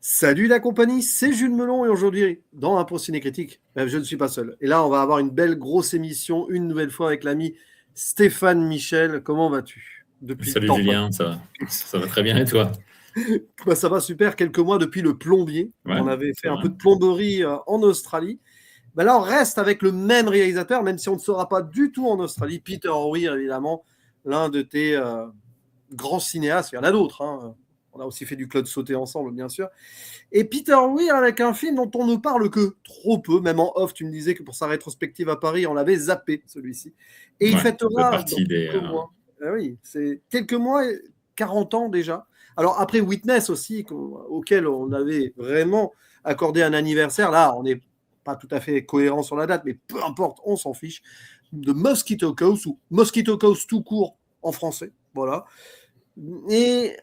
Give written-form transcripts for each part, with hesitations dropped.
Salut la compagnie, c'est Jules Melon et aujourd'hui, dans un Pro Ciné Critique, je ne suis pas seul. Et là, on va avoir une belle grosse émission, une nouvelle fois avec l'ami Stéphane Michel. Comment vas-tu depuis le Salut temps? Julien, ça va très bien et toi? Bah, ça va super, quelques mois depuis le plombier. Ouais, On avait fait c'est un vrai. peu de plomberie en Australie. Bah, là, on reste avec le même réalisateur, même si on ne sera pas du tout en Australie. Peter Weir, évidemment, l'un de tes grands cinéastes. Il y en a d'autres, hein. On a aussi fait du Claude Sauté ensemble, bien sûr. Et Peter Weir avec un film dont on ne parle que trop peu, même en off, tu me disais que pour sa rétrospective à Paris, on l'avait zappé, celui-ci. Et il Ouais, ça fait fêtera dans partie des. quelques mois. Ah oui, c'est quelques mois, 40 ans déjà. Alors après Witness aussi, auquel on avait vraiment accordé un anniversaire, là, on n'est pas tout à fait cohérent sur la date, mais peu importe, on s'en fiche, de Mosquito Coast, ou Mosquito Coast tout court en français, voilà. Et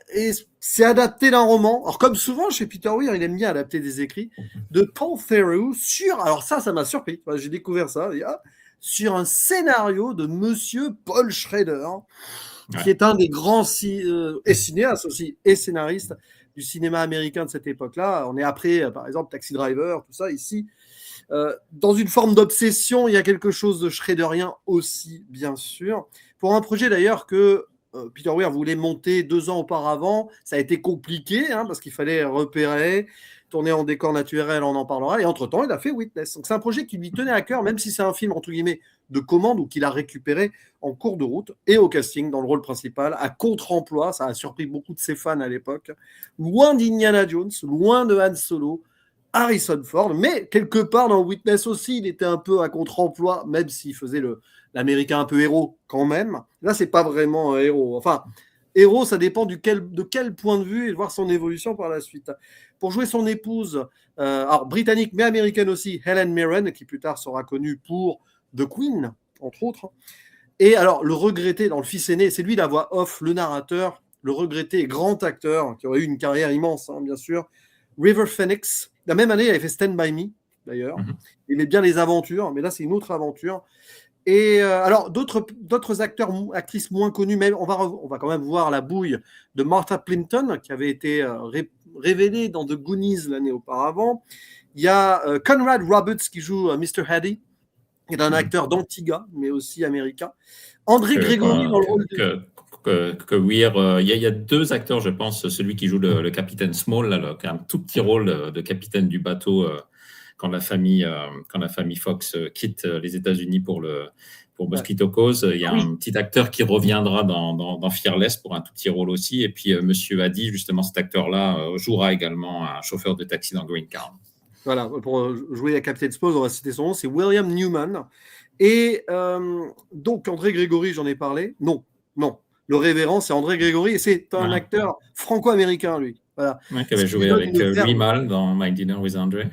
c'est adapté d'un roman. Alors, comme souvent chez Peter Weir, il aime bien adapter des écrits de Paul Theroux sur. Alors, ça m'a surpris. Enfin, j'ai découvert ça. Sur un scénario de Monsieur Paul Schrader, qui Ouais. est un des grands et cinéastes aussi, et scénariste du cinéma américain de cette époque-là. On est après, par exemple, Taxi Driver, tout ça ici. Dans une forme d'obsession, il y a quelque chose de schraderien aussi, bien sûr. Pour un projet d'ailleurs que Peter Weir voulait monter 2 ans auparavant, ça a été compliqué hein, parce qu'il fallait repérer, tourner en décor naturel, on en parlera. Et entre-temps, il a fait Witness. Donc c'est un projet qui lui tenait à cœur, même si c'est un film entre guillemets de commande ou qu'il a récupéré en cours de route et au casting dans le rôle principal, à contre-emploi. Ça a surpris beaucoup de ses fans à l'époque. Loin d'Indiana Jones, loin de Han Solo, Harrison Ford, mais quelque part dans Witness aussi, il était un peu à contre-emploi, même s'il faisait l'américain un peu héros quand même. Là, c'est pas vraiment un héros. Enfin, héros, ça dépend de quel point de vue et de voir son évolution par la suite. Pour jouer son épouse, alors britannique mais américaine aussi, Helen Mirren, qui plus tard sera connue pour The Queen, entre autres. Et alors, le regretté dans le fils aîné, c'est lui la voix off, le narrateur, le regretté grand acteur, qui aurait eu une carrière immense, hein, bien sûr, River Phoenix. La même année, il avait fait Stand By Me, d'ailleurs. Mhm. Il aimait bien les aventures, mais là, c'est une autre aventure. Et alors, d'autres acteurs, actrices moins connues, mais on va quand même voir la bouille de Martha Plimpton, qui avait été révélée dans The Goonies l'année auparavant. Il y a Conrad Roberts qui joue Mr. Haddy, qui est un Mhm. acteur d'Antigua, mais aussi américain. André Que, Grégory dans le rôle de... que Weir, il y a deux acteurs, je pense, celui qui joue le capitaine Small, là, qui a un tout petit rôle de capitaine du bateau quand la famille Fox quitte les États-Unis pour Ouais. Mosquito Coast. Il y Ah a oui, un petit acteur qui reviendra dans Fearless pour un tout petit rôle aussi. Et puis, Monsieur Haddy, justement, cet acteur-là, jouera également un chauffeur de taxi dans Green Card. voilà, pour jouer à Captain Spouse, on va citer son nom, c'est William Newman. Et donc, André Grégory, j'en ai parlé. Non, non. Le révérend, c'est André Grégory, et c'est un Ouais. acteur franco-américain, lui. Voilà. Ouais, qui Ce avait qui lui joué donne avec une Louis verve. Malle dans My Dinner with Andre.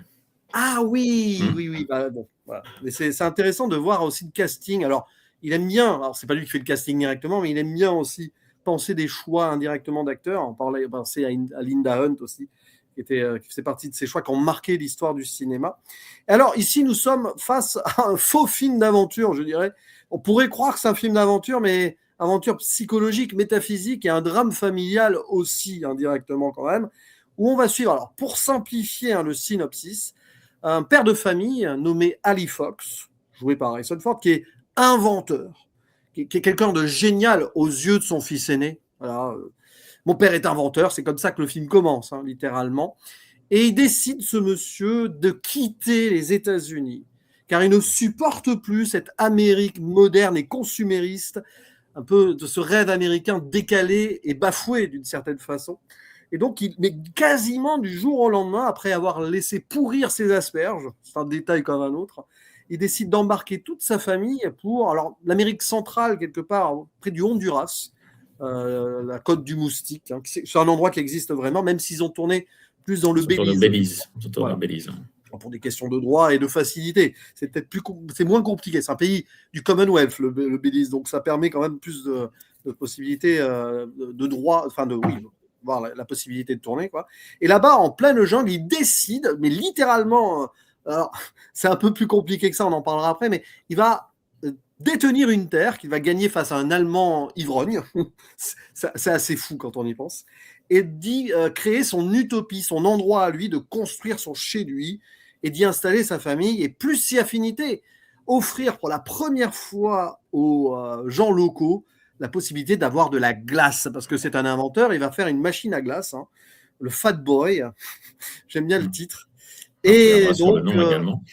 Ah oui, Hmm. oui, oui. Bah, bon, voilà. Mais c'est intéressant de voir aussi le casting. Alors, il aime bien, alors c'est pas lui qui fait le casting directement, mais il aime bien aussi penser des choix indirectement d'acteurs. On parlait, penser à Linda Hunt aussi, qui faisait partie de ces choix qui ont marqué l'histoire du cinéma. Et alors, ici, nous sommes face à un faux film d'aventure, je dirais. On pourrait croire que c'est un film d'aventure, mais aventure psychologique, métaphysique et un drame familial aussi, indirectement quand même, où on va suivre, alors pour simplifier hein, le synopsis, un père de famille nommé Ali Fox, joué par Harrison Ford, qui est inventeur, qui est quelqu'un de génial aux yeux de son fils aîné. Voilà. Mon père est inventeur, c'est comme ça que le film commence, hein, littéralement. Et il décide, ce monsieur, de quitter les États-Unis, car il ne supporte plus cette Amérique moderne et consumériste, un peu de ce rêve américain décalé et bafoué d'une certaine façon. Et donc, mais quasiment du jour au lendemain, après avoir laissé pourrir ses asperges, c'est un détail comme un autre, il décide d'embarquer toute sa famille pour alors l'Amérique centrale, quelque part, près du Honduras, la côte du Moustique. Hein, c'est un endroit qui existe vraiment, même s'ils ont tourné plus dans le Surtout dans Belize. Belize. Surtout dans Voilà. Belize. Pour des questions de droit et de facilité. C'est peut-être c'est moins compliqué. C'est un pays du Commonwealth, le Belize, donc ça permet quand même plus de possibilités de droit, enfin oui, voir la possibilité de tourner quoi. Et là-bas, en pleine jungle, il décide, mais littéralement, alors c'est un peu plus compliqué que ça, on en parlera après, mais il va détenir une terre qu'il va gagner face à un Allemand ivrogne. C'est assez fou quand on y pense. et d'y créer son utopie, son endroit à lui, de construire son chez lui et d'y installer sa famille et plus si affinité. Offrir pour la première fois aux gens locaux la possibilité d'avoir de la glace, parce que c'est un inventeur, il va faire une machine à glace, hein, le Fat Boy, j'aime bien le titre. On Et reviendra sur le donc, nom également.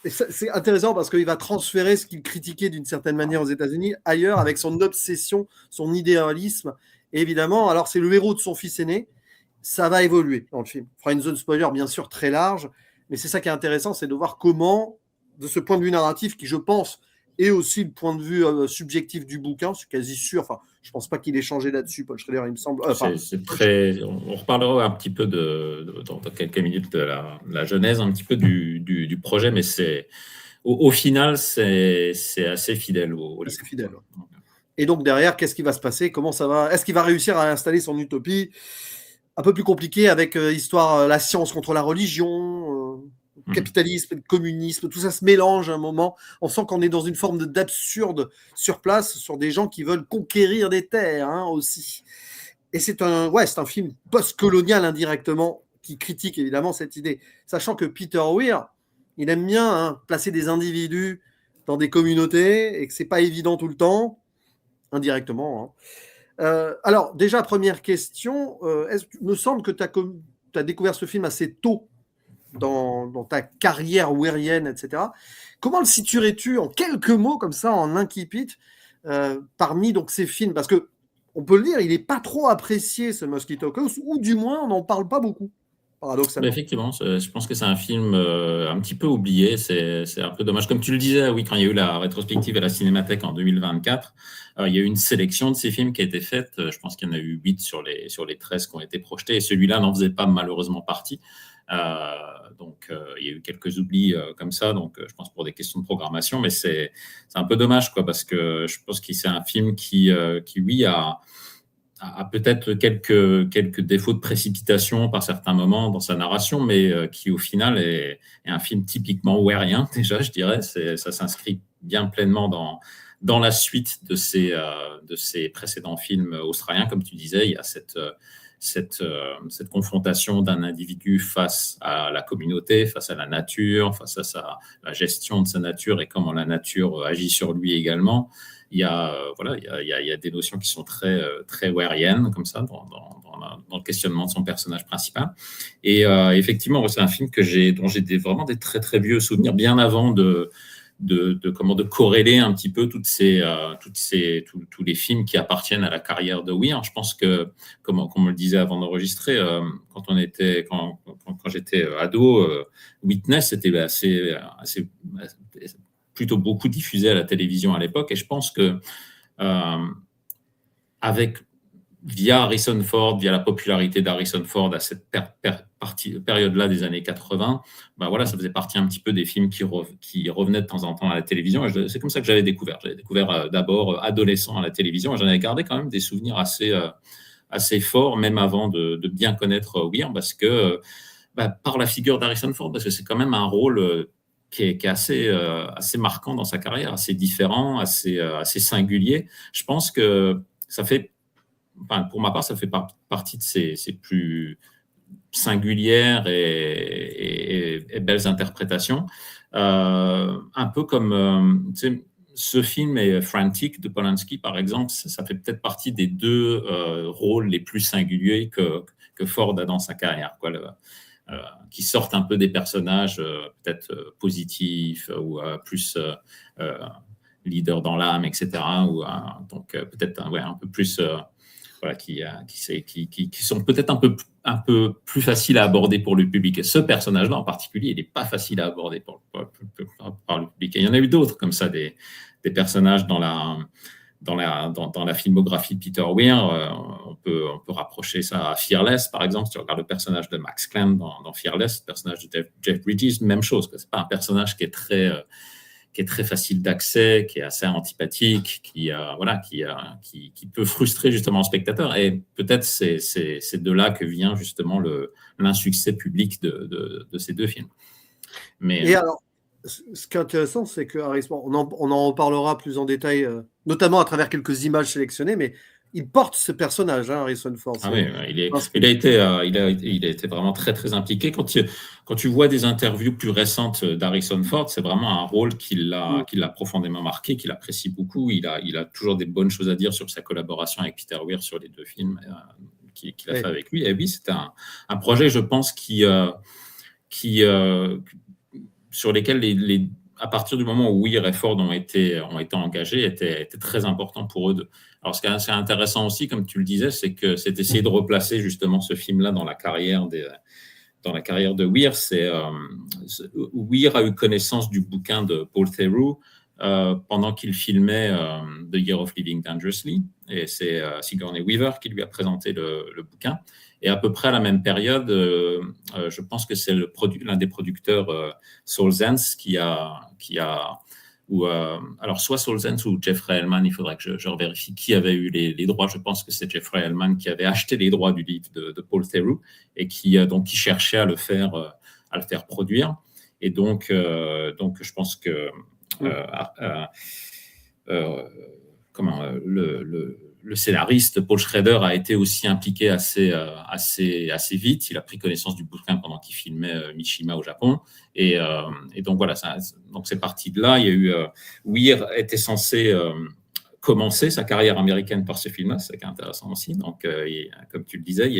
c'est intéressant parce qu'il va transférer ce qu'il critiquait d'une certaine manière aux États-Unis ailleurs avec son obsession, son idéalisme. Et évidemment, alors c'est le héros de son fils aîné, ça va évoluer dans le film. On fera une zone spoiler bien sûr très large, mais c'est ça qui est intéressant, c'est de voir comment, de ce point de vue narratif, qui je pense est aussi le point de vue subjectif du bouquin, c'est quasi sûr. Enfin, je pense pas qu'il ait changé là-dessus, Paul Schrader, il me semble. C'est très. On reparlera un petit peu dans quelques minutes de la genèse, un petit peu du projet, mais au final, c'est assez fidèle au livre. C'est fidèle. Et donc derrière, qu'est-ce qui va se passer? Comment ça va? Est-ce qu'il va réussir à installer son utopie? Un peu plus compliqué avec l'histoire, la science contre la religion, capitalisme, communisme, tout ça se mélange à un moment. On sent qu'on est dans une forme d'absurde sur place, sur des gens qui veulent conquérir des terres aussi. Et c'est un film post-colonial indirectement qui critique évidemment cette idée. Sachant que Peter Weir, il aime bien placer des individus dans des communautés et que c'est pas évident tout le temps, indirectement. Alors, déjà, première question, il me semble que tu as découvert ce film assez tôt dans ta carrière weirienne, etc. Comment le situerais-tu en quelques mots, comme ça, en incipit, parmi donc, ces films? Parce que on peut le dire, il n'est pas trop apprécié, ce Mosquito Coast, ou du moins, on n'en parle pas beaucoup, paradoxalement. Effectivement, je pense que c'est un film un petit peu oublié. C'est un peu dommage. Comme tu le disais, oui, quand il y a eu la rétrospective à la Cinémathèque en 2024, il y a eu une sélection de ces films qui a été faite. Je pense qu'il y en a eu 8 sur les 13 qui ont été projetés. Et celui-là n'en faisait pas malheureusement partie. Donc, il y a eu quelques oublis comme ça. Donc, je pense pour des questions de programmation. Mais c'est un peu dommage, quoi, parce que je pense que c'est un film qui oui, a peut-être quelques défauts de précipitation par certains moments dans sa narration, mais qui au final est un film typiquement weirien, déjà, je dirais. Ça s'inscrit bien pleinement dans la suite de ces précédents films australiens. Comme tu disais, il y a cette confrontation d'un individu face à la communauté, face à la nature, face à la gestion de sa nature et comment la nature agit sur lui également. Il y a des notions qui sont très, très weiriennes, comme ça, dans le questionnement de son personnage principal. Et effectivement, c'est un film dont j'ai vraiment des très, très vieux souvenirs, bien avant de corréler un petit peu tous les films qui appartiennent à la carrière de Weir. Je pense que, comme on me le disait avant d'enregistrer, quand j'étais ado, Witness, c'était assez plutôt beaucoup diffusé à la télévision à l'époque. Et je pense que via Harrison Ford, via la popularité d'Harrison Ford à cette période-là des années 80, ça faisait partie un petit peu des films qui revenaient de temps en temps à la télévision. Et c'est comme ça que j'avais découvert. J'avais découvert d'abord adolescent à la télévision. Et j'en avais gardé quand même des souvenirs assez forts, même avant de bien connaître Weir, parce que par la figure d'Harrison Ford, parce que c'est quand même un rôle qui est assez marquant dans sa carrière, assez différent, assez singulier. Je pense que ça fait, pour ma part, ça fait partie de ses plus singulières et belles interprétations. Un peu comme ce film et Frantic de Polanski, par exemple, ça fait peut-être partie des deux rôles les plus singuliers que Ford a dans sa carrière, quoi. Qui sortent un peu des personnages peut-être positifs ou plus leader dans l'âme, etc. Donc peut-être un peu plus qui sont peut-être un peu plus faciles à aborder pour le public. Et ce personnage-là en particulier, il n'est pas facile à aborder par le public. Et il y en a eu d'autres comme ça, des personnages dans la filmographie de Peter Weir. On peut rapprocher ça à Fearless, par exemple. Si tu regardes le personnage de Max Clam dans Fearless, le personnage de Jeff Bridges, même chose. Ce n'est pas un personnage qui est très facile d'accès, qui est assez antipathique, qui peut frustrer justement le spectateur. Et peut-être c'est de là que vient justement l'insuccès public de ces deux films. Et alors, ce qui est intéressant, c'est que on en reparlera plus en détail, notamment à travers quelques images sélectionnées, mais il porte ce personnage, hein, Harrison Ford. Ah oui, il a été vraiment très très impliqué. Quand tu vois des interviews plus récentes d'Harrison Ford, c'est vraiment un rôle qui l'a profondément marqué, qu'il apprécie beaucoup. Il a toujours des bonnes choses à dire sur sa collaboration avec Peter Weir sur les 2 films qu'il a fait avec lui. Et oui, c'était un projet, je pense, sur lesquels à partir du moment où Weir et Ford ont été engagés, était très important pour eux deux. Alors, ce qui est assez intéressant aussi, comme tu le disais, c'est que c'est essayer de replacer justement ce film-là dans la carrière de Weir. Weir a eu connaissance du bouquin de Paul Theroux pendant qu'il filmait The Year of Living Dangerously, et c'est Sigourney Weaver qui lui a présenté le bouquin. Et à peu près à la même période, je pense que c'est l'un des producteurs, Saul Zaentz, alors soit Saul Zaentz ou Jeffrey Hellman, il faudrait que je revérifie qui avait eu les droits. Je pense que c'est Jeffrey Hellman qui avait acheté les droits du livre de Paul Theroux et qui cherchait à le faire produire. Et donc je pense que le scénariste Paul Schrader a été aussi impliqué assez vite. Il a pris connaissance du bouquin pendant qu'il filmait Mishima au Japon. Et donc voilà, donc c'est parti de là. Il y a eu Weir était censé commencer sa carrière américaine par ce film-là, c'est ça qui est intéressant aussi. Donc comme tu le disais, il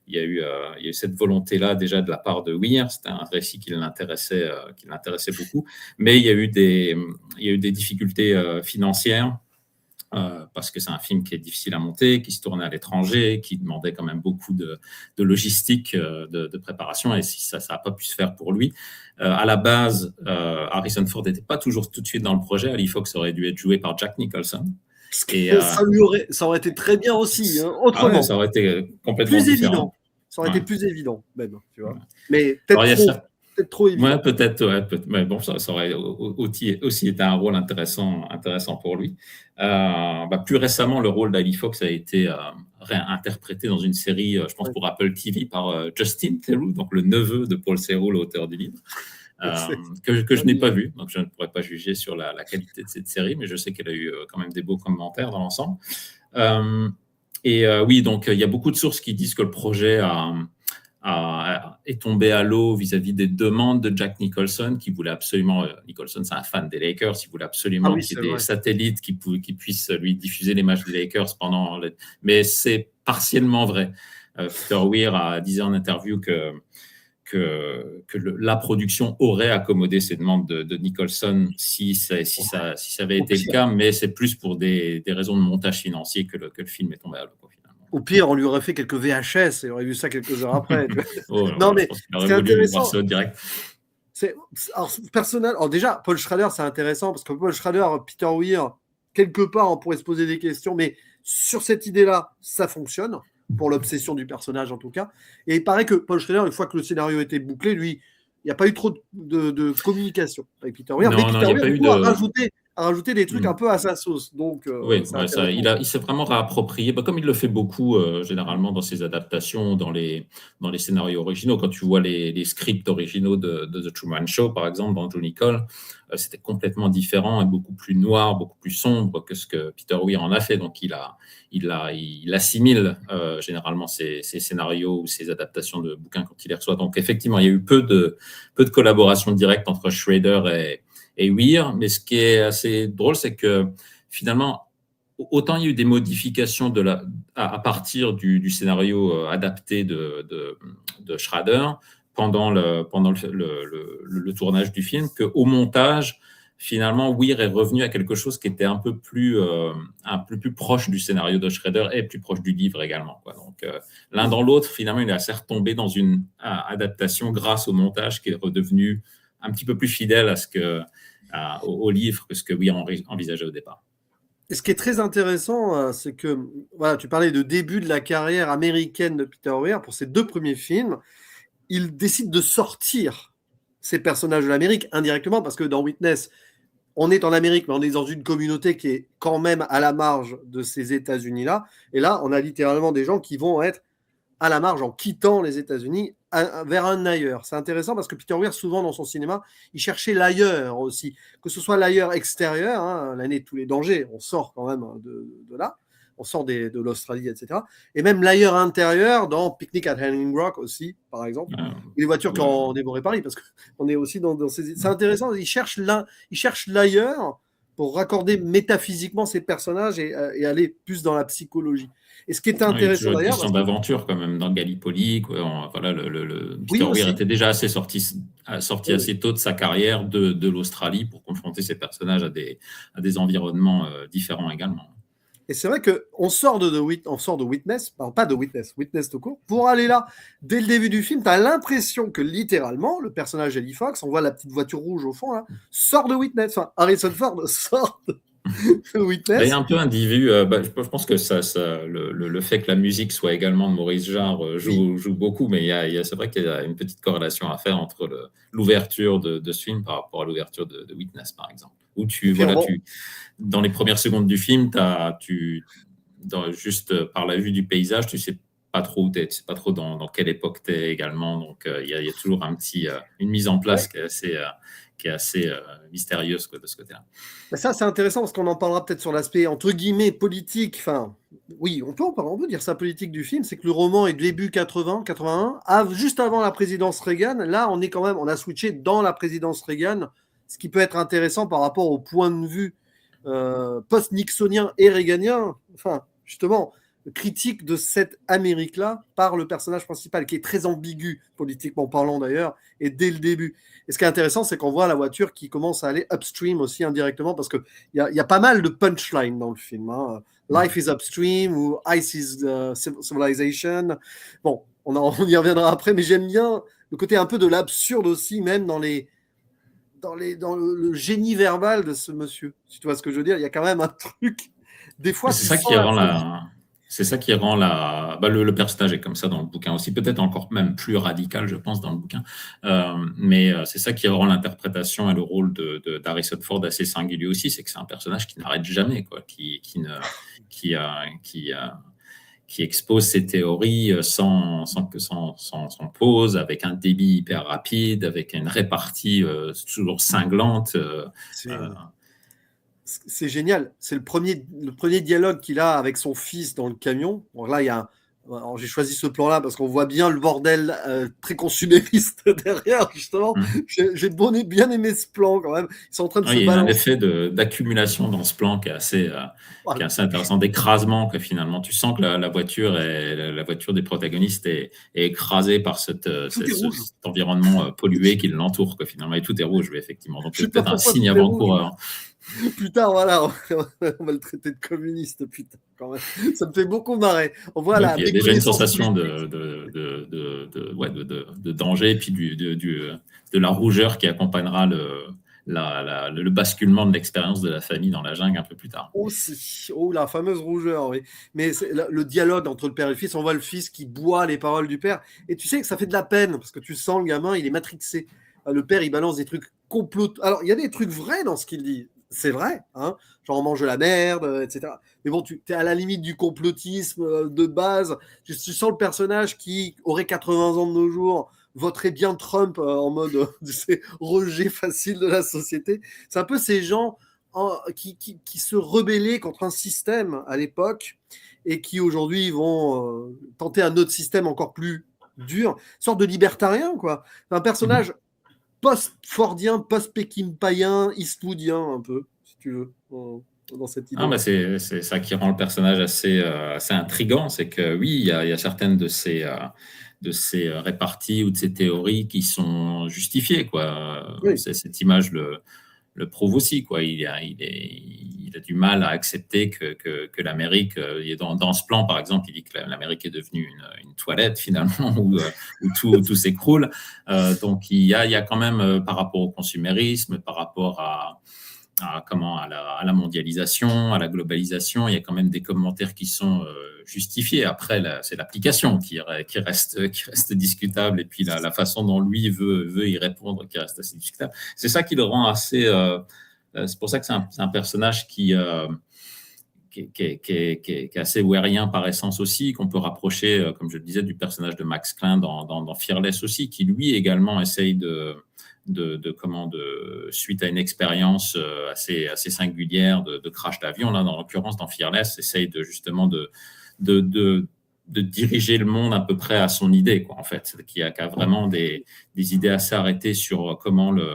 y a eu cette volonté-là déjà de la part de Weir. C'était un récit qui l'intéressait beaucoup, mais il y a eu des difficultés financières. Parce que c'est un film qui est difficile à monter, qui se tournait à l'étranger, qui demandait quand même beaucoup de logistique, de préparation, et si ça n'a pas pu se faire pour lui. À la base, Harrison Ford n'était pas toujours tout de suite dans le projet. Ali Fox aurait dû être joué par Jack Nicholson. Ça aurait été très bien aussi, hein, autrement. Ça aurait été complètement plus différent. Évident. Ça aurait été plus évident, même, tu vois. Mais peut-être trop évident. Ouais, peut-être, mais bon, ça aurait aussi été un rôle intéressant pour lui. Plus récemment, le rôle d'Ali Fox a été réinterprété dans une série, je pense pour Apple TV, par Justin Theroux, donc le neveu de Paul Theroux, l'auteur du livre, que je n'ai pas vu, donc je ne pourrais pas juger sur la qualité de cette série, mais je sais qu'elle a eu quand même des beaux commentaires dans l'ensemble. Oui, donc il y a beaucoup de sources qui disent que le projet est tombé à l'eau vis-à-vis des demandes de Jack Nicholson, qui voulait absolument, Nicholson c'est un fan des Lakers, il voulait absolument qu'il y ait des satellites qui puissent lui diffuser les matchs des Lakers mais c'est partiellement vrai. Peter Weir disait en interview que la production aurait accommodé ces demandes de Nicholson si ça avait été le cas, mais c'est plus pour des raisons de montage financier que le film est tombé à l'eau. Au pire, on lui aurait fait quelques VHS et on aurait vu ça quelques heures après. Mais c'est intéressant. Direct. Alors déjà, Paul Schrader, c'est intéressant parce que Paul Schrader, Peter Weir, quelque part, on pourrait se poser des questions, mais sur cette idée-là, ça fonctionne, pour l'obsession du personnage en tout cas. Et il paraît que Paul Schrader, une fois que le scénario était bouclé, lui, il n'y a pas eu trop de communication avec Peter Weir. Mais Peter Weir a rajouté des trucs un peu à sa sauce. Donc, il s'est vraiment réapproprié, comme il le fait beaucoup généralement dans ses adaptations, dans les scénarios originaux. Quand tu vois les scripts originaux de The Truman Show, par exemple, dans Johnny Cole, c'était complètement différent et beaucoup plus noir, beaucoup plus sombre que ce que Peter Weir en a fait. Donc, il assimile généralement ses scénarios ou ses adaptations de bouquins quand il les reçoit. Donc, effectivement, il y a eu peu de collaboration directe entre Schrader et Weir, mais ce qui est assez drôle, c'est que finalement, autant il y a eu des modifications à partir du scénario adapté de Schrader pendant le tournage du film, qu'au montage, finalement, Weir est revenu à quelque chose qui était un peu plus proche du scénario de Schrader et plus proche du livre également. Donc, l'un dans l'autre, finalement, il est assez retombé dans une adaptation grâce au montage qui est redevenu un petit peu plus fidèle au livre que ce que Weir envisageait au départ. Et ce qui est très intéressant, c'est que tu parlais de début de la carrière américaine de Peter Weir. Pour ses 2 premiers films, il décide de sortir ces personnages de l'Amérique indirectement, parce que dans Witness, on est en Amérique, mais on est dans une communauté qui est quand même à la marge de ces États-Unis-là. Et là, on a littéralement des gens qui vont être à la marge en quittant les États-Unis vers un ailleurs. C'est intéressant parce que Peter Weir, souvent dans son cinéma, il cherchait l'ailleurs aussi, que ce soit l'ailleurs extérieur, l'année de tous les dangers, on sort quand même de là, on sort de l'Australie, etc. Et même l'ailleurs intérieur dans Picnic at Hanging Rock aussi, par exemple. Les voitures qui ont dévoré Paris, parce qu'on est aussi dans ces... C'est intéressant, ils cherchent l'ailleurs pour raccorder métaphysiquement ces personnages et aller plus dans la psychologie. Et ce qui est intéressant d'ailleurs... Il y a d'aventure quand même dans Gallipoli. Voilà, Peter Weir était déjà sorti assez tôt de sa carrière de l'Australie pour confronter ses personnages à des environnements différents également. Et c'est vrai qu'on sort de Witness, pas de Witness tout court, pour aller là. Dès le début du film, tu as l'impression que littéralement, le personnage d'Eli Fox, on voit la petite voiture rouge au fond, là, sort de Witness. Enfin, Harrison Ford sort de Witness. Il y a un peu individu. Je pense que le fait que la musique soit également de Maurice Jarre joue beaucoup, mais c'est vrai qu'il y a une petite corrélation à faire entre l'ouverture de ce film par rapport à l'ouverture de Witness, par exemple. Où dans les premières secondes du film, juste par la vue du paysage, tu sais pas trop où t'es, tu sais pas trop dans quelle époque t'es également. Donc il y a toujours une mise en place qui est assez mystérieuse de ce côté-là. Ça, c'est intéressant parce qu'on en parlera peut-être sur l'aspect entre guillemets politique. Enfin, oui, on peut dire ça politique du film. C'est que le roman est début 81, juste avant la présidence Reagan. Là, on a switché dans la présidence Reagan, ce qui peut être intéressant par rapport au point de vue post-nixonien et réganien. Enfin, justement, critique de cette Amérique-là par le personnage principal, qui est très ambigu, politiquement parlant d'ailleurs, et dès le début. Et ce qui est intéressant, c'est qu'on voit la voiture qui commence à aller upstream aussi indirectement, parce qu'il y a pas mal de punchlines dans le film. Hein. Life is upstream ou Ice is civilization. Bon, on y reviendra après, mais j'aime bien le côté un peu de l'absurde aussi, même dans le génie verbal de ce monsieur. Si tu vois ce que je veux dire, il y a quand même un truc. Des fois, c'est ça qui rend le personnage est comme ça dans le bouquin aussi, peut-être encore même plus radical, je pense, dans le bouquin. Mais c'est ça qui rend l'interprétation et le rôle d'Harrison Ford assez singulier aussi, c'est que c'est un personnage qui n'arrête jamais, quoi, qui expose ses théories sans pause, avec un débit hyper rapide, avec une répartie toujours cinglante. C'est génial. C'est le premier dialogue qu'il a avec son fils dans le camion. Bon, là, alors, j'ai choisi ce plan-là parce qu'on voit bien le bordel très consumériste derrière, justement. J'ai bien aimé ce plan quand même. Ils sont en train de se balancer. Il y a un effet d'accumulation dans ce plan qui est assez intéressant, d'écrasement, que finalement tu sens que la voiture des protagonistes est écrasée par cet environnement pollué qui l'entoure, que finalement, et tout est rouge, effectivement. Donc c'est peut-être un signe avant-coureur. Plus tard, voilà, on va le traiter de communiste, putain, quand même. Ça me fait beaucoup marrer. On voit il y a déjà une sensation de danger, et puis de la rougeur qui accompagnera le basculement de l'expérience de la famille dans la jungle un peu plus tard. Aussi, la fameuse rougeur, oui. Mais le dialogue entre le père et le fils, on voit le fils qui boit les paroles du père, et tu sais que ça fait de la peine, parce que tu sens le gamin, il est matrixé. Le père, il balance des trucs complots. Alors, il y a des trucs vrais dans ce qu'il dit. C'est vrai, hein, genre on mange de la merde, etc. Mais bon, tu es à la limite du complotisme de base. Tu sens le personnage qui aurait 80 ans de nos jours, voterait bien Trump en mode rejet facile de la société. C'est un peu ces gens qui se rebellaient contre un système à l'époque et qui aujourd'hui vont tenter un autre système encore plus dur, une sorte de libertarien, quoi. Un personnage post-fordien, post-pékin-païen, eastwoodien, un peu, si tu veux, dans cette idée. C'est ça qui rend le personnage assez intriguant, c'est que oui, il y a certaines de ces réparties ou de ces théories qui sont justifiées, quoi. Oui. Cette image le prouve aussi, quoi. Il a du mal à accepter que l'Amérique, dans ce plan, par exemple, il dit que l'Amérique est devenue une toilette, finalement, où tout s'écroule. Donc, il y a quand même, par rapport au consumérisme, par rapport à la mondialisation, à la globalisation, il y a quand même des commentaires qui sont justifiés. Après, c'est l'application qui reste discutable, et puis la façon dont lui veut y répondre qui reste assez discutable. C'est ça qui le rend assez... c'est pour ça que c'est un personnage qui est assez wérien par essence aussi, qu'on peut rapprocher, comme je le disais, du personnage de Max Klein dans Fearless aussi, qui lui également essaye suite à une expérience assez singulière de crash d'avion, là, dans l'occurrence dans Fearless, essaye justement de diriger le monde à peu près à son idée, quoi, en fait, qui a vraiment des idées assez arrêtées sur comment le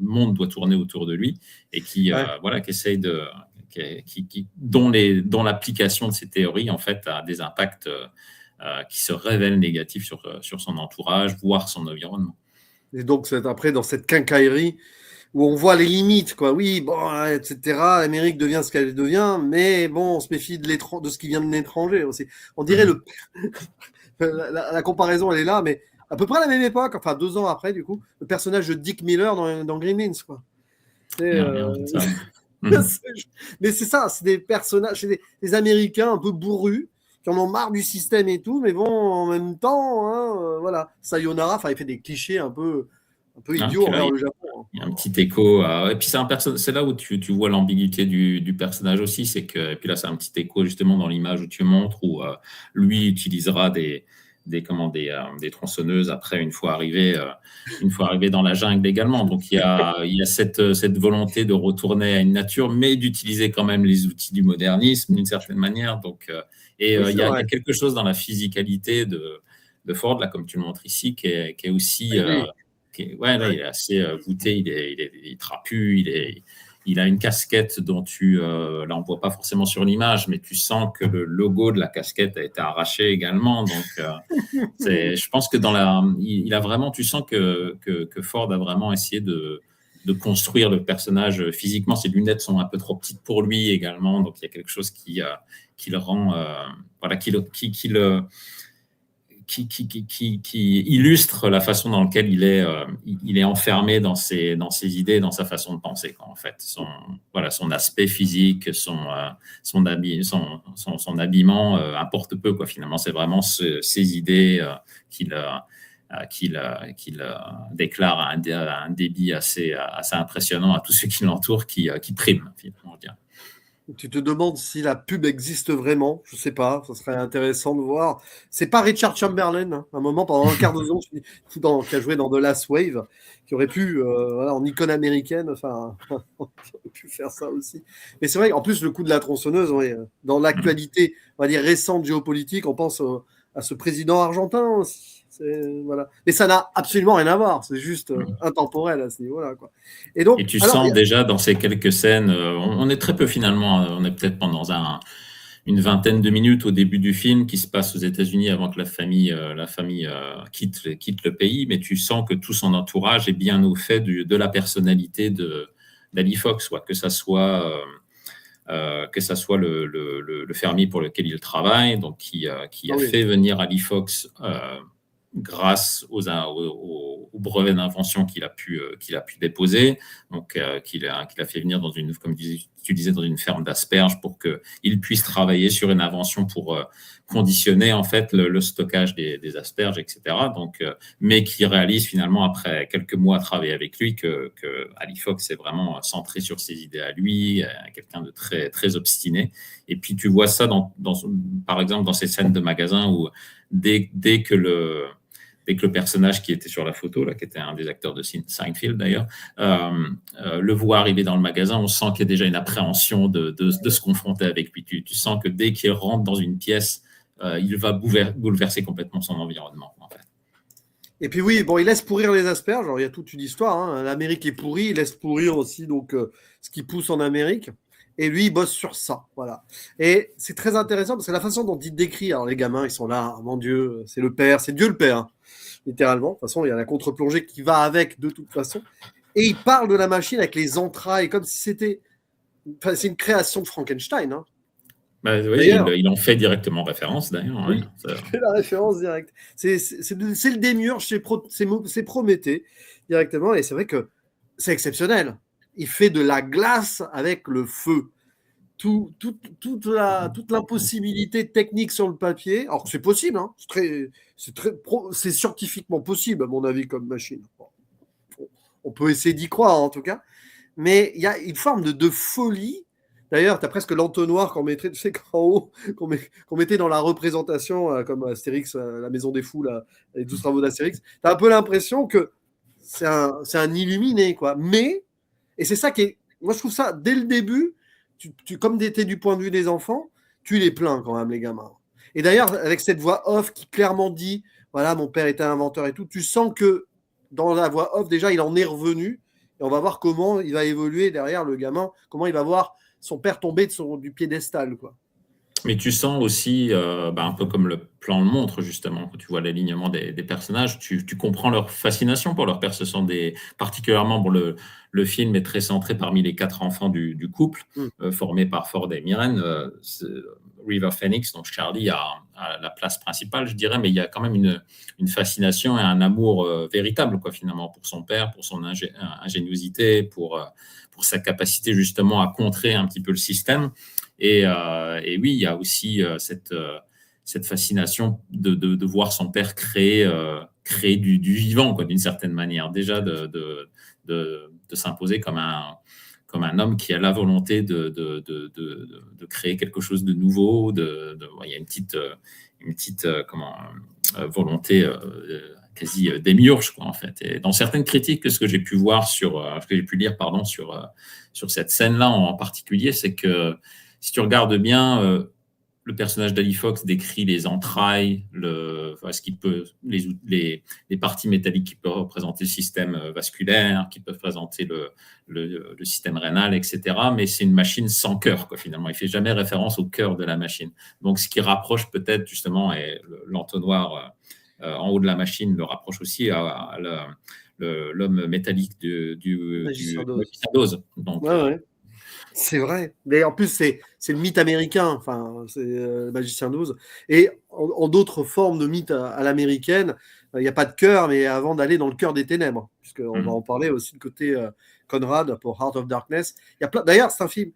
monde doit tourner autour de lui, et qui essaye dont l'application de ces théories, en fait, a des impacts qui se révèlent négatifs sur son entourage, voire son environnement. Et donc, c'est après, dans cette quincaillerie où on voit les limites, quoi. Oui, bon, etc. L'Amérique devient ce qu'elle devient, mais bon, on se méfie de ce qui vient de l'étranger aussi. On dirait la comparaison, elle est là, mais à peu près à la même époque, enfin 2 ans après, du coup, le personnage de Dick Miller dans Gremlins, quoi. Mais c'est ça, c'est des personnages, c'est des Américains un peu bourrus, qui en ont marre du système et tout, mais bon, en même temps, voilà. Sayonara, il fait des clichés un peu idiots envers le Japon. Il y a un petit écho. Et puis c'est là où tu vois l'ambiguïté du personnage aussi. Et puis là, c'est un petit écho justement dans l'image où tu montres, où lui utilisera des tronçonneuses après, une fois arrivé dans la jungle également. Donc il y a cette volonté de retourner à une nature, mais d'utiliser quand même les outils du modernisme d'une certaine manière. Donc il y a quelque chose dans la physicalité de Ford, là, comme tu le montres ici, qui est aussi il est assez voûté, il est trapu, il a une casquette dont là on ne voit pas forcément sur l'image, mais tu sens que le logo de la casquette a été arraché également. Donc je pense que il a vraiment, tu sens que Ford a vraiment essayé de construire le personnage physiquement. Ses lunettes sont un peu trop petites pour lui également, donc il y a quelque chose qui le rend qui illustre la façon dans laquelle il est enfermé dans ses idées, dans sa façon de penser, quoi, en fait. Son aspect physique, son habillement importe peu, quoi, finalement. C'est vraiment ses idées qu'il déclare à un débit assez impressionnant à tous ceux qui l'entourent, qui prime, finalement, je dirais. Tu te demandes si la pub existe vraiment. Je sais pas, ça serait intéressant de voir. C'est pas Richard Chamberlain, hein, à un moment, pendant un quart de seconde, qui a joué dans The Last Wave, qui aurait pu, en icône américaine, enfin, qui aurait pu faire ça aussi. Mais c'est vrai qu'en plus, le coup de la tronçonneuse, dans l'actualité, on va dire, récente géopolitique, on pense à ce président argentin aussi. Voilà. Mais ça n'a absolument rien à voir, c'est juste intemporel à ce niveau-là, quoi. Et tu sens déjà dans ces quelques scènes, on est très peu finalement, on est peut-être pendant une vingtaine de minutes au début du film qui se passe aux États-Unis avant que la famille quitte le pays, mais tu sens que tout son entourage est bien au fait de la personnalité d'Ali Fox, que ça soit le fermier pour lequel il travaille, donc qui a fait venir Ali Fox grâce au brevet d'invention qu'il a pu déposer, donc qu'il a fait venir comme tu disais, dans une ferme d'asperges pour qu'il puisse travailler sur une invention pour conditionner en fait le stockage des asperges, etc. Donc, mais qui réalise finalement après quelques mois à travailler avec lui que Ali Fox est vraiment centré sur ses idées à lui, quelqu'un de très très obstiné. Et puis tu vois ça par exemple dans ces scènes de magasin où dès que le personnage qui était sur la photo, là, qui était un des acteurs de Seinfeld d'ailleurs, le voit arriver dans le magasin, on sent qu'il y a déjà une appréhension de se confronter avec lui. Tu sens que dès qu'il rentre dans une pièce, il va bouleverser complètement son environnement, en fait. Et puis oui, il laisse pourrir les asperges. Alors, il y a toute une histoire, hein. L'Amérique est pourrie, il laisse pourrir aussi donc ce qui pousse en Amérique. Et lui, il bosse sur ça, voilà. Et c'est très intéressant parce que la façon dont il décrit, alors les gamins, ils sont là, mon Dieu, c'est le père, c'est Dieu le père, hein, littéralement. De toute façon, il y a la contre-plongée qui va avec, de toute façon. Et il parle de la machine avec les entrailles, comme si c'était... Enfin, c'est une création de Frankenstein, hein. Oui, il en fait directement référence, d'ailleurs. Oui, c'est la référence directe. C'est le démiurge, c'est Prométhée, directement. Et c'est vrai que c'est exceptionnel. Il fait de la glace avec le feu. Toute l'impossibilité technique sur le papier. Alors que c'est possible, hein. C'est scientifiquement possible, à mon avis, comme machine. On peut essayer d'y croire, en tout cas. Mais il y a une forme de folie D'ailleurs, tu as presque l'entonnoir qu'on mettrait, tu sais, qu'en haut, qu'on mettait dans la représentation, comme Astérix, la Maison des Fous, là, les 12 travaux d'Astérix. Tu as un peu l'impression que c'est un illuminé, quoi. Mais, et c'est ça qui est. Moi, je trouve ça, dès le début, comme tu étais du point de vue des enfants, tu les plains quand même, les gamins. Et d'ailleurs, avec cette voix off qui clairement dit voilà, mon père était inventeur et tout, tu sens que dans la voix off, déjà, il en est revenu. Et on va voir comment il va évoluer derrière le gamin, comment il va voir son père tomber du piédestal, quoi. Mais tu sens aussi, un peu comme le plan le montre, justement, quand tu vois l'alignement des personnages, tu comprends leur fascination pour leur père. Ce sont particulièrement, le film est très centré parmi les 4 enfants du couple, formés par Ford et Mirren. River Phoenix, donc Charlie a la place principale, je dirais, mais il y a quand même une fascination et un amour véritable, quoi, finalement, pour son père, pour son ingéniosité, pour sa capacité, justement, à contrer un petit peu le système. Et oui, il y a aussi cette fascination de voir son père créer du vivant, quoi, d'une certaine manière. Déjà, de s'imposer comme un homme qui a la volonté de créer quelque chose de nouveau. Il y a une petite volonté quasi démiurge, quoi, en fait. Et dans certaines critiques, ce que j'ai pu voir ce que j'ai pu lire, pardon, sur cette scène-là en particulier, c'est que si tu regardes bien, le personnage d'Ali Fox décrit les entrailles, les parties métalliques qui peuvent représenter le système vasculaire, qui peuvent représenter le système rénal, etc. Mais c'est une machine sans cœur, quoi, finalement. Il ne fait jamais référence au cœur de la machine. Donc, ce qui rapproche peut-être, justement, et l'entonnoir en haut de la machine le rapproche aussi à l'homme métallique du magicien d'Oz. Donc, ouais. C'est vrai. Mais en plus, c'est le mythe américain. Enfin, c'est le magicien d'Oz. Et en d'autres formes de mythe à l'américaine, il n'y a pas de cœur, mais avant d'aller dans le cœur des ténèbres, puisqu'on va en parler aussi de côté Conrad pour Heart of Darkness. Il y a plein. D'ailleurs, c'est un film.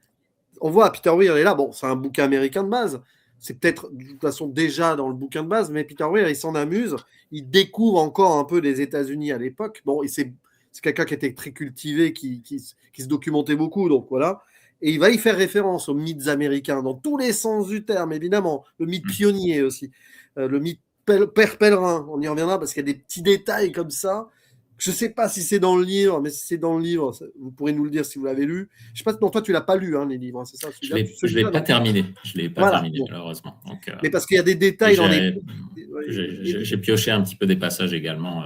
On voit Peter Weir est là. Bon, c'est un bouquin américain de base. C'est peut-être de toute façon déjà dans le bouquin de base, mais Peter Weir, il s'en amuse. Il découvre encore un peu les États-Unis à l'époque. Bon, c'est quelqu'un qui était très cultivé, qui se documentait beaucoup, donc voilà. Et il va y faire référence aux mythes américains, dans tous les sens du terme, évidemment. Le mythe pionnier aussi. Le mythe père pèlerin, on y reviendra, parce qu'il y a des petits détails comme ça. Je ne sais pas si c'est dans le livre, mais si c'est dans le livre, vous pourrez nous le dire si vous l'avez lu. Je ne sais pas, non, toi, tu ne l'as pas lu, hein, les livres, c'est ça? Je ne l'ai pas terminé. Je l'ai pas terminé, malheureusement. Donc, mais parce qu'il y a des détails dans les... J'ai pioché un petit peu des passages également.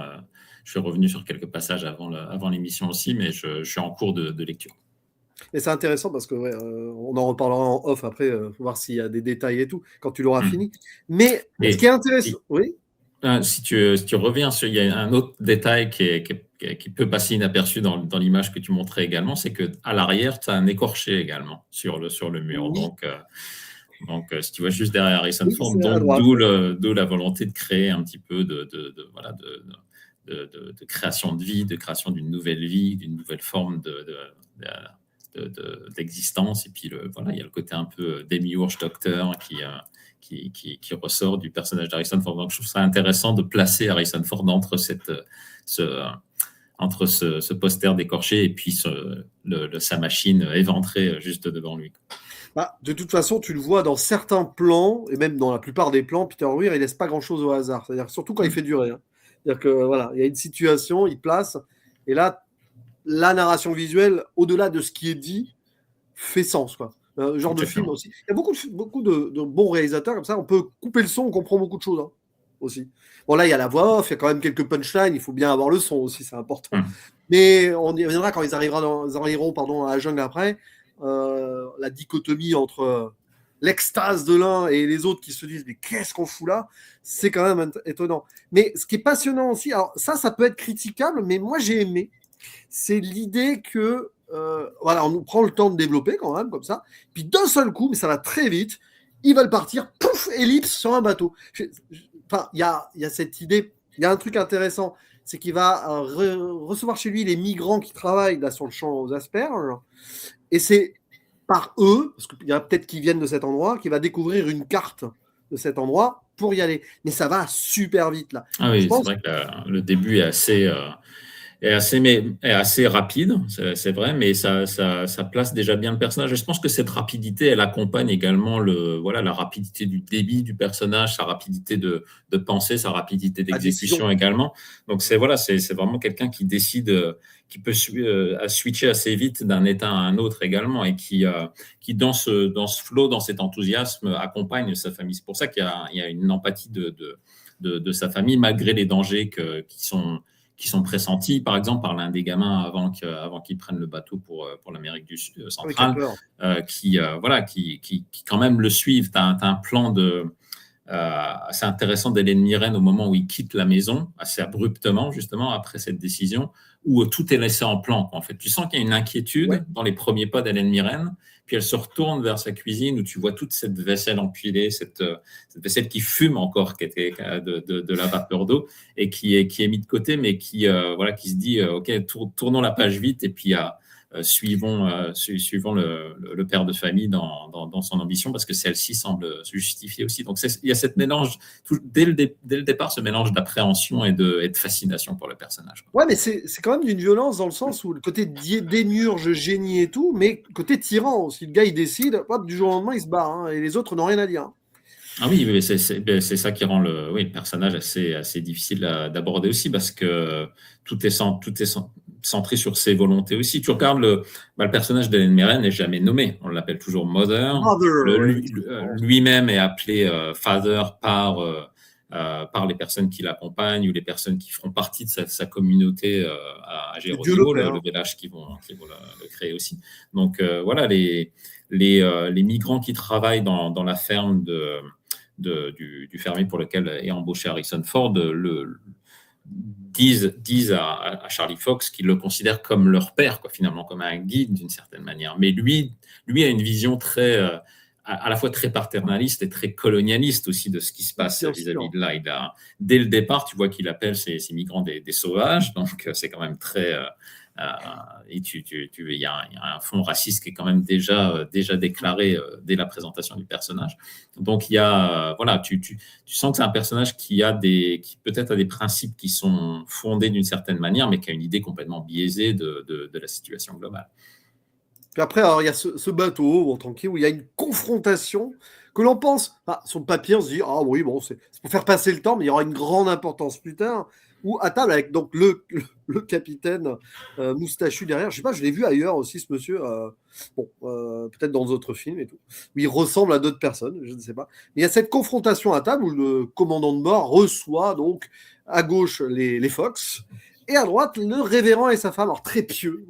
Je suis revenu sur quelques passages avant l'émission aussi, mais je suis en cours de lecture. Et c'est intéressant parce que on en reparlera en off après, voir s'il y a des détails et tout, quand tu l'auras fini. Mais ce qui est intéressant, oui. Si tu reviens il y a un autre détail qui peut passer inaperçu dans l'image que tu montrais également, c'est qu'à l'arrière, tu as un écorché également sur le mur. Oui. Donc, si tu vois juste derrière Harrison Ford, d'où la volonté de créer un petit peu de création de vie, de création d'une nouvelle vie, d'une nouvelle forme d'existence. Et puis, il y a le côté un peu démiurge docteur qui ressort du personnage d'Harrison Ford. Donc, je trouve ça intéressant de placer Harrison Ford entre ce poster d'écorché et puis sa machine éventrée juste devant lui. De toute façon, tu le vois dans certains plans, et même dans la plupart des plans, Peter Weir, il laisse pas grand-chose au hasard. C'est-à-dire surtout quand il fait durer. C'est-à-dire que voilà, il y a une situation, il place, et là, la narration visuelle, au-delà de ce qui est dit, fait sens, quoi. Genre de film aussi. Il y a beaucoup de bons réalisateurs comme ça. On peut couper le son, on comprend beaucoup de choses aussi. Bon, là, il y a la voix off, il y a quand même quelques punchlines. Il faut bien avoir le son aussi, c'est important. Mais on y reviendra quand ils arriveront à la jungle après. La dichotomie entre l'extase de l'un et les autres qui se disent mais qu'est-ce qu'on fout là, c'est quand même étonnant. Mais ce qui est passionnant aussi, alors ça peut être critiquable, mais moi j'ai aimé, c'est l'idée que on nous prend le temps de développer quand même comme ça, puis d'un seul coup, mais ça va très vite, ils veulent partir, pouf, ellipse sur un bateau. Enfin, il y a cette idée, il y a un truc intéressant, c'est qu'il va recevoir chez lui les migrants qui travaillent là sur le champ aux asperges, et c'est par eux, parce qu'il y a peut-être qui viennent de cet endroit, qui va découvrir une carte de cet endroit pour y aller. Mais ça va super vite là. Ah oui, c'est vrai que le début est assez est assez rapide, c'est vrai, mais ça place déjà bien le personnage. Et je pense que cette rapidité, elle accompagne également la rapidité du débit du personnage, sa rapidité de pensée, sa rapidité La décision. d'exécution également. Donc c'est vraiment quelqu'un qui décide, qui peut switcher assez vite d'un état à un autre également, et qui dans ce flow, dans cet enthousiasme, accompagne sa famille. C'est pour ça qu'il y a une empathie de sa famille, malgré les dangers qui sont pressentis, par exemple, par l'un des gamins avant qu'ils prennent le bateau pour l'Amérique du Sud Avec centrale, qui quand même le suivent. Tu as un plan assez intéressant d'Hélène Mirren au moment où il quitte la maison, assez abruptement, justement, après cette décision, où tout est laissé en plan. En fait, tu sens qu'il y a une inquiétude dans les premiers pas d'Hélène Mirren, puis elle se retourne vers sa cuisine où tu vois toute cette vaisselle empilée, cette vaisselle qui fume encore, qui était de la vapeur d'eau, et qui est mise de côté, mais qui se dit ok, tournons la page vite, et puis suivons le père de famille dans son ambition, parce que celle-ci semble se justifier aussi. Donc il y a cette mélange, dès le départ, ce mélange d'appréhension et de fascination pour le personnage. Ouais, mais c'est quand même d'une violence dans le sens où le côté démiurge, génie et tout, mais côté tyran aussi. Le gars, il décide, hop, du jour au lendemain, il se barre, hein, et les autres n'ont rien à dire. Ah oui, c'est ça qui rend le personnage assez difficile d'aborder aussi, parce que tout est centré sur ses volontés aussi. Tu regardes le personnage d'Hélène Mirren n'est jamais nommé. On l'appelle toujours Mother. Lui-même est appelé Father par les personnes qui l'accompagnent ou les personnes qui feront partie de sa communauté à Geronimo, le village qui vont le créer aussi. Donc voilà, les migrants qui travaillent dans la ferme du fermier pour lequel est embauché Harrison Ford disent à Charlie Fox qu'ils le considèrent comme leur père, finalement, comme un guide d'une certaine manière. Mais lui a une vision à la fois très paternaliste et très colonialiste aussi de ce qui se passe vis-à-vis de là. Dès le départ, tu vois qu'il appelle ces migrants des sauvages, donc c'est quand même très... et il y a un fond raciste qui est quand même déjà déclaré dès la présentation du personnage. Donc il y a tu sens que c'est un personnage qui peut-être a des principes qui sont fondés d'une certaine manière, mais qui a une idée complètement biaisée de la situation globale. Puis après, alors, il y a ce bateau, tranquille, où il y a une confrontation que l'on pense, sur le papier, on se dit, ah oui, bon, c'est pour faire passer le temps, mais il y aura une grande importance plus tard, où à table avec donc le capitaine moustachu derrière, je sais pas, je l'ai vu ailleurs aussi, ce monsieur, peut-être dans d'autres films et tout, où il ressemble à d'autres personnes, je ne sais pas. Mais il y a cette confrontation à table où le commandant de bord reçoit donc à gauche les Fox, et à droite, le révérend et sa femme, alors très pieux.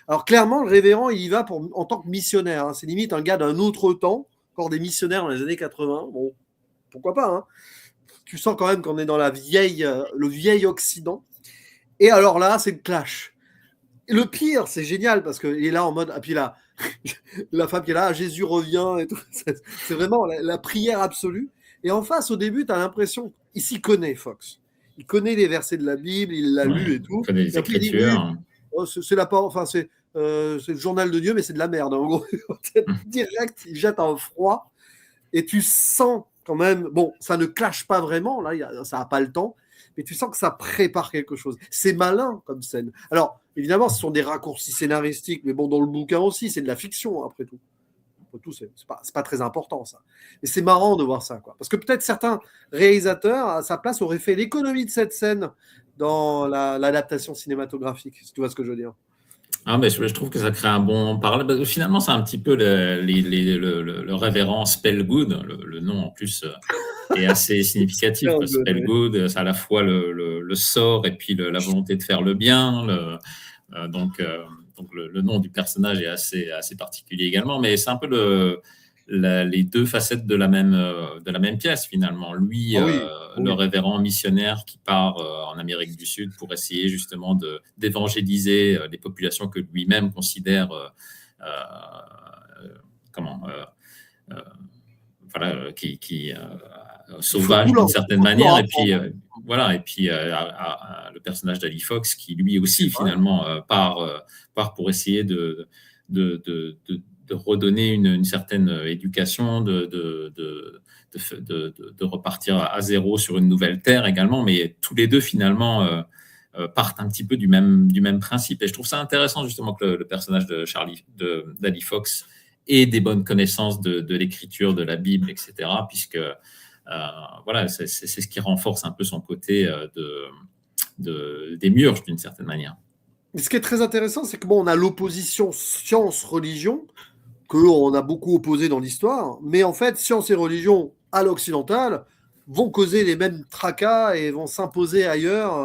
Alors clairement, le révérend, il y va en tant que missionnaire. Hein. C'est limite un gars d'un autre temps, encore des missionnaires dans les années 80. Bon, pourquoi pas. Hein. Tu sens quand même qu'on est dans le vieil Occident. Et alors là, c'est le clash. Et le pire, c'est génial, parce qu'il est là en mode... Ah, puis là, la femme qui est là, Jésus revient et tout. C'est vraiment la prière absolue. Et en face, au début, tu as l'impression qu'il s'y connaît, Fox. Il connaît les versets de la Bible, il l'a lu et tout. Il connaît les Écritures. C'est le journal de Dieu, mais c'est de la merde. En gros, direct, il jette un froid. Et tu sens quand même, bon, ça ne clash pas vraiment, là, ça n'a pas le temps, mais tu sens que ça prépare quelque chose. C'est malin comme scène. Alors, évidemment, ce sont des raccourcis scénaristiques, mais bon, dans le bouquin aussi, c'est de la fiction, après tout. C'est pas très important, ça. Et c'est marrant de voir ça, quoi. Parce que peut-être certains réalisateurs, à sa place, auraient fait l'économie de cette scène dans l'adaptation cinématographique, si tu vois ce que je veux dire. Ah, mais je trouve que ça crée un bon parallèle. Finalement, c'est un petit peu le révérend Spellgood, le nom en plus est assez significatif. Spellgood, c'est à la fois le sort et puis la volonté de faire le bien. Donc le nom du personnage est assez particulier également, mais c'est un peu les deux facettes de la même pièce finalement. Lui, le révérend missionnaire qui part en Amérique du Sud pour essayer justement d'évangéliser les populations que lui-même considère sauvages d'une certaine manière, et puis le personnage d'Ali Fox qui lui aussi finalement part pour essayer de redonner une certaine éducation, de repartir à zéro sur une nouvelle terre également, mais tous les deux finalement partent un petit peu du même principe. Et je trouve ça intéressant justement que le personnage d'Ali Fox ait des bonnes connaissances de l'écriture, de la Bible, etc. Puisque voilà, c'est ce qui renforce un peu son côté démiurge d'une certaine manière. Mais ce qui est très intéressant, c'est que on a l'opposition science-religion, qu'on a beaucoup opposé dans l'histoire, mais en fait, science et religion à l'occidental vont causer les mêmes tracas et vont s'imposer ailleurs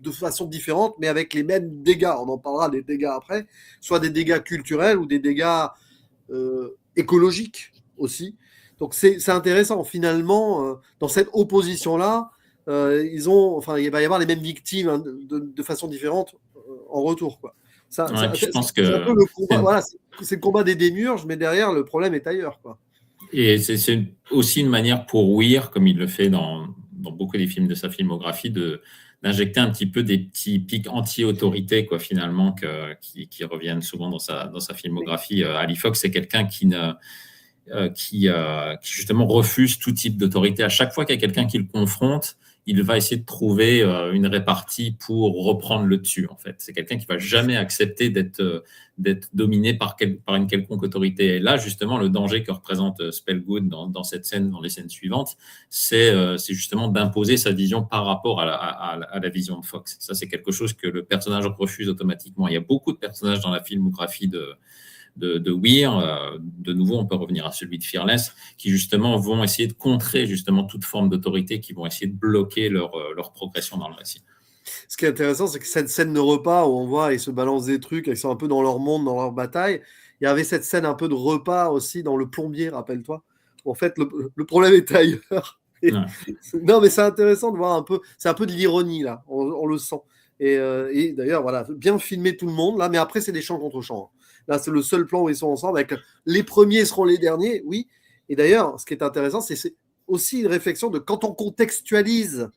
de façon différente, mais avec les mêmes dégâts. On en parlera des dégâts après, soit des dégâts culturels ou des dégâts écologiques aussi. Donc c'est intéressant. Finalement, dans cette opposition-là, il va y avoir les mêmes victimes hein, de façon différente en retour, quoi. Je pense que c'est un peu le combat. Voilà, c'est le combat des démiurges, mais derrière, le problème est ailleurs, quoi. Et c'est aussi une manière pour Weir, comme il le fait dans beaucoup des films de sa filmographie, d'injecter un petit peu des petits pics anti-autorité, quoi, finalement, qui reviennent souvent dans sa filmographie. Ali Fox, c'est quelqu'un qui justement refuse tout type d'autorité. À chaque fois qu'il y a quelqu'un qui le confronte, il va essayer de trouver une répartie pour reprendre le dessus, en fait. C'est quelqu'un qui va jamais accepter d'être dominé par une quelconque autorité. Et là, justement, le danger que représente Spellgood dans cette scène, dans les scènes suivantes, c'est justement d'imposer sa vision par rapport à la vision de Fox. Ça, c'est quelque chose que le personnage refuse automatiquement. Il y a beaucoup de personnages dans la filmographie de Weir, de nouveau, on peut revenir à celui de Fearless, qui justement vont essayer de contrer justement toute forme d'autorité, qui vont essayer de bloquer leur progression dans le récit. Ce qui est intéressant, c'est que cette scène de repas où on voit, ils se balancent des trucs, ils sont un peu dans leur monde, dans leur bataille. Il y avait cette scène un peu de repas aussi dans Le Plombier, rappelle-toi. En fait, le problème était ailleurs. Ouais. Non, mais c'est intéressant de voir un peu, c'est un peu de l'ironie là, on le sent. Et d'ailleurs, voilà, bien filmer tout le monde là, mais après, c'est des champs contre champs. Là, c'est le seul plan où ils sont ensemble. Avec les premiers seront les derniers, oui. Et d'ailleurs, ce qui est intéressant, c'est aussi une réflexion de quand on contextualise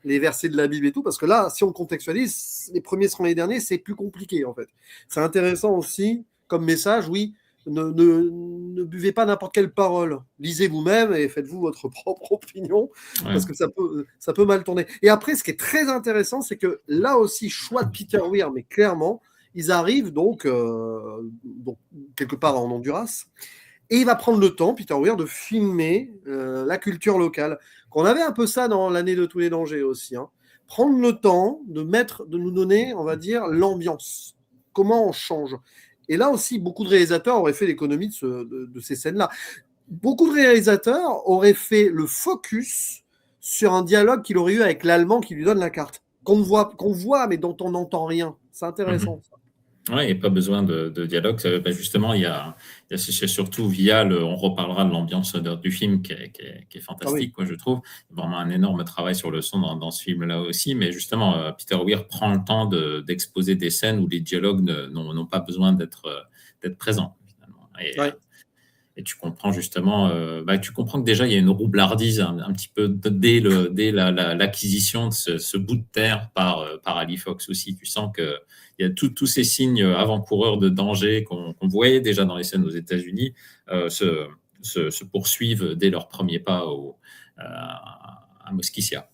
les versets de la Bible et tout, parce que là, si on contextualise, les premiers seront les derniers, c'est plus compliqué en fait. C'est intéressant aussi comme message, oui. Ne buvez pas n'importe quelle parole. Lisez vous-même et faites-vous votre propre opinion, parce que ça peut mal tourner. Et après, ce qui est très intéressant, c'est que là aussi, choix de Peter Weir, mais clairement, ils arrivent donc quelque part en Honduras, et il va prendre le temps, Peter Weir, de filmer la culture locale. Qu'on avait un peu ça dans l'année de tous les dangers aussi. Hein. Prendre le temps de nous donner, on va dire, l'ambiance. Comment on change. Et là aussi, beaucoup de réalisateurs auraient fait l'économie de ces scènes-là. Beaucoup de réalisateurs auraient fait le focus sur un dialogue qu'il aurait eu avec l'Allemand qui lui donne la carte. Qu'on voit, mais dont on n'entend rien. C'est intéressant, ça. Oui, il n'y a pas besoin de dialogue. Justement, c'est surtout on reparlera de l'ambiance du film qui est fantastique, quoi, je trouve. Vraiment un énorme travail sur le son dans ce film-là aussi. Mais justement, Peter Weir prend le temps d'exposer des scènes où les dialogues n'ont pas besoin d'être présents, finalement. Et tu comprends justement, tu comprends que déjà il y a une roublardise un petit peu dès l'acquisition de ce bout de terre par Ali Fox aussi. Tu sens que il y a tous ces signes avant-coureurs de danger qu'on voyait déjà dans les scènes aux États-Unis se poursuivent dès leur premier pas à Mosquitia.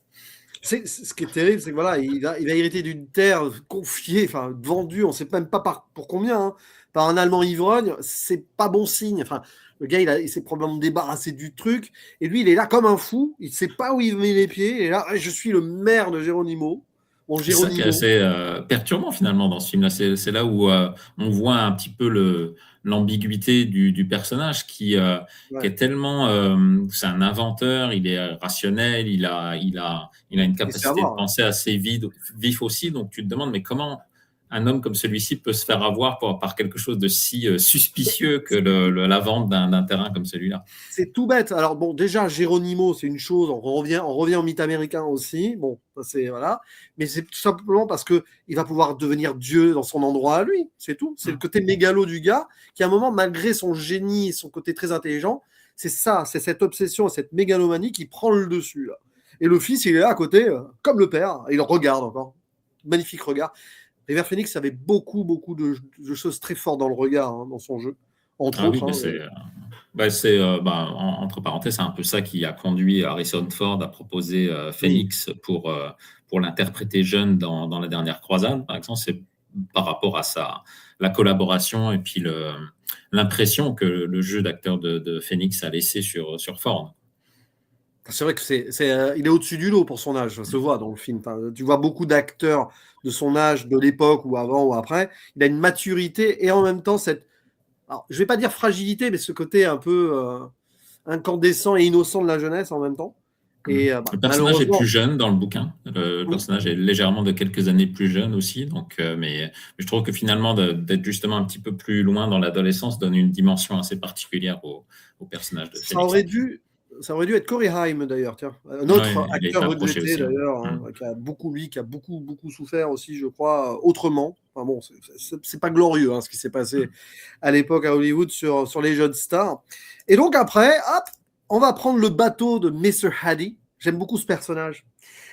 Ce qui est terrible, c'est que voilà, il va hériter d'une terre confiée, vendue, on ne sait même pas pour combien, hein, par un Allemand ivrogne. C'est pas bon signe. Enfin, le gars, il s'est probablement débarrassé du truc, et lui, il est là comme un fou. Il ne sait pas où il met les pieds. Et là, je suis le maire de Geronimo. Bon, c'est ça qui est assez perturbant finalement dans ce film-là. C'est là où on voit un petit peu l'ambiguïté du personnage qui est tellement. C'est un inventeur, il est rationnel, il a une capacité de penser assez vif aussi. Donc tu te demandes, mais comment un homme comme celui-ci peut se faire avoir par quelque chose de si suspicieux que la vente d'un terrain comme celui-là. C'est tout bête. Alors bon, déjà, Geronimo, c'est une chose. On revient au mythe américain aussi. Bon, c'est voilà. Mais c'est tout simplement parce que il va pouvoir devenir Dieu dans son endroit à lui. C'est tout. C'est le côté mégalo du gars qui, à un moment, malgré son génie et son côté très intelligent, c'est cette obsession, cette mégalomanie qui prend le dessus là. Et le fils, il est là à côté, comme le père. Il regarde encore. Magnifique regard. River Phoenix avait beaucoup de choses très fortes dans le regard, hein, dans son jeu. Entre autres. Oui, C'est, entre parenthèses, c'est un peu ça qui a conduit Harrison Ford à proposer Oui. Phoenix pour l'interpréter jeune dans La Dernière Croisade, par exemple. C'est par rapport à la collaboration et puis l'impression que le jeu d'acteur de Phoenix a laissé sur Ford. C'est vrai que il est au-dessus du lot pour son âge, ça se voit dans le film. Enfin, tu vois beaucoup d'acteurs de son âge, de l'époque, ou avant ou après. Il a une maturité et en même temps alors, je vais pas dire fragilité, mais ce côté un peu incandescent et innocent de la jeunesse en même temps. Et Le personnage est plus malheureusement, jeune dans le bouquin. Le oui, personnage est légèrement de quelques années plus jeune aussi. Donc, mais je trouve que finalement, d'être justement un petit peu plus loin dans l'adolescence donne une dimension assez particulière au personnage de ça Phoenix. aurait dû, ça aurait dû être Corey Haim d'ailleurs, tiens, un autre Oui, il a été acteur approché regretté aussi. d'ailleurs, Mm. qui a beaucoup souffert aussi, je crois, autrement. Enfin bon, c'est pas glorieux ce qui s'est passé à l'époque à Hollywood sur les jeunes stars. Et donc après, hop, on va prendre le bateau de Mr. Haddy. J'aime beaucoup ce personnage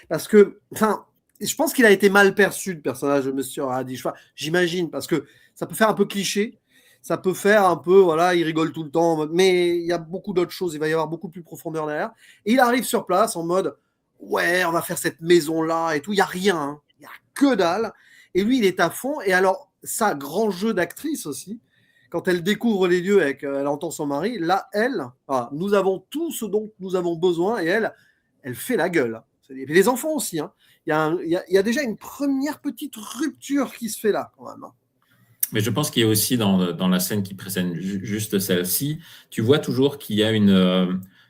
parce que, enfin, je pense qu'il a été mal perçu le personnage de Mr. Haddy. J'imagine parce que ça peut faire un peu cliché. Ça peut faire un peu, voilà, il rigole tout le temps, mais il y a beaucoup d'autres choses, il va y avoir beaucoup plus profondeur derrière. Et il arrive sur place en mode, ouais, on va faire cette maison-là et tout, il n'y a rien, hein. Il n'y a que dalle. Et lui, il est à fond. Et alors, ça, grand jeu d'actrice aussi, quand elle découvre les lieux et qu'elle entend son mari, là, nous avons tout ce dont nous avons besoin et elle fait la gueule. Et les enfants aussi, hein. Il y a déjà une première petite rupture qui se fait là, quand même, hein. Mais je pense qu'il y a aussi dans la scène qui précède juste celle-ci, tu vois toujours qu'il y a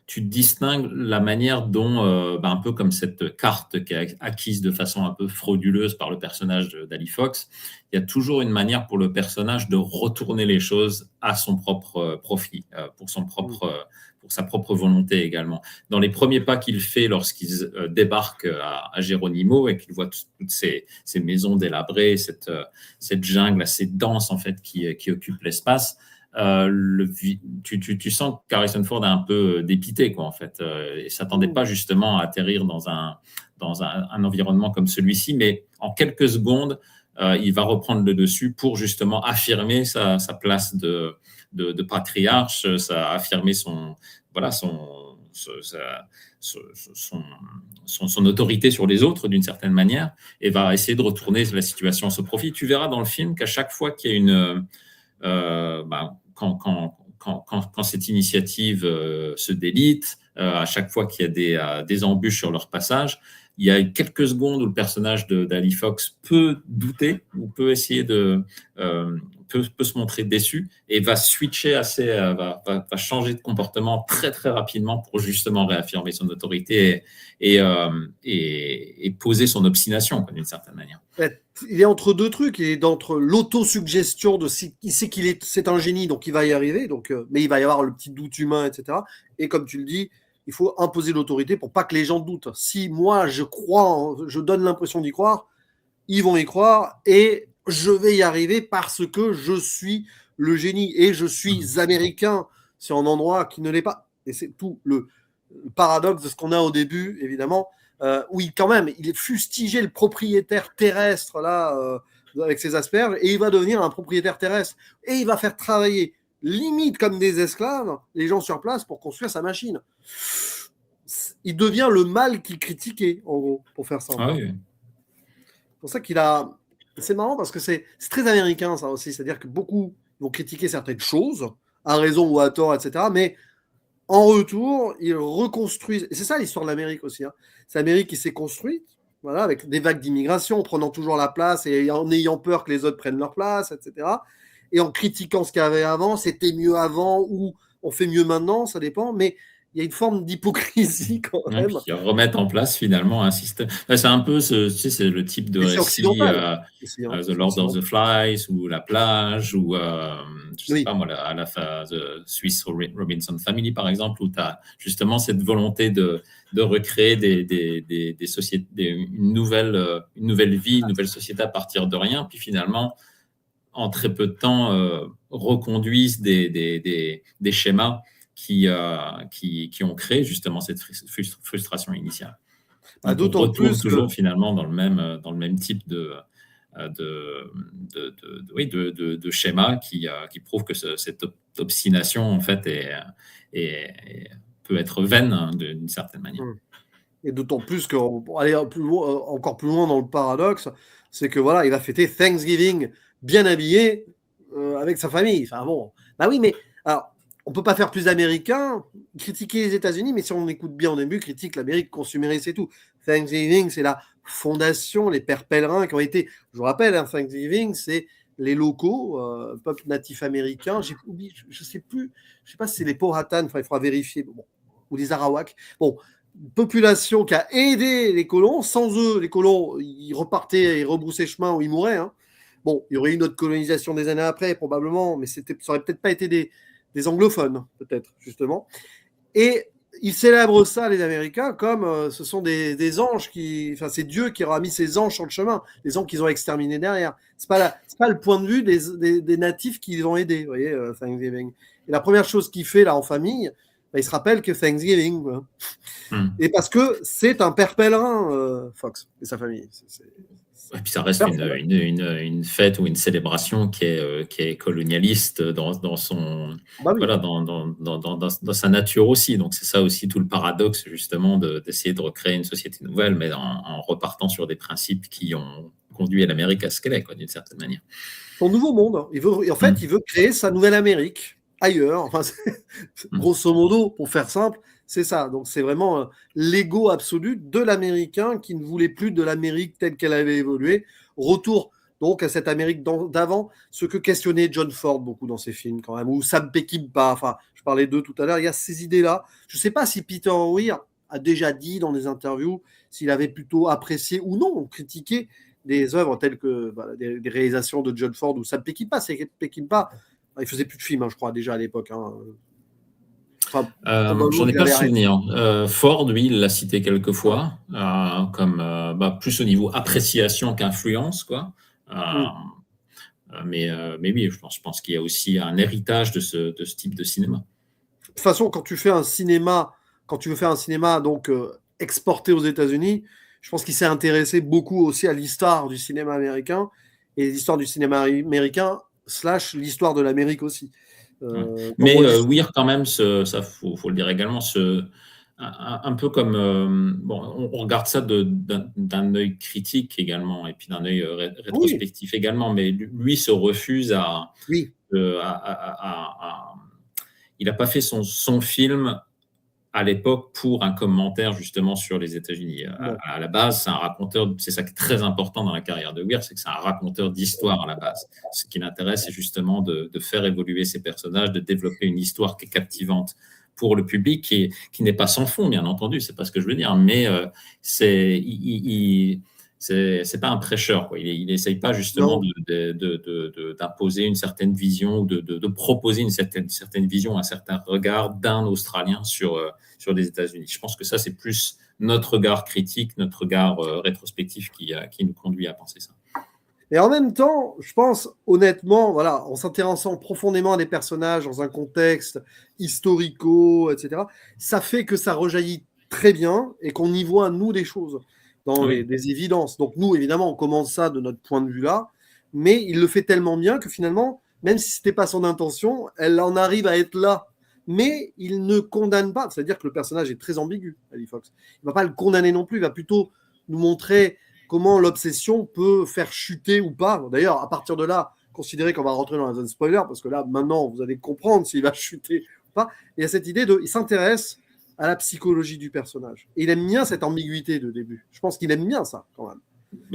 tu distingues la manière dont, un peu comme cette carte qui est acquise de façon un peu frauduleuse par le personnage d'Ali Fox, il y a toujours une manière pour le personnage de retourner les choses à son propre profit, pour sa propre volonté également. Dans les premiers pas qu'il fait lorsqu'il débarque à Geronimo et qu'il voit toutes ces maisons délabrées, cette jungle assez dense en fait qui occupe l'espace, tu sens qu'Harrison Ford est un peu dépité quoi en fait, et s'attendait pas justement à atterrir dans un environnement comme celui-ci, mais en quelques secondes il va reprendre le dessus pour justement affirmer sa place de patriarche, affirmer son autorité sur les autres d'une certaine manière, et va essayer de retourner la situation à son profit. Tu verras dans le film qu'à chaque fois qu'il y a quand cette initiative se délite, à chaque fois qu'il y a des embûches sur leur passage, il y a quelques secondes où le personnage d'Ali Fox peut douter ou peut essayer peut se montrer déçu et va switcher va changer de comportement très très rapidement pour justement réaffirmer son autorité et poser son obstination d'une certaine manière. Il est entre deux trucs. Il est entre l'autosuggestion il sait c'est un génie, donc il va y arriver. Mais il va y avoir le petit doute humain, etc. Et comme tu le dis, il faut imposer l'autorité pour pas que les gens doutent. Si moi je crois, je donne l'impression d'y croire, ils vont y croire et je vais y arriver parce que je suis le génie et je suis américain. C'est un endroit qui ne l'est pas. Et c'est tout le paradoxe de ce qu'on a au début, évidemment. Oui, quand même, il est fustigé le propriétaire terrestre là avec ses asperges et il va devenir un propriétaire terrestre et il va faire travailler limite comme des esclaves les gens sur place pour construire sa machine. Il devient le mal qu'il critiquait, en gros, pour faire simple. Ah oui. C'est pour ça qu'il a. C'est marrant parce que c'est très américain ça aussi, c'est-à-dire que beaucoup vont critiquer certaines choses, à raison ou à tort, etc. Mais en retour, ils reconstruisent. Et c'est ça l'histoire de l'Amérique aussi. Hein. C'est l'Amérique qui s'est construite, voilà, avec des vagues d'immigration, en prenant toujours la place et en ayant peur que les autres prennent leur place, etc. Et en critiquant ce qu'il y avait avant, c'était mieux avant ou on fait mieux maintenant, ça dépend. Mais il y a une forme d'hypocrisie quand même. Et puis remettre en place finalement un système. C'est un peu c'est le type de c'est récit aussi, hein. The Lord of the Flies ou La plage ou je sais Oui. pas moi The Swiss Robinson Family par exemple, où tu as justement cette volonté de recréer des sociétés, une nouvelle vie, une nouvelle société à partir de rien, puis finalement en très peu de temps reconduisent des schémas qui ont créé justement cette frustration initiale. Donc on D'autant retourne plus que toujours finalement dans le même type de de schémas qui prouvent que cette obstination, en fait, peut être vaine, hein, d'une certaine manière. Et d'autant plus qu'on aller encore plus loin dans le paradoxe, c'est que voilà, il va fêter Thanksgiving bien habillé avec sa famille. Enfin bon, bah oui, mais alors on peut pas faire plus américain, critiquer les États-Unis, mais si on écoute bien au début, critique l'Amérique consumériste et tout. Thanksgiving, c'est la fondation, les pères pèlerins qui ont été. Je vous rappelle, hein, Thanksgiving, c'est les locaux, peuple natif américain. J'ai oublié, je sais plus, je sais pas si c'est les Powhatan, enfin il faudra vérifier, bon, ou les Arawaks. Bon, population qui a aidé les colons. Sans eux, les colons, ils repartaient, ils rebroussaient chemin ou ils mouraient. Hein. Bon, il y aurait eu une autre colonisation des années après, probablement, mais ça aurait peut-être pas été des anglophones, peut-être, justement. Et ils célèbrent ça, les Américains, comme ce sont des anges enfin, c'est Dieu qui aura mis ces anges sur le chemin, les anges qu'ils ont exterminés derrière. C'est pas le point de vue des natifs qui les ont aidés, vous voyez, Thanksgiving. Et la première chose qu'il fait, là, en famille, bah, il se rappelle que Thanksgiving, quoi. Et parce que c'est un père pèlerin, Fox et sa famille. Et puis ça reste une fête ou une célébration qui est colonialiste dans son, bah oui. Voilà, dans sa nature aussi. Donc c'est ça aussi tout le paradoxe, justement, d'essayer de recréer une société nouvelle, mais en repartant sur des principes qui ont conduit à l'Amérique à ce qu'elle est, quoi, d'une certaine manière. Son nouveau monde. Il veut créer sa nouvelle Amérique ailleurs. Enfin, grosso modo, pour faire simple, c'est ça. Donc c'est vraiment l'ego absolu de l'Américain qui ne voulait plus de l'Amérique telle qu'elle avait évolué. Retour donc à cette Amérique d'avant, ce que questionnait John Ford beaucoup dans ses films quand même, ou Sam Peckinpah. Enfin, je parlais d'eux tout à l'heure. Il y a ces idées-là. Je ne sais pas si Peter Weir a déjà dit dans des interviews s'il avait plutôt apprécié ou non critiqué des œuvres telles que voilà, des réalisations de John Ford ou Sam Peckinpah. C'est Peckinpah, il faisait plus de films, hein, je crois, déjà à l'époque. Hein. Enfin, j'en ai pas le souvenir. Ford, lui, il l'a cité quelques fois, comme plus au niveau appréciation qu'influence, quoi. Mais oui, je pense qu'il y a aussi un héritage de ce type de cinéma. De toute façon, quand tu veux faire un cinéma donc exporté aux États-Unis, je pense qu'il s'est intéressé beaucoup aussi à l'histoire du cinéma américain et l'histoire du cinéma américain / l'histoire de l'Amérique aussi. Mais Weir, quand même, ça faut le dire également, un peu comme on regarde ça d'un œil critique également et puis d'un œil rétrospectif également, mais lui se refuse il n'a pas fait son film à l'époque pour un commentaire justement sur les États-Unis. À la base, c'est un raconteur, c'est ça qui est très important dans la carrière de Weir, c'est que c'est un raconteur d'histoire à la base. Ce qui l'intéresse, c'est justement de faire évoluer ses personnages, de développer une histoire qui est captivante pour le public, qui n'est pas sans fond, bien entendu, c'est pas ce que je veux dire, mais c'est pas un prêcheur, quoi. Il n'essaye pas justement d'imposer une certaine vision, de proposer une certaine vision, un certain regard d'un Australien sur les États-Unis. Je pense que ça, c'est plus notre regard critique, notre regard rétrospectif qui nous conduit à penser ça. Et en même temps, je pense honnêtement, voilà, en s'intéressant profondément à des personnages dans un contexte historico, etc., ça fait que ça rejaillit très bien et qu'on y voit, nous, des choses dans des évidences. Donc nous, évidemment, on commence ça de notre point de vue-là, mais il le fait tellement bien que finalement, même si ce n'était pas son intention, elle en arrive à être là. Mais il ne condamne pas, c'est-à-dire que le personnage est très ambigu, Ali Fox. Il ne va pas le condamner non plus, il va plutôt nous montrer comment l'obsession peut faire chuter ou pas. D'ailleurs, à partir de là, considérez qu'on va rentrer dans la zone spoiler, parce que là, maintenant, vous allez comprendre s'il va chuter ou pas. Il y a cette idée il s'intéresse à la psychologie du personnage. Et il aime bien cette ambiguïté de début. Je pense qu'il aime bien ça, quand même.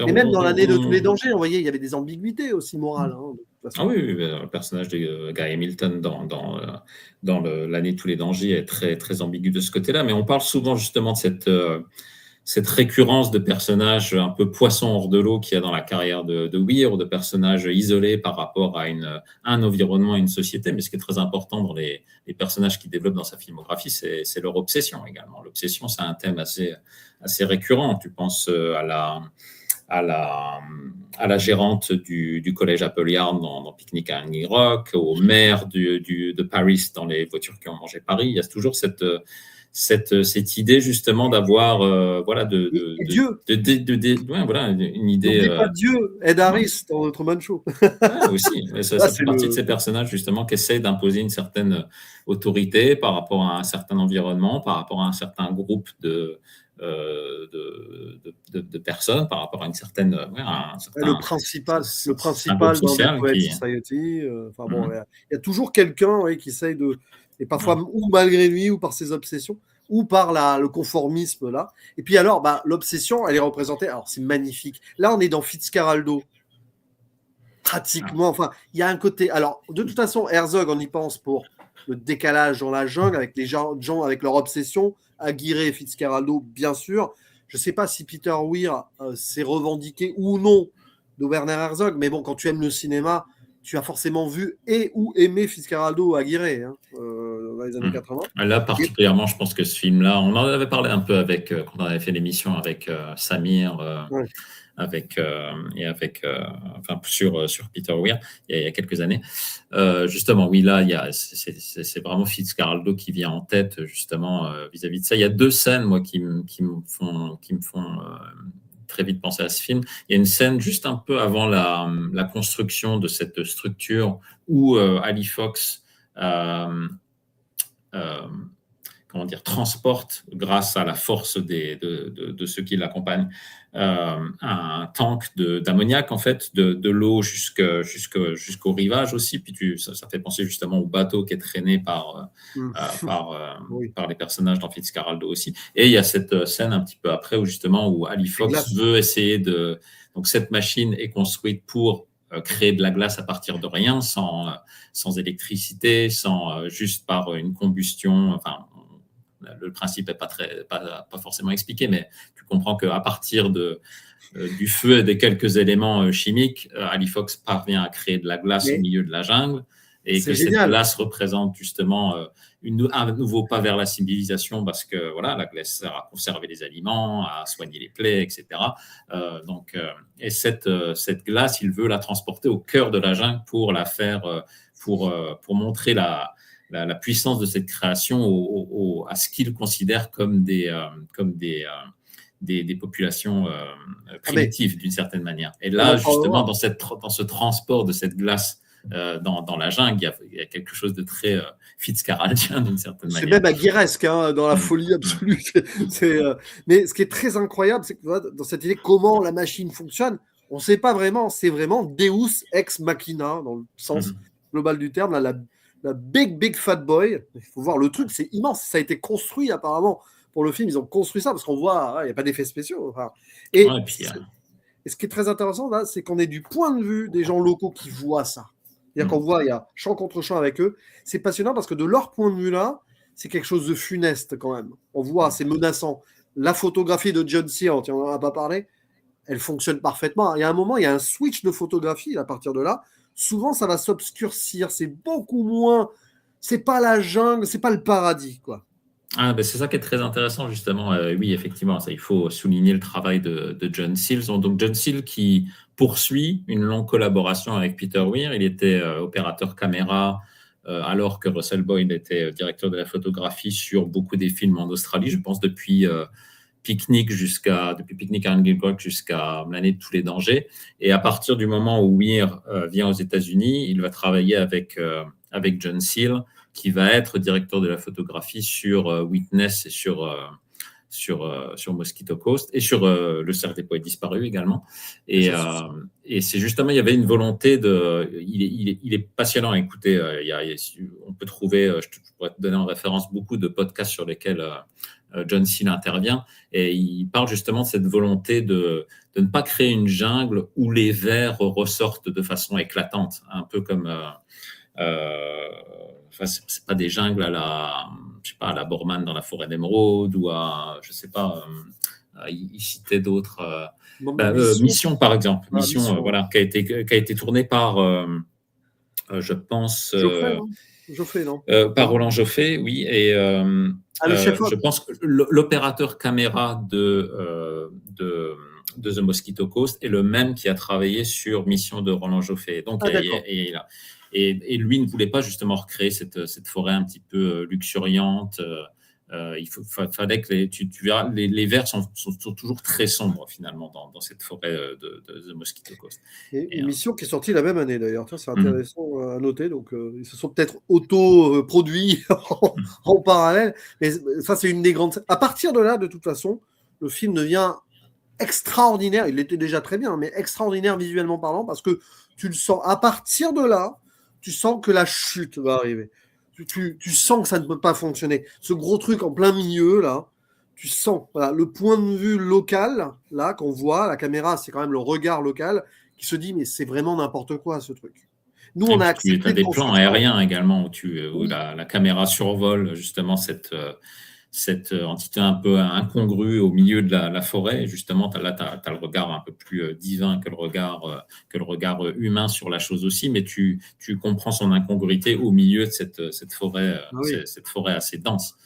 Et même dans l'année de tous les dangers, vous voyez, il y avait des ambiguïtés aussi morales. Hein, de toute façon. Oui, le personnage de Guy Hamilton dans l'année de tous les dangers est très, très ambigu de ce côté-là. Mais on parle souvent justement de cette récurrence de personnages un peu poissons hors de l'eau qu'il y a dans la carrière de Weir, de personnages isolés par rapport à un environnement, à une société. Mais ce qui est très important dans les personnages qu'il développe dans sa filmographie, c'est leur obsession également. L'obsession, c'est un thème assez récurrent. Tu penses à la gérante du collège Appleyard dans Picnic à Hanging Rock, au maire de Paris dans Les voitures qui ont mangé Paris. Il y a toujours cette idée justement d'avoir Et Dieu. voilà, une idée. N'oublie pas Dieu, Ed Harris dans The Truman Show. Ouais, aussi. Ça, Là, ça fait c'est partie de ces personnages justement qui essayent d'imposer une certaine autorité par rapport à un certain environnement, par rapport à un certain groupe de personnes, par rapport à une certaine, un le certain groupe principal dans social Dead qui. Society. Enfin bon, Mhm. il y a toujours quelqu'un qui essaye de, et parfois ou malgré lui ou par ses obsessions ou par le conformisme là. Et puis alors, l'obsession, elle est représentée. Alors c'est magnifique. Là, on est dans Fitzcarraldo. Pratiquement, enfin, il y a un côté. Alors, de toute façon, Herzog, on y pense pour le décalage dans la jungle avec les gens avec leur obsession. Aguirre et Fitzcarraldo, bien sûr. Je ne sais pas si Peter Weir s'est revendiqué ou non de Werner Herzog, mais bon, quand tu aimes le cinéma, tu as forcément vu et ou aimé Fitzcarraldo ou Aguirre dans les années 80. Là, particulièrement, je pense que ce film-là, on en avait parlé un peu avec, quand on avait fait l'émission avec Samir. Ouais. Enfin, sur Peter Weir il y a quelques années. Justement, oui, là, c'est vraiment Fitzcarraldo qui vient en tête, justement, vis-à-vis de ça. Il y a deux scènes, moi, qui me font très vite penser à ce film. Il y a une scène juste un peu avant la construction de cette structure où Ali Fox transporte, grâce à la force de ceux qui l'accompagnent, un tank d'ammoniac, en fait, de l'eau jusqu'au rivage aussi. Puis ça fait penser justement au bateau qui est traîné par Oui. les personnages dans Fitzcarraldo aussi. Et il y a cette scène un petit peu après où Ali Fox veut essayer de... Donc cette machine est construite pour créer de la glace à partir de rien, sans électricité, juste par une combustion. Enfin, le principe n'est pas forcément expliqué, mais tu comprends qu'à partir du feu et des quelques éléments chimiques, Ali Fox parvient à créer de la glace au milieu de la jungle, et que cette glace représente justement un nouveau pas vers la civilisation, parce que voilà, la glace sert à conserver les aliments, à soigner les plaies, etc. Et cette glace, il veut la transporter au cœur de la jungle pour la faire, pour montrer la puissance de cette création à ce qu'il considère comme des populations primitives, d'une certaine manière. Et là, justement, dans ce transport de cette glace dans la jungle, il y a quelque chose de très Fitzcarraldien, d'une certaine manière. C'est même aguirresque, dans la folie absolue. Mais ce qui est très incroyable, c'est que dans cette idée, comment la machine fonctionne, on ne sait pas vraiment. C'est vraiment Deus ex machina, dans le sens global du terme. La big fat boy. Il faut voir le truc, c'est immense. Ça a été construit apparemment pour le film. Ils ont construit ça parce qu'on voit, il n'y a pas d'effets spéciaux. Et ce qui est très intéressant là, c'est qu'on est du point de vue des gens locaux qui voient ça. C'est-à-dire qu'on voit, il y a champ contre champ avec eux. C'est passionnant parce que de leur point de vue là, c'est quelque chose de funeste quand même. On voit, c'est menaçant. La photographie de John Searle, on n'en a pas parlé, elle fonctionne parfaitement. Il y a un moment, il y a un switch de photographie à partir de là. Souvent, ça va s'obscurcir. C'est beaucoup moins. C'est pas la jungle, c'est pas le paradis, quoi. C'est ça qui est très intéressant, justement. Oui, effectivement, il faut souligner le travail de John Searle. Donc, John Searle qui poursuit une longue collaboration avec Peter Weir. Il était opérateur caméra alors que Russell Boyd était directeur de la photographie sur beaucoup des films en Australie, je pense depuis Picnic à Anglecock jusqu'à L'année de tous les dangers. Et à partir du moment où Weir vient aux États-Unis, il va travailler avec John Searle, qui va être directeur de la photographie sur Witness et sur Mosquito Coast et sur Le Cercle des Poètes Disparus également. Et c'est justement, il y avait une volonté il est passionnant à écouter. On peut trouver, je pourrais te donner en référence beaucoup de podcasts sur lesquels John Searle intervient, et il parle justement de cette volonté de ne pas créer une jungle où les vers ressortent de façon éclatante, un peu comme c'est pas des jungles à la Borman dans la forêt d'émeraude, ou je sais pas, il citait d'autres. Mission, par exemple. Mission, voilà, qui a été tournée par, je pense, Joffé, non par Roland Joffé, oui. Et je pense que l'opérateur caméra de The Mosquito Coast est le même qui a travaillé sur Mission de Roland Joffé. Donc, et lui ne voulait pas justement recréer cette forêt un petit peu luxuriante fallait que tu verras, les vers sont toujours très sombres finalement dans cette forêt de The Mosquito Coast. Et une mission qui est sortie la même année d'ailleurs. C'est Mhm. intéressant à noter. Donc, ils se sont peut-être auto-produits en parallèle. Mais ça, c'est une des grandes. À partir de là, de toute façon, le film devient extraordinaire. Il était déjà très bien, mais extraordinaire visuellement parlant, parce que tu le sens. À partir de là, tu sens que la chute va arriver. Tu sens que ça ne peut pas fonctionner. Ce gros truc en plein milieu, là, tu sens. Voilà, le point de vue local, là, qu'on voit, la caméra, c'est quand même le regard local, qui se dit, mais c'est vraiment n'importe quoi, ce truc. Nous, Et on a puis tu accepté as de des penser plans ça. aériens également où Oui. la caméra survole justement cette entité un peu incongrue au milieu de la forêt. Et justement, là, tu as le regard un peu plus divin que le regard humain sur la chose aussi, mais tu comprends son incongruité au milieu de cette forêt, Ah oui. cette forêt assez dense.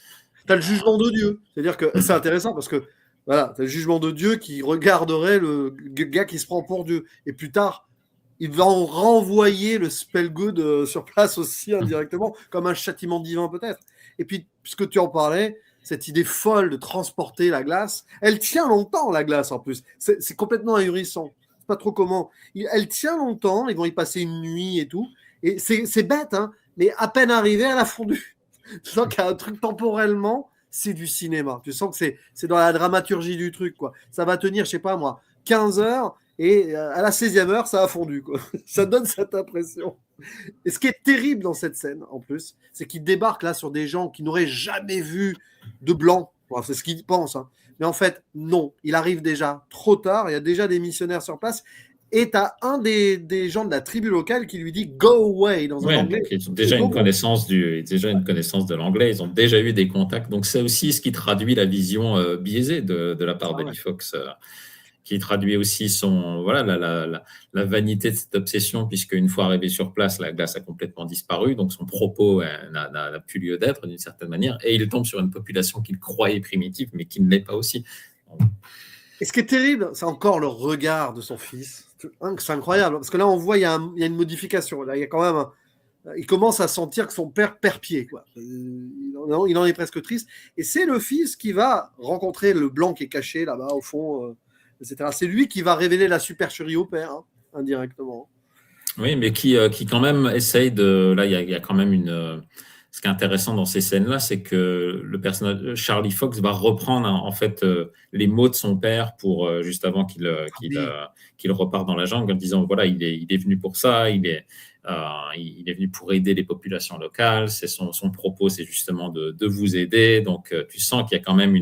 Tu as le jugement de Dieu. C'est-à-dire que c'est intéressant parce que voilà, tu as le jugement de Dieu qui regarderait le gars qui se prend pour Dieu. Et plus tard, il va en renvoyer le spell good sur place aussi indirectement, comme un châtiment divin peut-être. Et puis, puisque tu en parlais, cette idée folle de transporter la glace, elle tient longtemps la glace en plus. C'est complètement ahurissant. Je sais pas trop comment. Elle tient longtemps, ils vont y passer une nuit et tout. Et c'est bête, hein, mais à peine arrivé, elle a fondu. Tu sens qu'il y a un truc temporellement, c'est du cinéma. Tu sens que c'est dans la dramaturgie du truc, quoi. Ça va tenir, je sais pas moi, 15 heures et à la 16e heure, ça a fondu, quoi. Ça donne cette impression. Et ce qui est terrible dans cette scène, en plus, c'est qu'il débarque là sur des gens qui n'auraient jamais vu de blanc. Bon, c'est ce qu'ils pensent, hein. Mais en fait, non. Il arrive déjà trop tard. Il y a déjà des missionnaires sur place. Et tu as un des gens de la tribu locale qui lui dit go away dans un Ouais, anglais. donc ils ont déjà une connaissance de l'anglais, ils ont déjà eu des contacts. Donc c'est aussi ce qui traduit la vision biaisée de la part d'Ali Fox, qui traduit aussi la vanité de cette obsession, puisque une fois arrivé sur place, la glace a complètement disparu, donc son propos n'a plus lieu d'être d'une certaine manière, et il tombe sur une population qu'il croyait primitive, mais qui ne l'est pas aussi. Et ce qui est terrible, c'est encore le regard de son fils. C'est incroyable, parce que là, on voit il y a une modification. Là, il y a quand même il commence à sentir que son père perd pied, quoi. Il en est presque triste. Et c'est le fils qui va rencontrer le blanc qui est caché là-bas au fond, etc. C'est lui qui va révéler la supercherie au père, hein, indirectement. Oui, mais qui quand même essaye de. Là, il y a quand même une. Ce qui est intéressant dans ces scènes-là, c'est que le personnage Charlie Fox va reprendre en fait les mots de son père pour juste avant qu'il repart dans la jungle, en disant voilà, il est venu pour ça, il est venu pour aider les populations locales. C'est son propos, c'est justement de vous aider. Donc tu sens qu'il y a quand même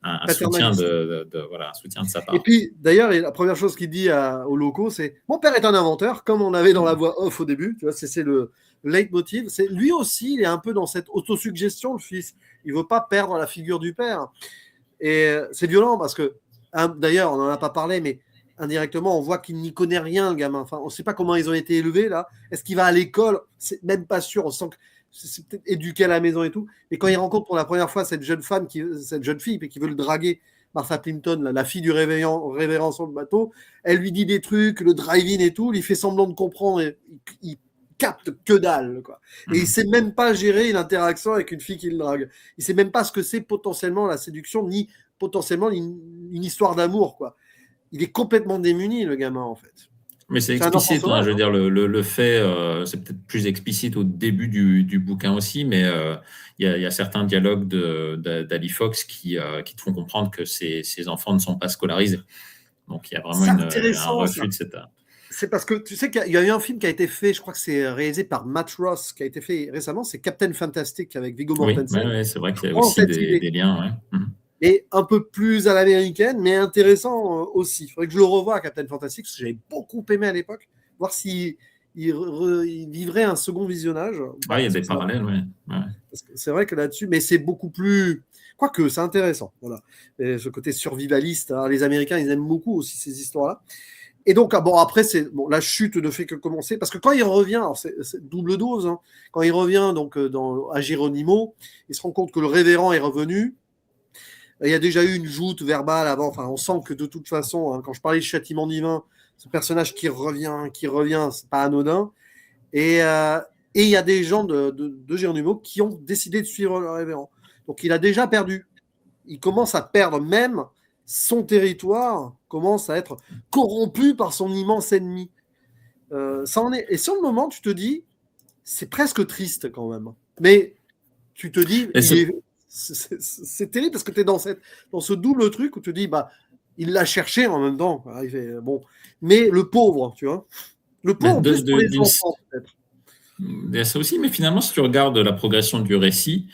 un soutien un soutien de sa part. Et puis, d'ailleurs, la première chose qu'il dit aux locaux, c'est « Mon père est un inventeur », comme on avait dans la voix off au début. Tu vois, c'est le leitmotiv. Lui aussi, il est un peu dans cette autosuggestion, le fils. Il ne veut pas perdre la figure du père. Et c'est violent parce que, d'ailleurs, on n'en a pas parlé, mais indirectement, on voit qu'il n'y connaît rien, le gamin. Enfin, on ne sait pas comment ils ont été élevés, là. Est-ce qu'il va à l'école? C'est même pas sûr. On sent que c'est peut-être éduqué à la maison et tout. Et quand il rencontre pour la première fois cette jeune fille, qui veut le draguer, Martha Plimpton, la fille du révérend sur le bateau, elle lui dit des trucs, le drive-in et tout, il fait semblant de comprendre, et il capte que dalle, quoi. Et il sait même pas gérer une interaction avec une fille qui le drague. Il sait même pas ce que c'est potentiellement la séduction, ni potentiellement une histoire d'amour, quoi. Il est complètement démuni, le gamin, en fait. Mais c'est explicite, je veux dire, le fait, c'est peut-être plus explicite au début du bouquin aussi, mais il y a certains dialogues d'Ali Fox qui te font comprendre que ces enfants ne sont pas scolarisés. Donc il y a vraiment un refus de cette... C'est parce que tu sais qu'il y a eu un film qui a été fait, je crois que c'est réalisé par Matt Ross, qui a été fait récemment, c'est Captain Fantastic avec Viggo Mortensen. Oui, c'est vrai qu'il y a aussi des liens. Ouais. Et un peu plus à l'américaine, mais intéressant aussi. Il faudrait que je le revoie, Captain Fantastic, parce que j'avais beaucoup aimé à l'époque, voir s'il vivrait un second visionnage. Il y a des parallèles, oui. Ouais. C'est vrai que là-dessus, mais c'est beaucoup plus... Quoique, c'est intéressant. Voilà. Et ce côté survivaliste, hein, les Américains, ils aiment beaucoup aussi ces histoires-là. Et donc, après, la chute ne fait que commencer, parce que quand il revient, alors c'est double dose, hein, quand il revient donc, à Geronimo, il se rend compte que le révérend est revenu. Il y a déjà eu une joute verbale avant, enfin, on sent que de toute façon, hein, quand je parlais de châtiment divin, ce personnage qui revient, c'est pas anodin. Et il y a des gens de Geronimo qui ont décidé de suivre le révérend. Donc il a déjà perdu. Il commence à perdre même son territoire, commence à être corrompu par son immense ennemi. Ça en est. Et sur le moment, tu te dis, c'est presque triste quand même. Mais tu te dis, c'est terrible parce que tu es dans ce double truc où tu te dis, bah, il l'a cherché en même temps. Il fait, bon. Mais le pauvre, tu vois. Le pauvre, en plus pour les enfants, peut-être. Il y a ça aussi, mais finalement, si tu regardes la progression du récit,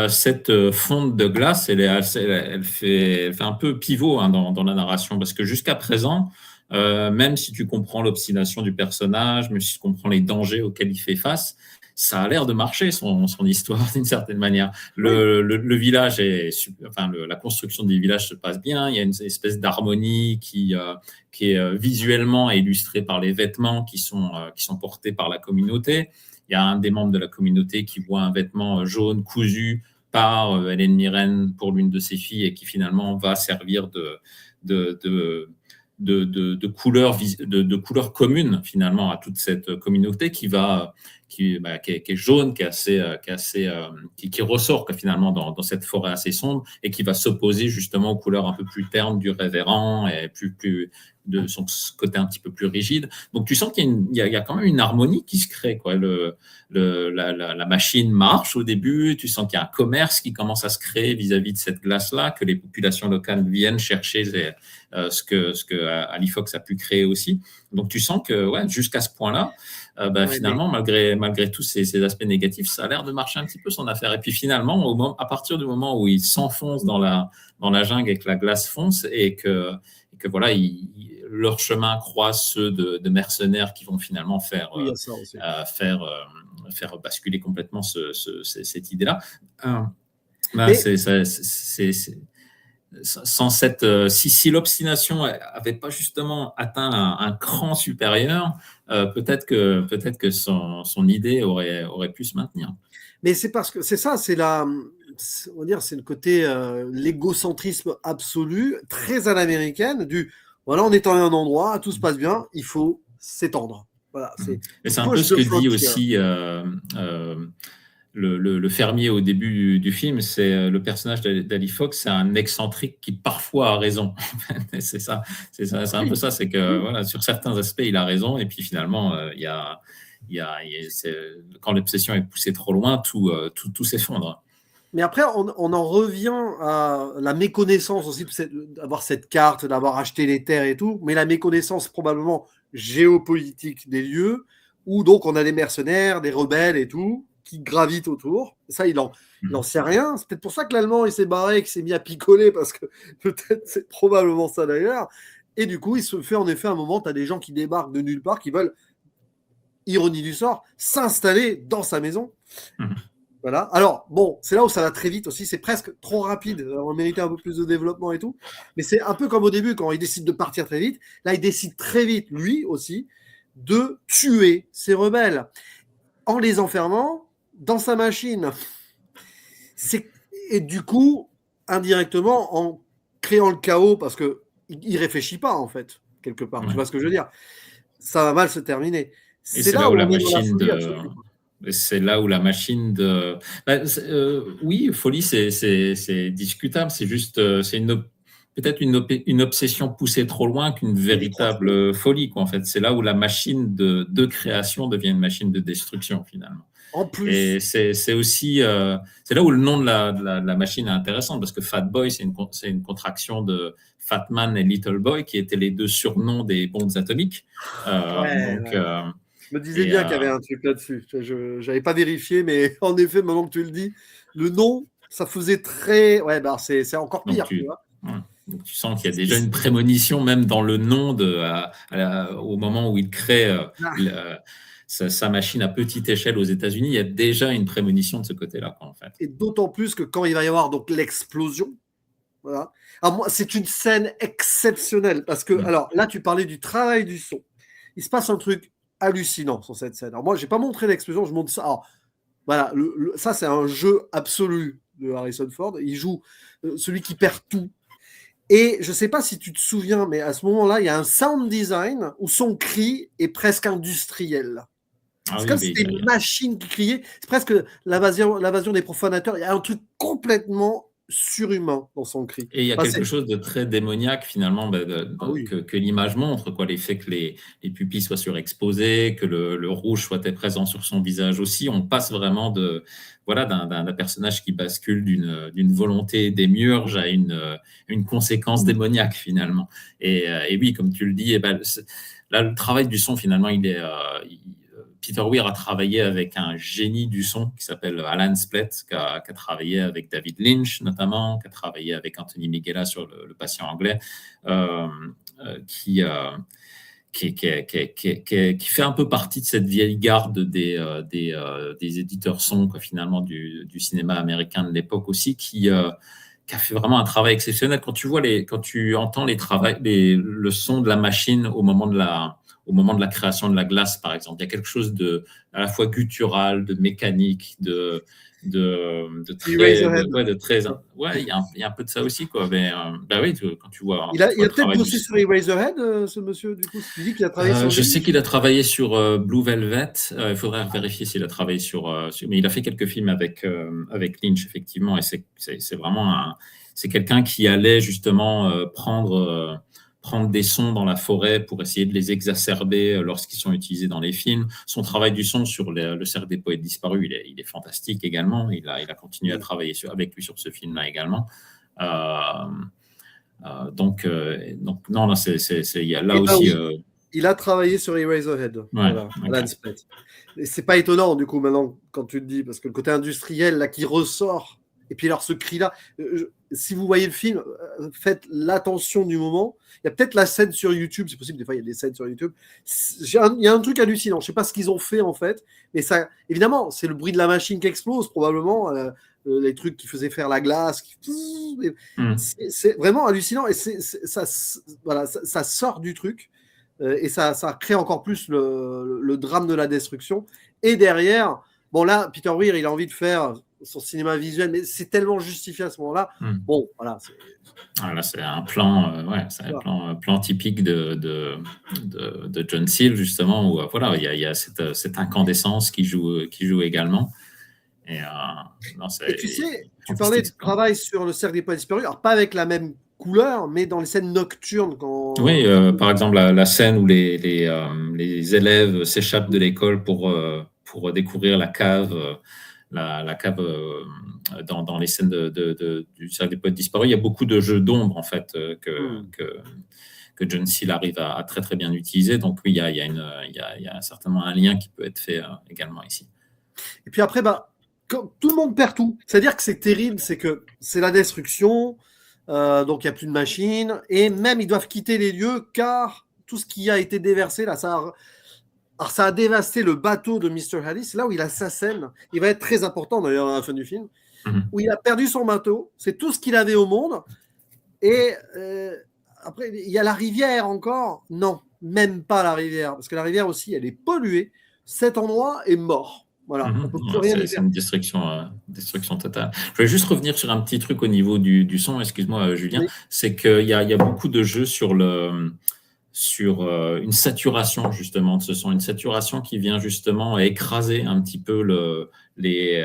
cette fonte de glace, elle fait un peu pivot dans la narration, parce que jusqu'à présent, même si tu comprends l'obstination du personnage, même si tu comprends les dangers auxquels il fait face, ça a l'air de marcher son histoire d'une certaine manière. Le village la construction du village se passe bien. Il y a une espèce d'harmonie qui est visuellement illustrée par les vêtements qui sont portés par la communauté. Il y a un des membres de la communauté qui voit un vêtement jaune cousu par Hélène Mirren pour l'une de ses filles et qui finalement va servir de couleurs communes finalement à toute cette communauté qui est jaune, qui ressort finalement dans cette forêt assez sombre et qui va s'opposer justement aux couleurs un peu plus ternes du révérend et plus de son côté un petit peu plus rigide. Donc tu sens qu'il y a quand même une harmonie qui se crée, quoi. La machine marche au début, tu sens qu'il y a un commerce qui commence à se créer vis-à-vis de cette glace-là, que les populations locales viennent chercher ce que Ali Fox a pu créer aussi. Donc tu sens que jusqu'à ce point-là, finalement, malgré tous ces aspects négatifs, ça a l'air de marcher un petit peu son affaire. Et puis finalement, à partir du moment où il s'enfonce dans la jungle et que la glace fonce et que voilà, leur chemin croise ceux de mercenaires qui vont finalement faire basculer complètement cette idée-là. Si l'obstination avait pas justement atteint un cran supérieur, peut-être que son idée aurait pu se maintenir. Mais c'est parce que c'est ça, on va dire, c'est le côté l'égocentrisme absolu, très à l'américaine, voilà, on est en un endroit, tout se passe bien, il faut s'étendre. Voilà, c'est un peu ce que dit aussi le fermier au début du film. C'est le personnage d'Ali Fox, c'est un excentrique qui parfois a raison. c'est un peu ça, c'est que voilà, sur certains aspects il a raison et puis finalement quand l'obsession est poussée trop loin, tout s'effondre. Mais après, on en revient à la méconnaissance aussi d'avoir cette carte, d'avoir acheté les terres et tout, mais la méconnaissance probablement géopolitique des lieux, où donc on a des mercenaires, des rebelles et tout, qui gravitent autour. Et ça, il en sait rien. C'est peut-être pour ça que l'Allemand, il s'est barré, qu'il s'est mis à picoler, parce que peut-être c'est probablement ça d'ailleurs. Et du coup, il se fait en effet un moment, tu as des gens qui débarquent de nulle part, qui veulent, ironie du sort, s'installer dans sa maison. Voilà. Alors, bon, c'est là où ça va très vite aussi. C'est presque trop rapide. On méritait un peu plus de développement et tout. Mais c'est un peu comme au début, quand il décide de partir très vite. Là, il décide très vite, lui aussi, de tuer ces rebelles en les enfermant dans sa machine. Et du coup, indirectement, en créant le chaos, parce qu'il ne réfléchit pas, en fait, quelque part. Tu vois ce que je veux dire? Ça va mal se terminer. C'est là où la machine C'est là où la machine de... oui, folie, c'est discutable. C'est juste, c'est peut-être une obsession poussée trop loin qu'une véritable folie, quoi, en fait. C'est là où la machine de création devient une machine de destruction, finalement. En plus. Et c'est aussi... c'est là où le nom de la machine est intéressant, parce que Fat Boy, c'est une contraction de Fat Man et Little Boy, qui étaient les deux surnoms des bombes atomiques. Je me disais bien qu'il y avait un truc là-dessus. Je n'avais pas vérifié, mais en effet, maintenant que tu le dis, le nom, ça faisait très... Ouais, bah c'est encore pire, tu vois. Donc, tu sens qu'il y a déjà une prémonition, même dans le nom, au moment où il crée sa machine à petite échelle aux États-Unis, il y a déjà une prémonition de ce côté-là, en fait. Et d'autant plus que quand il va y avoir donc l'explosion, voilà. Alors moi, c'est une scène exceptionnelle, parce que, alors là, tu parlais du travail du son. Il se passe un truc hallucinant sur cette scène. Alors moi, j'ai pas montré l'explosion, je montre ça. Alors, voilà, ça c'est un jeu absolu de Harrison Ford. Il joue celui qui perd tout. Et je sais pas si tu te souviens, mais à ce moment-là, il y a un sound design où son cri est presque industriel. Ah C'est oui, comme si mais c'était une machine qui criait. C'est presque l'invasion des profanateurs. Il y a un truc complètement surhumain dans son cri. et il y a Enfin, quelque chose de très démoniaque finalement ah oui. que l'image montre, quoi. L'effet que les pupilles soient surexposées, que le rouge soit présent sur son visage aussi. On passe vraiment voilà, d'un personnage qui bascule d'une volonté démiurge à une conséquence démoniaque finalement. Et oui, comme tu le dis, là, le travail du son finalement, Peter Weir a travaillé avec un génie du son qui s'appelle Alan Splett, qui a travaillé avec David Lynch notamment, qui a travaillé avec Anthony Minghella sur le patient anglais, euh, qui, qui fait un peu partie de cette vieille garde des éditeurs son, quoi, finalement, du cinéma américain de l'époque aussi, qui a fait vraiment un travail exceptionnel. Quand tu entends le son de la machine au moment de la création de la glace, par exemple, il y a quelque chose à la fois guttural, de mécanique, Eraserhead. ouais, il y a un peu de ça aussi, quoi. Mais, bah oui, quand tu vois Il a le peut-être travail bossé sur Eraserhead, ce monsieur, du coup. Tu dis qu'il a travaillé sur je sais Lynch. qu'il a travaillé sur Blue Velvet. Il faudrait vérifier s'il a travaillé mais il a fait quelques films avec Lynch, effectivement. Et c'est vraiment c'est quelqu'un qui allait justement prendre des sons dans la forêt pour essayer de les exacerber lorsqu'ils sont utilisés dans les films. Son travail du son sur le Cercle des poètes disparus, il est fantastique également. Il a continué à travailler avec lui sur ce film-là également. Donc, non, là, il y a là Et ben aussi. oui, il a travaillé sur Eraserhead. Ouais, Voilà, Alan ok. Splett. Et c'est pas étonnant, du coup, maintenant, quand tu le dis, parce que le côté industriel, là, qui ressort, et puis alors ce cri-là, si vous voyez le film, faites l'attention du moment. Il y a peut-être la scène sur YouTube, c'est possible, des fois, il y a des scènes sur YouTube. Il y a un truc hallucinant, je sais pas ce qu'ils ont fait, en fait, mais ça, évidemment, c'est le bruit de la machine qui explose, probablement, les trucs qui faisaient faire la glace, c'est vraiment hallucinant, et voilà, ça sort du truc. Et ça crée encore plus le drame de la destruction. Et derrière, bon là, Peter Weir, il a envie de faire son cinéma visuel, mais c'est tellement justifié à ce moment-là. Bon, voilà. Là, c'est un plan, c'est un plan typique de John Seal, justement, où voilà, il y a cette incandescence qui joue également. Et, Et tu sais, tu parlais fantastique. de travail sur le Cercle des poètes disparus, alors pas avec la même couleur, mais dans les scènes nocturnes. Oui, par exemple, la scène où les élèves s'échappent de l'école pour découvrir la cave, la cave dans les scènes du Cercle des poètes disparus, il y a beaucoup de jeux d'ombre, en fait, que John Seal arrive à très, très bien utiliser. Donc, oui, il y a certainement un lien qui peut être fait également ici. Et puis après, quand tout le monde perd tout. C'est-à-dire que c'est terrible, c'est que c'est la destruction, donc il n'y a plus de machines, et même ils doivent quitter les lieux car tout ce qui a été déversé, là, ça a dévasté le bateau de Mr. Harris. C'est là où il a sa scène. Il va être très important d'ailleurs à la fin du film, où il a perdu son bateau. C'est tout ce qu'il avait au monde. Et après, il y a la rivière encore. Non, même pas la rivière, parce que la rivière aussi, elle est polluée. Cet endroit est mort. Voilà, on peut plus rien y C'est faire. une destruction totale. Je voulais juste revenir sur un petit truc au niveau du son, excuse-moi Julien, Oui. c'est qu'il y a beaucoup de jeux sur une saturation justement de ce son, une saturation qui vient justement écraser un petit peu les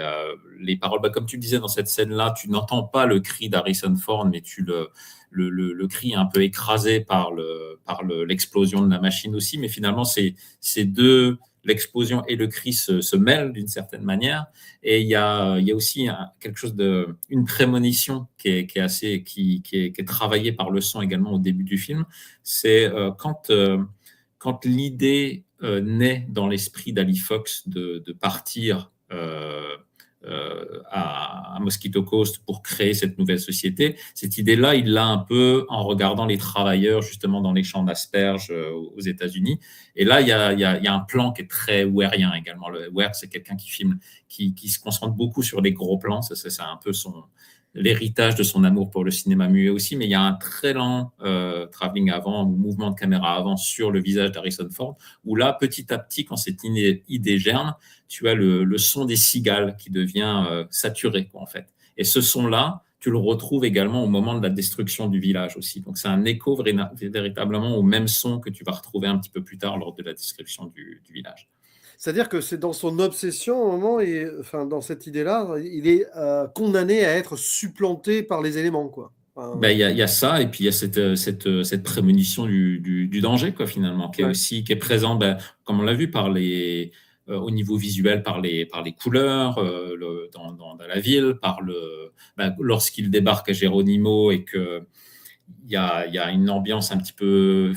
paroles. Comme tu le disais dans cette scène-là, tu n'entends pas le cri d'Harrison Ford, mais le cri est un peu écrasé par l'explosion de la machine aussi, mais finalement c'est deux. L'explosion et le cri se mêlent d'une certaine manière. Et il y a aussi quelque chose une prémonition qui est travaillée par le son également au début du film. C'est quand l'idée naît dans l'esprit d'Ali Fox de partir à Mosquito Coast pour créer cette nouvelle société. Cette idée-là, il l'a un peu en regardant les travailleurs justement dans les champs d'asperges aux États-Unis. Et là, il y a un plan qui est très weirien également. Le Weir, c'est quelqu'un qui filme, qui se concentre beaucoup sur les gros plans. C'est un peu l'héritage de son amour pour le cinéma muet aussi, mais il y a un très lent travelling avant, ou mouvement de caméra avant sur le visage d'Harrison Ford, où là, petit à petit, quand cette idée germe, tu as le son des cigales qui devient saturé, quoi, en fait. Et ce son-là, tu le retrouves également au moment de la destruction du village aussi. Donc, c'est un écho véritablement au même son que tu vas retrouver un petit peu plus tard lors de la destruction du village. C'est-à-dire que c'est dans son obsession, au moment, et, enfin, dans cette idée-là, il est condamné à être supplanté par les éléments, quoi. Enfin, Ben, il y a ça, et puis il y a cette prémonition du danger, quoi, finalement, qui est ouais. aussi, qui est présente, ben, comme on l'a vu, au niveau visuel, par les couleurs, dans la ville, ben, lorsqu'il débarque à Geronimo et que il y a une ambiance un petit peu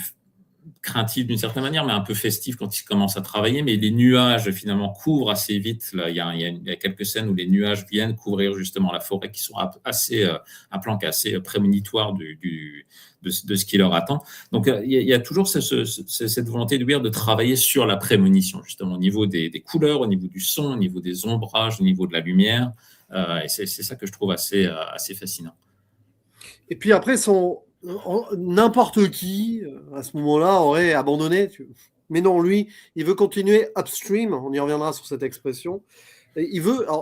craintive d'une certaine manière, mais un peu festive quand il commence à travailler. Mais les nuages, finalement, couvrent assez vite. Là, il y a quelques scènes où les nuages viennent couvrir justement la forêt, qui sont assez, un plan qui est assez prémonitoire de ce qui leur attend. Donc, il y a toujours cette volonté de Weir de travailler sur la prémonition, justement, au niveau des couleurs, au niveau du son, au niveau des ombrages, au niveau de la lumière. Et c'est ça que je trouve assez fascinant. Et puis après, n'importe qui, à ce moment-là, aurait abandonné. Mais non, lui, il veut continuer upstream. On y reviendra sur cette expression. Et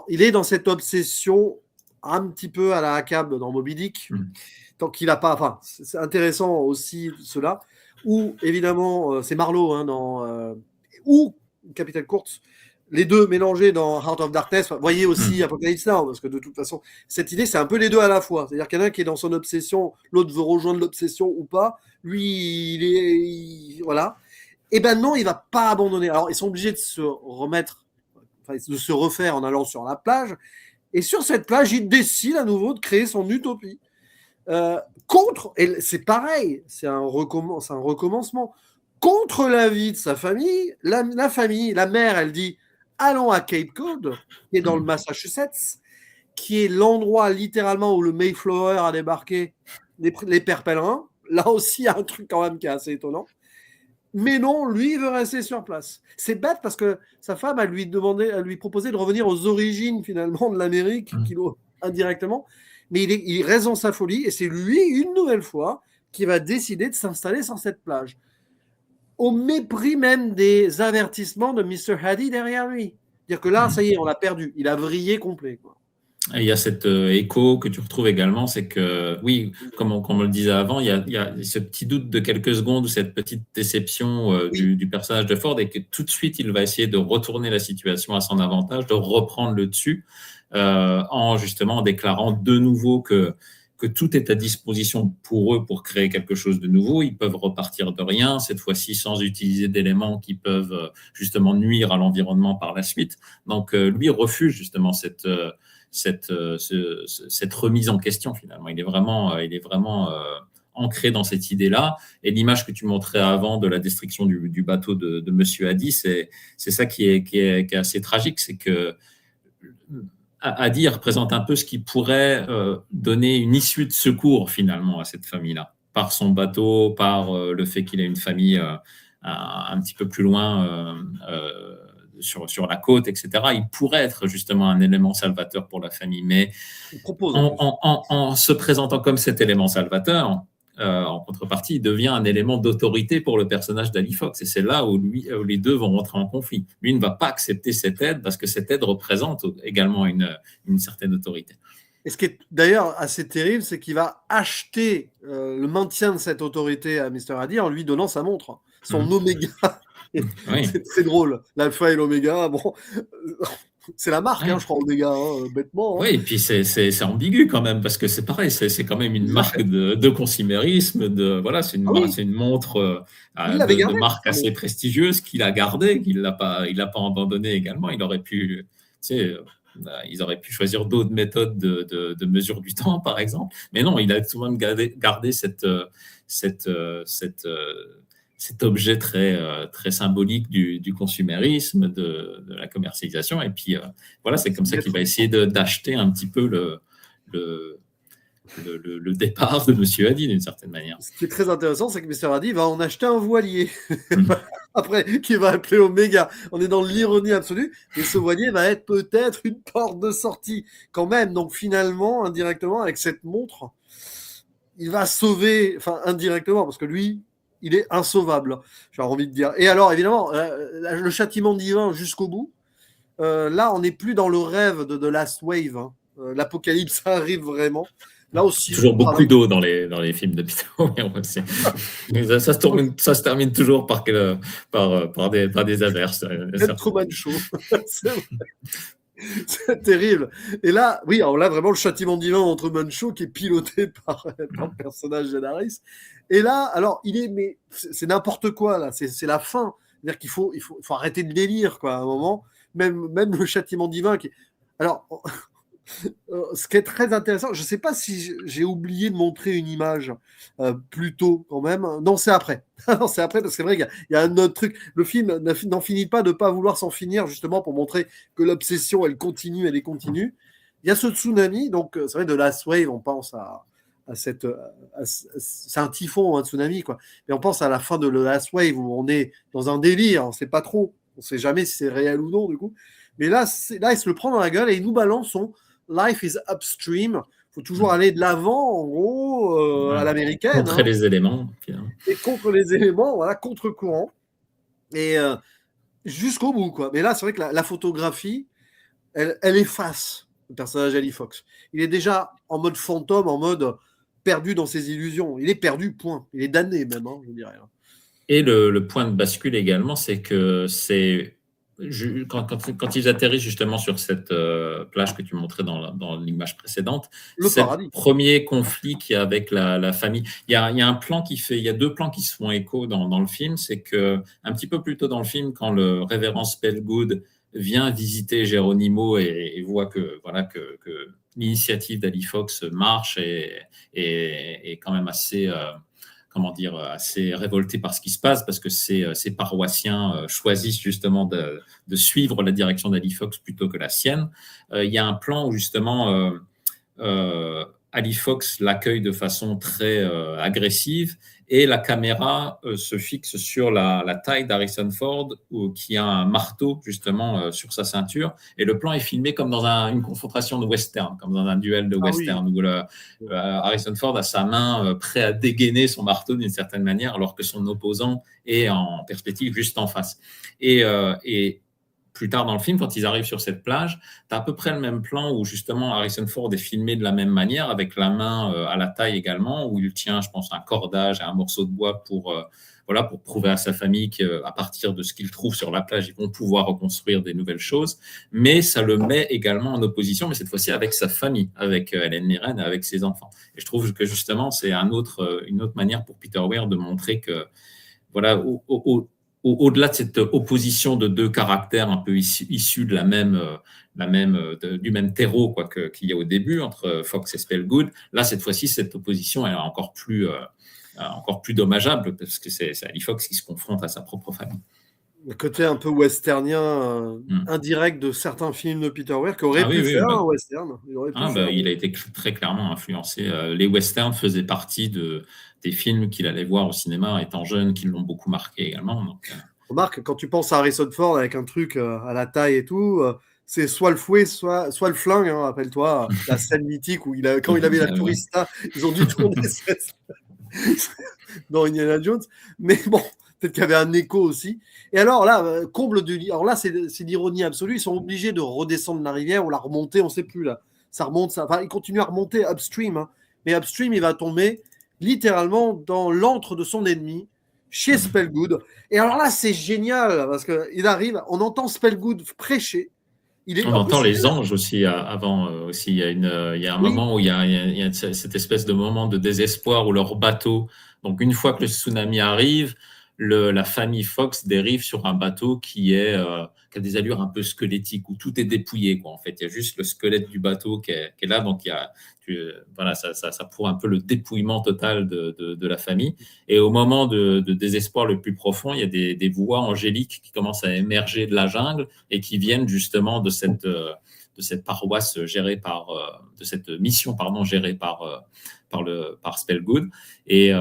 il est dans cette obsession un petit peu à la Ahcab dans Moby Dick. Tant qu'il n'a pas. Enfin, c'est intéressant aussi cela. Ou évidemment, c'est Marlowe ou Capitaine Kurtz. Les deux mélangés dans Heart of Darkness. Voyez aussi Apocalypse Now, parce que de toute façon, cette idée, c'est un peu les deux à la fois. C'est-à-dire qu'il y en a un qui est dans son obsession, l'autre veut rejoindre l'obsession ou pas. Lui, voilà. Et ben non, il va pas abandonner. Alors, ils sont obligés de se refaire en allant sur la plage. Et sur cette plage, il décide à nouveau de créer son utopie. Et c'est pareil, c'est un recommencement. Contre l'avis de sa famille, la famille, la mère, elle dit allons à Cape Cod, qui est dans le Massachusetts, qui est l'endroit littéralement où le Mayflower a débarqué, les pères pèlerins. Là aussi, il y a un truc quand même qui est assez étonnant. Mais non, lui, il veut rester sur place. C'est bête parce que sa femme a lui proposé de revenir aux origines finalement de l'Amérique, indirectement. Mais il reste dans sa folie et c'est lui, une nouvelle fois, qui va décider de s'installer sur cette plage. Au mépris même des avertissements de Mr. Haddy derrière lui. C'est-à-dire que là, ça y est, on l'a perdu. Il a vrillé complet, quoi. Et il y a cet écho que tu retrouves également, c'est que, oui, comme on le disait avant, il y a ce petit doute de quelques secondes ou cette petite déception du personnage de Ford, et que tout de suite, il va essayer de retourner la situation à son avantage, de reprendre le dessus, en déclarant de nouveau que tout est à disposition pour eux pour créer quelque chose de nouveau. Ils peuvent repartir de rien, cette fois-ci sans utiliser d'éléments qui peuvent justement nuire à l'environnement par la suite. Donc, lui refuse justement cette remise en question, finalement. Il est vraiment ancré dans cette idée-là. Et l'image que tu montrais avant de la destruction du bateau de Monsieur Haddy, c'est ça qui est assez tragique, c'est que Haddy représente un peu ce qui pourrait donner une issue de secours, finalement, à cette famille-là, par son bateau, par le fait qu'il ait une famille un petit peu plus loin sur la côte, etc. Il pourrait être justement un élément salvateur pour la famille, mais en se présentant comme cet élément salvateur, en contrepartie, il devient un élément d'autorité pour le personnage d'Ali Fox. Et c'est là où les deux vont rentrer en conflit. Lui ne va pas accepter cette aide parce que cette aide représente également une certaine autorité. Et ce qui est d'ailleurs assez terrible, c'est qu'il va acheter le maintien de cette autorité à Mr. Haddy en lui donnant sa montre, son Oméga. Oui. C'est drôle, l'alpha et l'oméga, bon, c'est la marque, je crois, Oméga, bêtement. Oui, et puis c'est ambigu quand même, parce que c'est pareil, c'est quand même une marque de consumérisme, c'est une montre de marque assez prestigieuse qu'il a gardée, qu'il n'a pas abandonnée également. Il aurait pu, ils auraient pu choisir d'autres méthodes de mesure du temps, par exemple, mais non, il a tout de même gardé cet objet très symbolique du consumérisme, de la commercialisation. Et puis, c'est comme ça qu'il va essayer d'acheter un petit peu le départ de Monsieur Haddy, d'une certaine manière. Ce qui est très intéressant, c'est que Mr. Haddy va en acheter un voilier. Après, qui va appeler Oméga. On est dans l'ironie absolue. Et ce voilier va être peut-être une porte de sortie quand même. Donc finalement, indirectement, avec cette montre, il va sauver, enfin indirectement, parce que lui, il est insauvable, j'ai envie de dire. Et alors, évidemment, le châtiment divin jusqu'au bout, là, on n'est plus dans le rêve de Last Wave. L'apocalypse arrive vraiment. Là aussi, toujours beaucoup d'eau dans les films de Peter Weir aussi. Ça se termine toujours par des averses. même Truman Show. C'est terrible. Et là, oui, alors là, vraiment, le châtiment divin entre Truman Show qui est piloté par le personnage de Harris. Et là, alors, mais c'est n'importe quoi, là. C'est la fin. C'est-à-dire qu'il faut arrêter le délire, quoi, à un moment. Même le châtiment divin qui. Alors, ce qui est très intéressant, je ne sais pas si j'ai oublié de montrer une image plus tôt quand même. Non, c'est après. Non, c'est après parce que c'est vrai qu'il y a un autre truc. Le film n'en finit pas de ne pas vouloir s'en finir justement pour montrer que l'obsession, elle continue, elle est continue. Il y a ce tsunami, donc c'est vrai de Last Wave, on pense c'est un typhon, un tsunami, quoi. Mais on pense à la fin de The Last Wave où on est dans un délire, on ne sait pas trop, on ne sait jamais si c'est réel ou non du coup. Mais là, il se le prend dans la gueule et il nous balance son Life is upstream. Il faut toujours aller de l'avant, en gros, à l'américaine. Contre les éléments. Et contre les éléments, voilà, contre-courant. Et jusqu'au bout, quoi. Mais là, c'est vrai que la photographie, elle efface le personnage d'Ali Fox. Il est déjà en mode fantôme, en mode perdu dans ses illusions. Il est perdu, point. Il est damné, même, je dirais. Et le point de bascule également, c'est que quand ils atterrissent justement sur cette plage que tu montrais dans l'image précédente, c'est le premier conflit qu'il y a avec la famille. Il y a deux plans qui se font écho dans le film. C'est que un petit peu plus tôt dans le film, quand le révérend Spellgood vient visiter Geronimo et voit que l'initiative d'Ali Fox marche et est quand même assez assez révolté par ce qui se passe, parce que ces paroissiens choisissent justement de suivre la direction d'Ali Fox plutôt que la sienne. Il y a un plan où justement Ali Fox l'accueille de façon très agressive, et la caméra se fixe sur la taille d'Harrison Ford, qui a un marteau justement sur sa ceinture, et le plan est filmé comme dans une confrontation de western, comme dans un duel de western, où Harrison Ford a sa main prêt à dégainer son marteau d'une certaine manière, alors que son opposant est en perspective juste en face. Et plus tard dans le film, quand ils arrivent sur cette plage, tu as à peu près le même plan où justement Harrison Ford est filmé de la même manière, avec la main à la taille également, où il tient, je pense, un cordage et un morceau de bois pour prouver à sa famille qu'à partir de ce qu'ils trouvent sur la plage, ils vont pouvoir reconstruire des nouvelles choses. Mais ça le met également en opposition, mais cette fois-ci avec sa famille, avec Helen Mirren et avec ses enfants. Et je trouve que justement, c'est une autre manière pour Peter Weir de montrer que, voilà, au-delà de cette opposition de deux caractères un peu issus de du même terreau qu'il y a au début entre Fox et Spellgood, là, cette fois-ci, cette opposition elle est encore plus dommageable, parce que c'est Ali Fox qui se confronte à sa propre famille. Le côté un peu westernien indirect de certains films de Peter Weir qui aurait pu faire un western. Il a été très clairement influencé. Les westerns faisaient partie des films qu'il allait voir au cinéma étant jeune, qui l'ont beaucoup marqué également. Donc, remarque, quand tu penses à Harrison Ford avec un truc à la taille et tout, c'est soit le fouet, soit le flingue. Rappelle-toi la scène mythique où quand il avait la tourista, ils ont dû tourner dans Indiana Jones. Mais bon, peut-être qu'il y avait un écho aussi. Et alors là, comble de... Alors là, c'est l'ironie absolue. Ils sont obligés de redescendre la rivière ou la remonter, on ne sait plus là. Ça remonte, enfin, il continue à remonter upstream. Mais upstream, il va tomber littéralement dans l'antre de son ennemi, chez Spellgood. Et alors là, c'est génial, parce qu'il arrive, on entend Spellgood prêcher. On entend les anges aussi avant. Aussi, il y a un moment où il y a cette espèce de moment de désespoir où leur bateau, donc une fois que le tsunami arrive, la famille Fox dérive sur un bateau qui a des allures un peu squelettiques, où tout est dépouillé, quoi. En fait, il y a juste le squelette du bateau qui est là, donc ça prouve un peu le dépouillement total de la famille. Et au moment de désespoir le plus profond, il y a des voix angéliques qui commencent à émerger de la jungle et qui viennent justement de cette paroisse gérée de cette mission, gérée par Spellgood. Et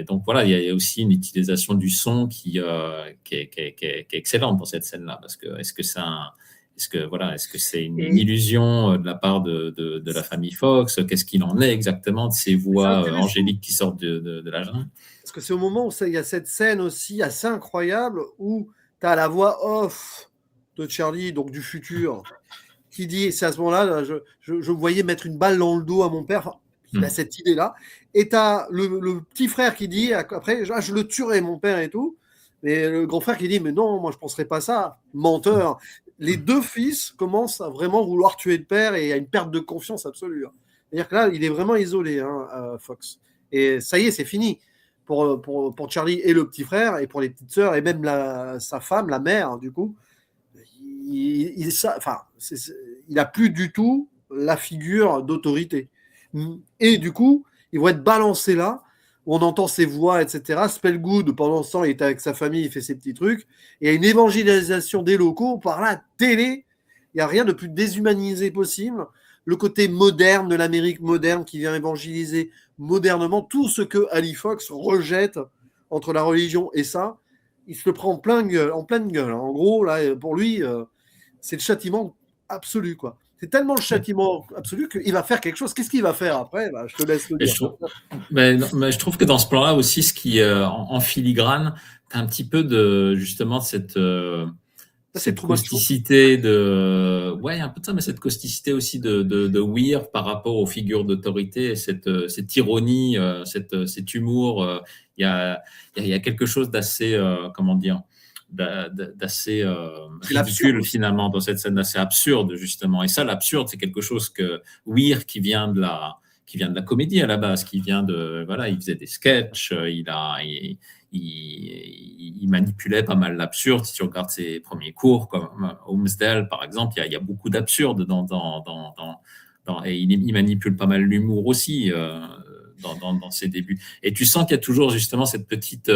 donc voilà, il y a aussi une utilisation du son qui est excellente dans cette scène-là, parce que est-ce que c'est une illusion de la part de la famille Fox? Qu'est-ce qu'il en est exactement de ces voix angéliques qui sortent de la jungle? Parce que c'est au moment où il y a cette scène aussi assez incroyable où tu as la voix off de Charlie, donc du futur, qui dit, c'est à ce moment-là, je voyais mettre une balle dans le dos à mon père. Il a cette idée-là. Et tu as le petit frère qui dit, après, je le tuerai, mon père et tout. Mais le grand frère qui dit, mais non, moi, je ne penserais pas ça. Menteur. Les deux fils commencent à vraiment vouloir tuer le père et il y a une perte de confiance absolue. C'est-à-dire que là, il est vraiment isolé, Fox. Et ça y est, c'est fini pour Charlie et le petit frère et pour les petites sœurs et même sa femme, la mère, du coup. Il n'a plus du tout la figure d'autorité. Et du coup, ils vont être balancés là, où on entend ses voix, etc. Spellgood, pendant ce temps, il est avec sa famille, il fait ses petits trucs. Et il y a une évangélisation des locaux par la télé. Il n'y a rien de plus déshumanisé possible. Le côté moderne de l'Amérique moderne qui vient évangéliser modernement tout ce que Ali Fox rejette entre la religion et ça, il se le prend en pleine gueule. En gros, là, pour lui, c'est le châtiment absolu, quoi. C'est tellement le châtiment absolu qu'il va faire quelque chose. Qu'est-ce qu'il va faire après ? Je te laisse le dire. Je trouve que dans ce plan-là aussi, ce qui en filigrane, tu as un petit peu de justement cette causticité ouais, un peu de ça, mais cette causticité aussi de Weir par rapport aux figures d'autorité, cette ironie, cet humour. Il y a quelque chose d'assez, comment dire, d'assez ridicule finalement dans cette scène, d'assez absurde justement. Et ça, l'absurde, c'est quelque chose que Weir, qui vient de la comédie à la base, qui vient de, voilà, il faisait des sketchs, il manipulait pas mal l'absurde. Si tu regardes ses premiers cours, comme Homesdale par exemple, il y a beaucoup d'absurde et il manipule pas mal l'humour aussi dans ses débuts. Et tu sens qu'il y a toujours justement cette petite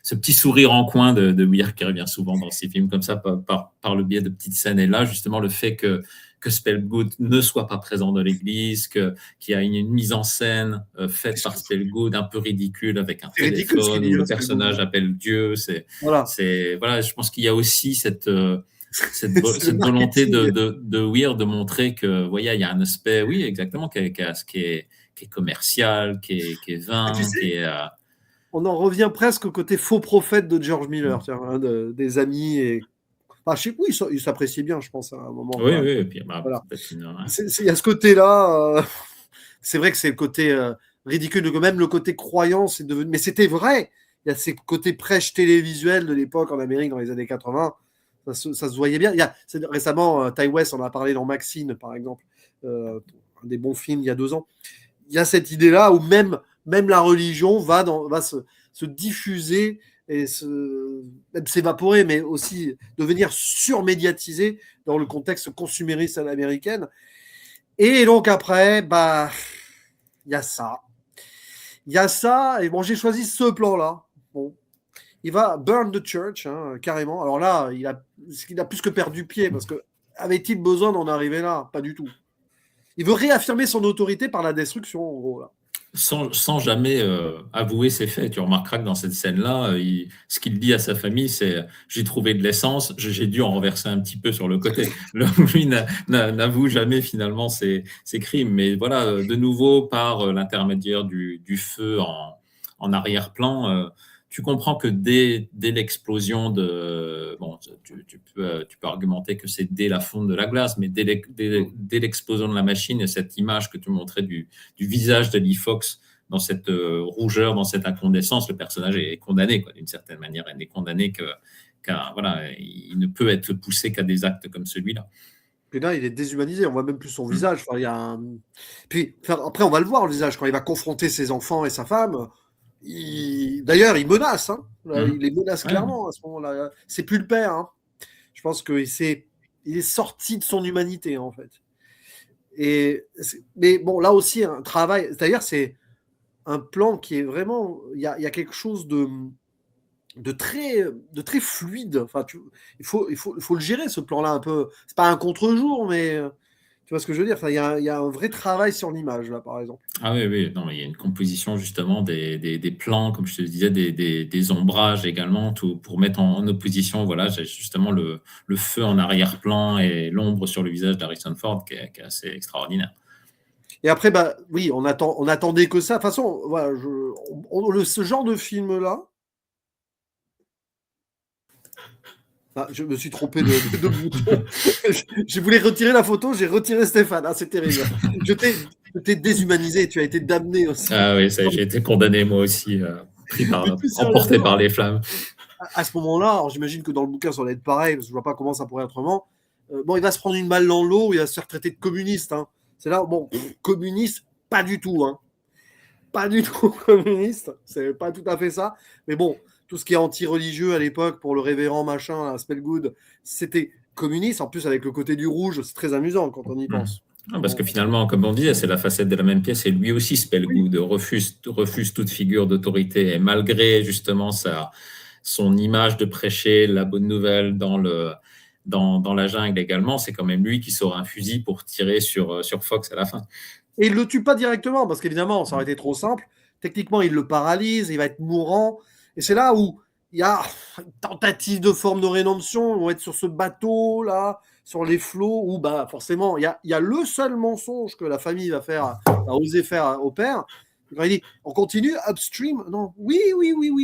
ce petit sourire en coin de Weir qui revient souvent dans ces films comme ça par le biais de petites scènes. Et là, justement, le fait que Spellgood ne soit pas présent dans l'église, qu'il y a une mise en scène faite par Spellgood un peu ridicule avec un téléphone où le personnage appelle Dieu. Voilà, je pense qu'il y a aussi cette volonté de Weir de montrer que, voyez, il y a un aspect, oui, exactement, qui est commercial, qui est vain, qui est... On en revient presque au côté faux prophète de George Miller, des amis. Et... Enfin, je sais pas, il s'apprécie bien, je pense, à un moment. Oui, oui, et puis, voilà. Il y a ce côté-là. C'est vrai que c'est le côté ridicule, même le côté croyance est devenu. Mais c'était vrai. Il y a ces côtés prêches télévisuels de l'époque en Amérique dans les années 80. Ça se voyait bien. Récemment, Ty West en a parlé dans Maxine, par exemple, un des bons films il y a 2 ans. Il y a cette idée-là où même la religion va se diffuser et même s'évaporer, mais aussi devenir surmédiatisée dans le contexte consumériste à l'américaine. Et donc après, il y a ça. Et bon, j'ai choisi ce plan-là. Bon, il va burn the church, carrément. Alors là, il a plus que perdu pied, parce que avait-il besoin d'en arriver là ? Pas du tout. Il veut réaffirmer son autorité par la destruction, en gros, là. Sans jamais avouer ses faits. Tu remarqueras que dans cette scène-là, ce qu'il dit à sa famille, c'est « j'ai trouvé de l'essence, j'ai dû en renverser un petit peu sur le côté ». Lui n'avoue jamais finalement ses crimes. Mais voilà, de nouveau, par l'intermédiaire du feu en arrière-plan, tu comprends que dès l'explosion de... Bon, tu peux argumenter que c'est dès la fonte de la glace, mais dès l'explosion de la machine, et cette image que tu montrais du visage d'Ali Fox dans cette rougeur, dans cette incandescence, le personnage est condamné, quoi, d'une certaine manière. Il n'est condamné voilà, il ne peut être poussé qu'à des actes comme celui-là. Puis là, il est déshumanisé, on voit même plus son visage. Enfin, Puis après, on va le voir, le visage, quand il va confronter ses enfants et sa femme. D'ailleurs, il menace. Il les menace clairement à ce moment-là. C'est plus le père. Je pense qu'il est sorti de son humanité, en fait. Mais bon, là aussi, un travail. D'ailleurs, c'est un plan qui est vraiment. Il y a quelque chose de très fluide. Enfin, il faut le gérer, ce plan-là, un peu. C'est pas un contre-jour, mais. Tu vois ce que je veux dire ? Il y a un vrai travail sur l'image, là, par exemple. Ah oui, non, il y a une composition, justement, des plans, comme je te disais, des ombrages également, tout, pour mettre en opposition, voilà, j'ai justement le feu en arrière-plan et l'ombre sur le visage d'Harrison Ford, qui est assez extraordinaire. Et après, oui, on attendait que ça. De toute façon, voilà, ce genre de film-là, je me suis trompé de bouton. Je voulais retirer la photo, j'ai retiré Stéphane. C'est terrible. t'es déshumanisé, tu as été damné aussi. Ah oui, j'ai été condamné moi aussi, Mais plus emporté sérieusement, par les flammes. à ce moment-là, alors j'imagine que dans le bouquin ça va être pareil, parce que je vois pas comment ça pourrait être autrement. Bon, il va se prendre une balle dans l'eau, il va se faire traiter de communiste. Hein. C'est là, bon, communiste, pas du tout. Hein. Pas du tout communiste, c'est pas tout à fait ça. Mais bon, tout ce qui est anti-religieux à l'époque pour le révérend machin, Spellgood, c'était communiste. En plus, avec le côté du rouge, c'est très amusant quand on y pense. Parce que finalement, comme on disait, c'est la facette de la même pièce, et lui aussi, Spellgood, refuse toute figure d'autorité. Et malgré justement son image de prêcher la bonne nouvelle dans la jungle également, c'est quand même lui qui sort un fusil pour tirer sur Fox à la fin. Et il le tue pas directement, parce qu'évidemment, ça aurait été trop simple. Techniquement, il le paralyse, il va être mourant. Et c'est là où il y a une tentative de forme de rédemption. On va être sur ce bateau-là, sur les flots, où bah, forcément, il y a le seul mensonge que la famille va oser faire au père. Quand il dit, on continue upstream. Non, oui,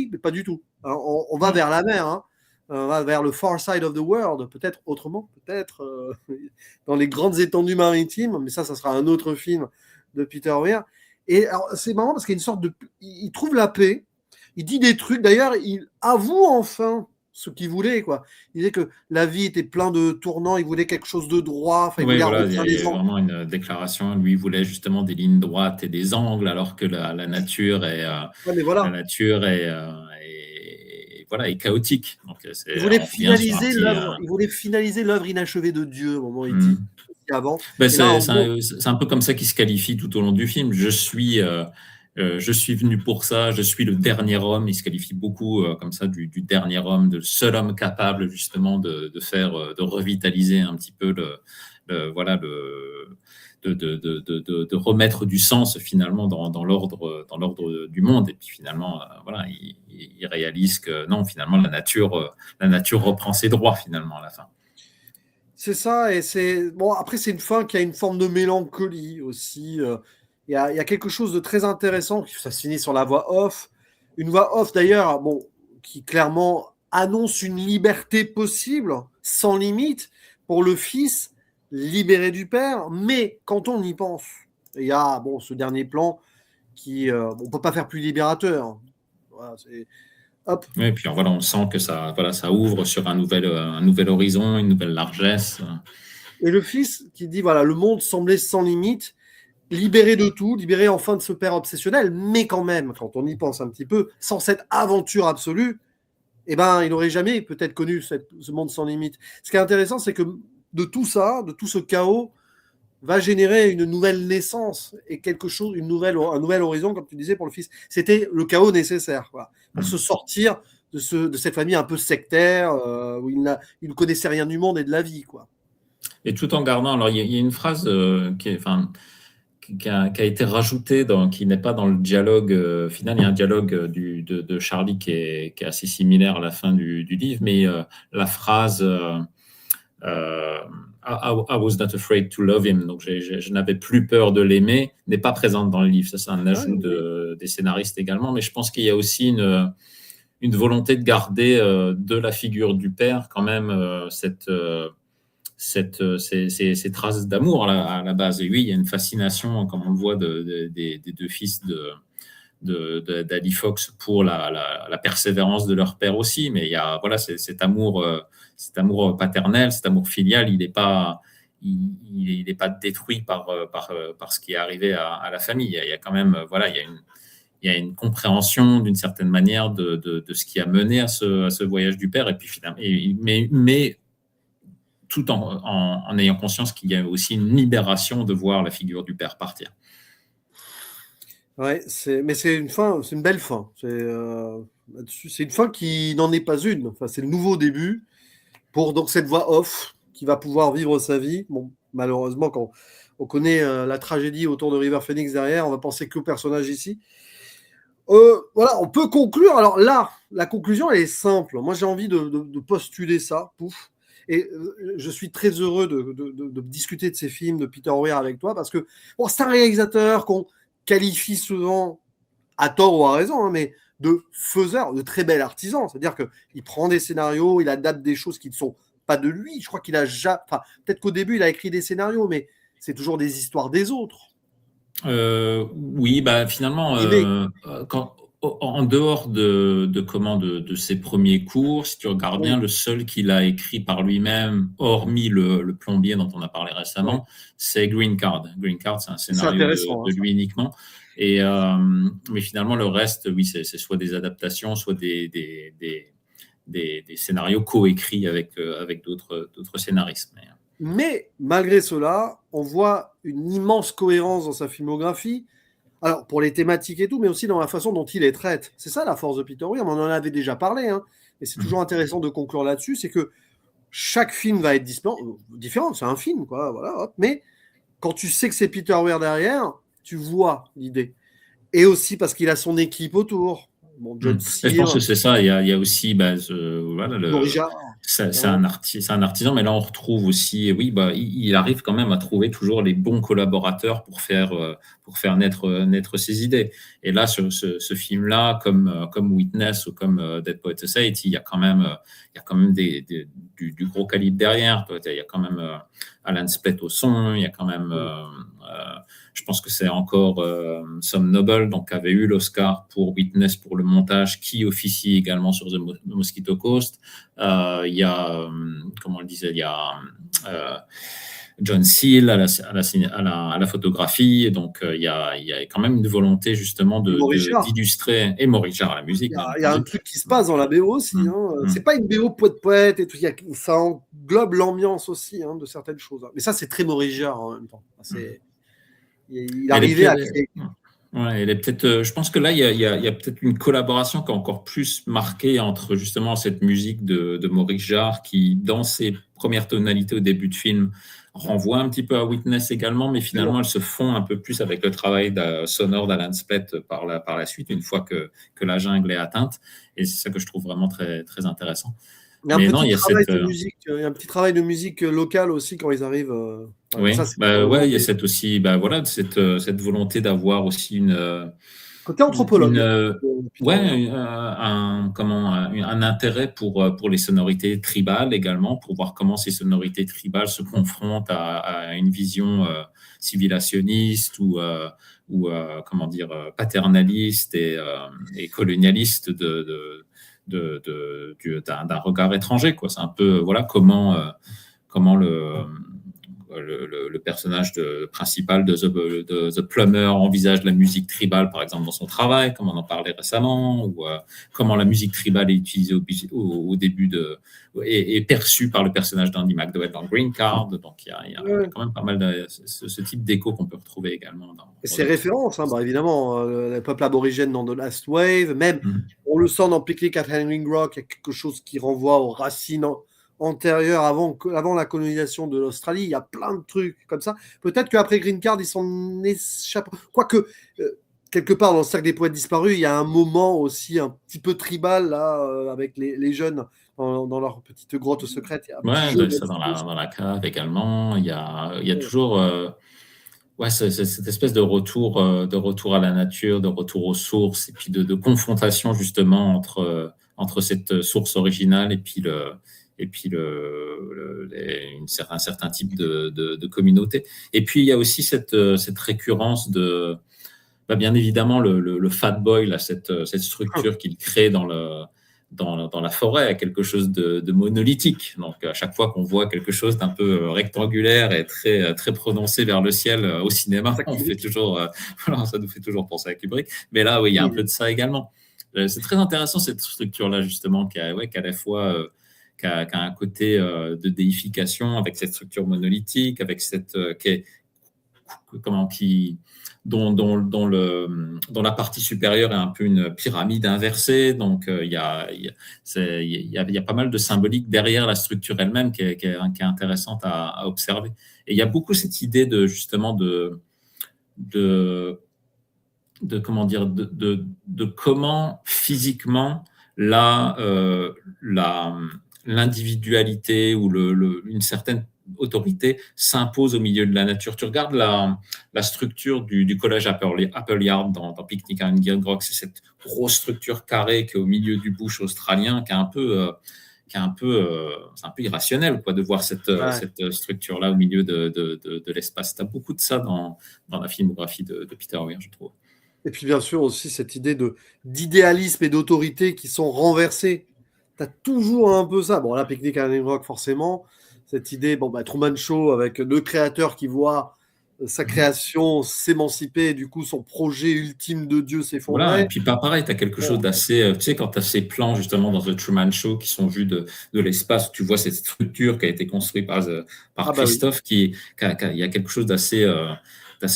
mais pas du tout. Alors, on va vers la mer, hein. On va vers le far side of the world, peut-être autrement, peut-être dans les grandes étendues maritimes, mais ça sera un autre film de Peter Weir. Et alors, c'est marrant parce qu'il y a une sorte de... Il trouve la paix, il dit des trucs, d'ailleurs, il avoue enfin ce qu'il voulait, quoi. Il disait que la vie était plein de tournants, il voulait quelque chose de droit, enfin, il Oui, voulait voilà, il y arrondir a les angles. vraiment une déclaration. Lui, il voulait justement des lignes droites et des angles, alors que la nature est, Ouais, mais la voilà. nature voilà, est chaotique. Donc, Il voulait on revient sur un finaliser petit. l'œuvre, il voulait finaliser l'œuvre inachevée de Dieu, au moment où il dit avant. Ben, Et là, en c'est gros, un peu comme ça qu'il se qualifie tout au long du film. Je suis venu pour ça, je suis le dernier homme. Il se qualifie beaucoup comme ça du dernier homme, de seul homme capable justement de faire, de revitaliser un petit peu voilà, de remettre du sens finalement dans l'ordre du monde. Et puis finalement, voilà, il réalise que non, finalement, la nature reprend ses droits finalement à la fin. c'est ça, et c'est bon. Après, c'est une fin qui a une forme de mélancolie aussi. Il y a quelque chose de très intéressant. Ça se finit sur la voix off. Une voix off d'ailleurs, bon, qui clairement annonce une liberté possible, sans limite, pour le fils libéré du père. Mais quand on y pense, il y a bon ce dernier plan qui, on peut pas faire plus libérateur. Voilà, hop. Oui, et puis voilà, on sent que ça ouvre sur un nouvel horizon, une nouvelle largesse. Et le fils qui dit voilà, le monde semblait sans limite. Libéré de tout, libéré enfin de ce père obsessionnel, mais quand même, quand on y pense un petit peu, sans cette aventure absolue, eh ben, il n'aurait jamais peut-être connu ce monde sans limite. Ce qui est intéressant, c'est que de tout ça, de tout ce chaos, va générer une nouvelle naissance et quelque chose, un nouvel horizon, comme tu disais, pour le fils. C'était le chaos nécessaire, quoi, pour se sortir de cette famille un peu sectaire, où il ne connaissait rien du monde et de la vie, quoi. Et tout en gardant, alors il y a une phrase qui a été rajoutée, qui n'est pas dans le dialogue final. Il y a un dialogue de Charlie qui est assez similaire à la fin du livre, mais la phrase I was not afraid to love him, donc je n'avais plus peur de l'aimer, n'est pas présente dans le livre. Ça, c'est un ajout des scénaristes également, mais je pense qu'il y a aussi une volonté de garder de la figure du père quand même ces traces d'amour à la base. Et oui, il y a une fascination, comme on le voit, des deux fils d'Ali Fox pour la persévérance de leur père aussi. Mais il y a voilà, cet amour paternel, cet amour filial, il n'est pas détruit par ce qui est arrivé à la famille. Il y a quand même voilà, il y a une compréhension d'une certaine manière de ce qui a mené à ce voyage du père. Et puis finalement, mais tout en ayant conscience qu'il y a aussi une libération de voir la figure du père partir. Ouais, mais c'est une belle fin. C'est une fin qui n'en est pas une. Enfin, c'est le nouveau début pour donc cette voix off qui va pouvoir vivre sa vie. Bon, malheureusement, quand on connaît la tragédie autour de River Phoenix derrière, on va penser qu'au personnage ici. Voilà, on peut conclure. Alors là, la conclusion, elle est simple. Moi, j'ai envie de postuler ça. Pouf. Et je suis très heureux de discuter de ces films de Peter Weir avec toi parce que bon, c'est un réalisateur qu'on qualifie souvent, à tort ou à raison, hein, mais de faiseur, de très bel artisan. C'est-à-dire qu'il prend des scénarios, il adapte des choses qui ne sont pas de lui. Je crois qu'il a déjà... Enfin, peut-être qu'au début, il a écrit des scénarios, mais c'est toujours des histoires des autres. Oui, bah, finalement, Animé. en dehors de ses premiers cours, si tu regardes Oui, bien, le seul qu'il a écrit par lui-même, hormis le plombier dont on a parlé ouais. récemment, c'est Green Card. Green Card, c'est un C'est scénario intéressant, hein, de ça. lui uniquement. Et, mais finalement, le reste, oui, c'est soit des adaptations, soit des scénarios coécrits avec d'autres scénaristes. Mais malgré cela, on voit une immense cohérence dans sa filmographie. Alors, pour les thématiques et tout, mais aussi dans la façon dont il les traite. C'est ça la force de Peter Weir, on en avait déjà parlé, hein, et c'est toujours intéressant de conclure là-dessus, c'est que chaque film va être différent, c'est un film, quoi, voilà, hop. Mais quand tu sais que c'est Peter Weir derrière, tu vois l'idée. Et aussi parce qu'il a son équipe autour. Bon, John Mais je pense Seale, que c'est ça. Il y a aussi, bah, voilà, Morija, c'est évidemment. c'est un artisan, mais là on retrouve aussi, oui, bah, il arrive quand même à trouver toujours les bons collaborateurs pour faire naître ses idées. Et là, sur ce film-là, comme Witness ou comme Dead Poets Society, il y a quand même du gros calibre derrière. Il y a quand même Alan Spett au son, il y a quand même je pense que c'est encore Sam Noble, donc qui avait eu l'Oscar pour Witness pour le montage, qui officie également sur The Mosquito Coast. Il y a, comment on le disait, il y a John Seale à la photographie. Et donc, il y a quand même une volonté justement Et Morija. d'illustrer, et Maurice Jarre à la musique, bien Il y a un entendu. truc qui se passe dans la BO aussi. Mm, Hein. mm, C'est pas une BO poète-poète et tout. Ça englobe l'ambiance aussi hein, de certaines choses. Mais ça, c'est très Maurice Jarre en même temps. mm. Il Elle est arrivait à peut-être, créer. ouais, elle est peut-être. Je pense que là, il y a peut-être une collaboration qui est encore plus marquée entre justement cette musique de Maurice Jarre qui, dans ses premières tonalités au début de film, renvoie un petit peu à Witness également, mais finalement, elle se fond un peu plus avec le travail sonore d'Alan Spett par la suite, une fois que la jungle est atteinte. Et c'est ça que je trouve vraiment très, très intéressant. Il y a un Mais non, petit il y a travail cette. de musique, il y a un petit travail de musique locale aussi quand ils arrivent. Ouais, mais Oui, ça, c'est bah vraiment ouais, il y a cette aussi, bah voilà, cette volonté d'avoir aussi côté une anthropologue. Peter Weir. ouais, un intérêt pour les sonorités tribales également, pour voir comment ces sonorités tribales se confrontent à une vision civilisationniste ou comment dire paternaliste et colonialiste d'un regard étranger, quoi. C'est un peu voilà comment le personnage principal de The Plumber envisage la musique tribale, par exemple, dans son travail, comme on en parlait récemment, ou comment la musique tribale est utilisée au début est perçue par le personnage d'Andy McDowell dans Green Card. Donc, il y a Ouais. quand même pas mal de ce type d'écho qu'on peut retrouver également Et dans ses d'autres. références, hein, bah, évidemment, le peuple aborigène dans The Last Wave, même Mhm. on le sent dans Picnic at Hanging Rock, il y a quelque chose qui renvoie aux racines antérieures avant la colonisation de l'Australie. Il y a plein de trucs comme ça. Peut-être qu'après Green Card, ils s'en échappent. Quoique, quelque part dans le cercle des poètes disparus, il y a un moment aussi un petit peu tribal là, avec les jeunes dans leur petite grotte secrète. Il y a un petit Ouais, jeu ça là-dessus. dans la cave également. Il y a toujours ouais, c'est cette espèce de retour à la nature, de retour aux sources, et puis de confrontation justement entre cette source originale et puis un certain type de communauté. Et puis il y a aussi cette récurrence bah, bien évidemment le fat boy, là, cette structure qu'il crée dans la forêt, à quelque chose de monolithique. Donc, à chaque fois qu'on voit quelque chose d'un peu rectangulaire et très, très prononcé vers le ciel au cinéma, Ça, on fait Kubrick. toujours, voilà, ça nous fait toujours penser à Kubrick. Mais là, oui, il y a un Oui, peu de ça également. C'est très intéressant cette structure-là, justement, qui a la fois qui a un côté de déification avec cette structure monolithique, avec comment, qui, dont la partie supérieure est un peu une pyramide inversée. Donc, il y a pas mal de symbolique derrière la structure elle-même qui est intéressante à observer. Et il y a beaucoup cette idée justement de, comment dire, de comment physiquement la, l'individualité ou une certaine autorité s'impose au milieu de la nature. Tu regardes la structure du collège Apple Yard dans Picnic à Green Rock, c'est cette grosse structure carrée qui est au milieu du bush australien, qui est un peu qui est c'est un peu irrationnel, quoi, de voir cette structure-là au milieu de l'espace. Tu as beaucoup de ça dans la filmographie de Peter Weir, je trouve. Et puis bien sûr aussi cette idée d'idéalisme et d'autorité qui sont renversées. Tu as toujours un peu ça. Bon, la Picnic à Hanging Rock, forcément. Cette idée, Truman Show avec le créateur qui voit sa création s'émanciper, et du coup son projet ultime de Dieu s'effondrer. Voilà, et puis pareil, tu as quelque chose d'assez... Tu sais, quand tu as ces plans justement dans The Truman Show qui sont vus de l'espace, tu vois cette structure qui a été construite par Christophe, il y a quelque chose d'assez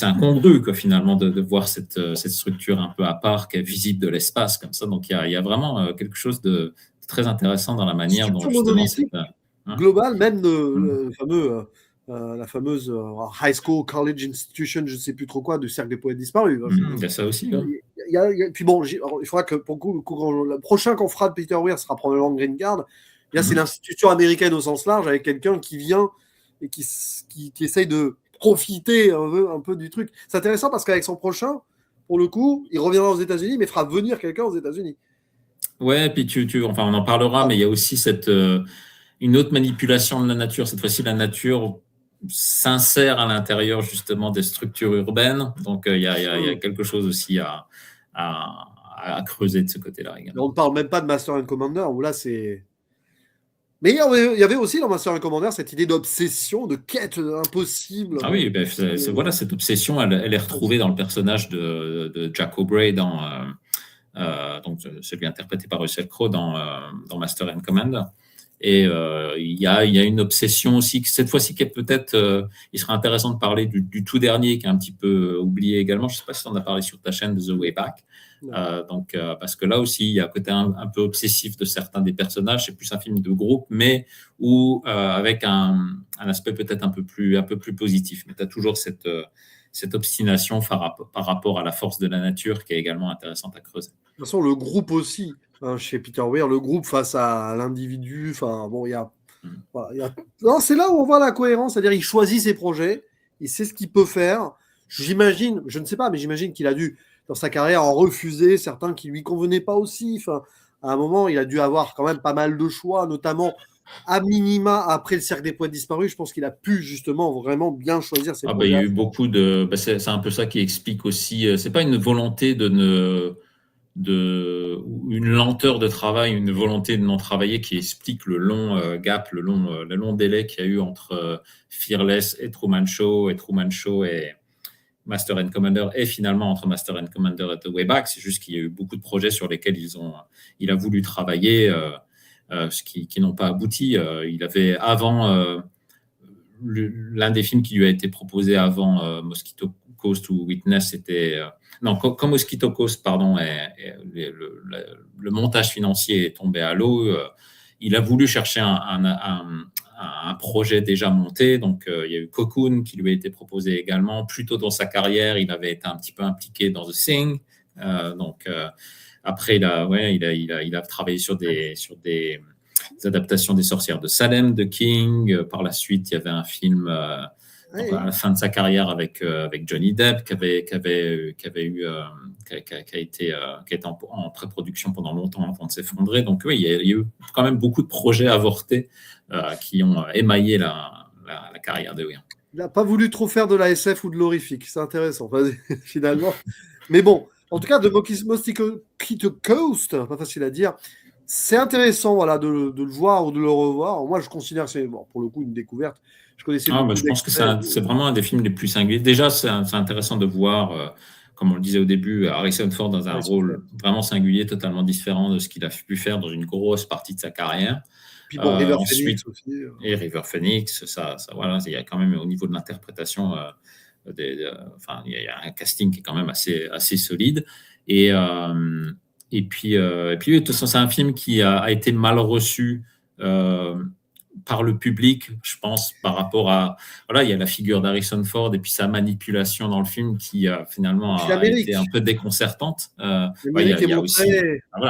incongru, quoi, finalement, de voir cette structure un peu à part qui est visible de l'espace comme ça. Donc il y a vraiment quelque chose de très intéressant dans la manière dont justement global, même la fameuse high school, college institution, je ne sais plus trop quoi, du cercle des poètes disparus. Il y a ça aussi. Puis bon, il faudra que pour le prochain qu'on fera de Peter Weir sera probablement Green Card. Là, c'est l'institution américaine au sens large, avec quelqu'un qui vient et qui essaye de profiter un peu du truc. C'est intéressant parce qu'avec son prochain, pour le coup, il reviendra aux États-Unis, mais fera venir quelqu'un aux États-Unis. Ouais, puis on en parlera, mais il y a aussi une autre manipulation de la nature. Cette fois-ci, la nature s'insère à l'intérieur justement des structures urbaines. Donc, il y a quelque chose aussi à creuser de ce côté-là également. On ne parle même pas de Master and Commander, où là, c'est... Mais il y avait aussi dans Master and Commander cette idée d'obsession, de quête impossible. Ah oui, voilà, cette obsession, elle est retrouvée dans le personnage de Jack Aubrey donc celui interprété par Russell Crowe dans Master and Commander. Et il y a une obsession aussi, cette fois-ci, qui est peut-être, il serait intéressant de parler du tout dernier, qui est un petit peu oublié également. Je ne sais pas si on a parlé sur ta chaîne de The Way Back. Parce que là aussi, il y a un côté un peu obsessif de certains des personnages. C'est plus un film de groupe, mais avec un aspect peut-être un peu plus positif. Mais tu as toujours cette obstination par rapport à la force de la nature qui est également intéressante à creuser. De toute façon, le groupe aussi, chez Peter Weir, le groupe face à l'individu, non, c'est là où on voit la cohérence, c'est-à-dire il choisit ses projets, il sait ce qu'il peut faire. J'imagine, je ne sais pas, mais j'imagine qu'il a dû, dans sa carrière, en refuser certains qui lui convenaient pas aussi. À un moment, il a dû avoir quand même pas mal de choix, notamment à minima après le cercle des poètes disparus. Je pense qu'il a pu justement vraiment bien choisir ses projets. Il y a eu beaucoup c'est un peu ça qui explique aussi. C'est pas une volonté une lenteur de travail, une volonté de non travailler qui explique le long gap, le long délai qu'il y a eu entre Fearless et Truman Show et Master and Commander, et finalement entre Master and Commander et The Way Back. C'est juste qu'il y a eu beaucoup de projets sur lesquels il a voulu travailler, qui n'ont pas abouti. Il avait avant l'un des films qui lui a été proposé avant Mosquito Coast ou Witness, c'était comme Mosquito Coast, pardon, le montage financier est tombé à l'eau. Il a voulu chercher un projet déjà monté. Donc, il y a eu Cocoon qui lui a été proposé également. Plus tôt dans sa carrière, il avait été un petit peu impliqué dans The Thing. Après, il a travaillé sur des adaptations des Sorcières de Salem de King. Par la suite, il y avait un film à la fin de sa carrière avec Johnny Depp qui a été en pré-production pendant longtemps avant de s'effondrer. Donc oui, il y a eu quand même beaucoup de projets avortés qui ont émaillé la carrière de Weir. Il n'a pas voulu trop faire de la SF ou de l'horrifique. C'est intéressant, finalement. Mais bon, en tout cas, de Mosquito Coast, pas facile à dire, c'est intéressant de le voir ou de le revoir. Moi, je considère que c'est, pour le coup, une découverte. Je pense que c'est vraiment un des films les plus singuliers. Déjà, c'est intéressant de voir, comme on le disait au début, Harrison Ford dans un rôle vraiment singulier, totalement différent de ce qu'il a pu faire dans une grosse partie de sa carrière. Puis River Phoenix aussi. Et River Phoenix, voilà, il y a quand même au niveau de l'interprétation, il y a un casting qui est quand même assez solide. Et puis, de toute façon, c'est un film qui a été mal reçu par le public, je pense, par rapport à... Voilà, il y a la figure d'Harrison Ford et puis sa manipulation dans le film qui finalement a été un peu déconcertante.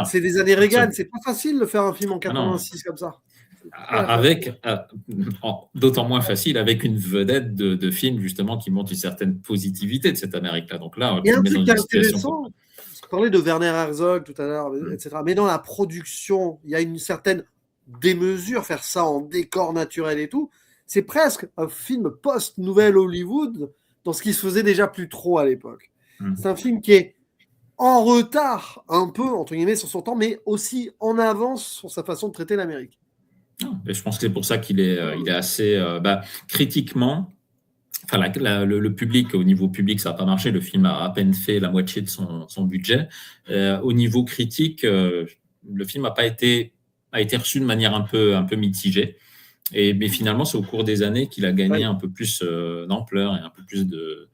C'est des années Reagan, c'est pas facile de faire un film en 86 comme ça. D'autant moins facile avec une vedette de film justement qui montre une certaine positivité de cette Amérique-là. Donc là, il y a un truc intéressant. On parlait de Werner Herzog tout à l'heure, etc. Mais dans la production, il y a une certaine démesure, faire ça en décor naturel et tout. C'est presque un film post-Nouvelle Hollywood dans ce qui se faisait déjà plus trop à l'époque. C'est un film qui est en retard un peu, entre guillemets, sur son temps, mais aussi en avance sur sa façon de traiter l'Amérique. Et je pense que c'est pour ça qu'il est, il est assez critiquement. Enfin, le public, au niveau public, ça n'a pas marché. Le film a à peine fait la moitié de son budget. Au niveau critique, le film a été reçu de manière un peu mitigée. Mais finalement, c'est au cours des années qu'il a gagné un peu plus d'ampleur et un peu plus de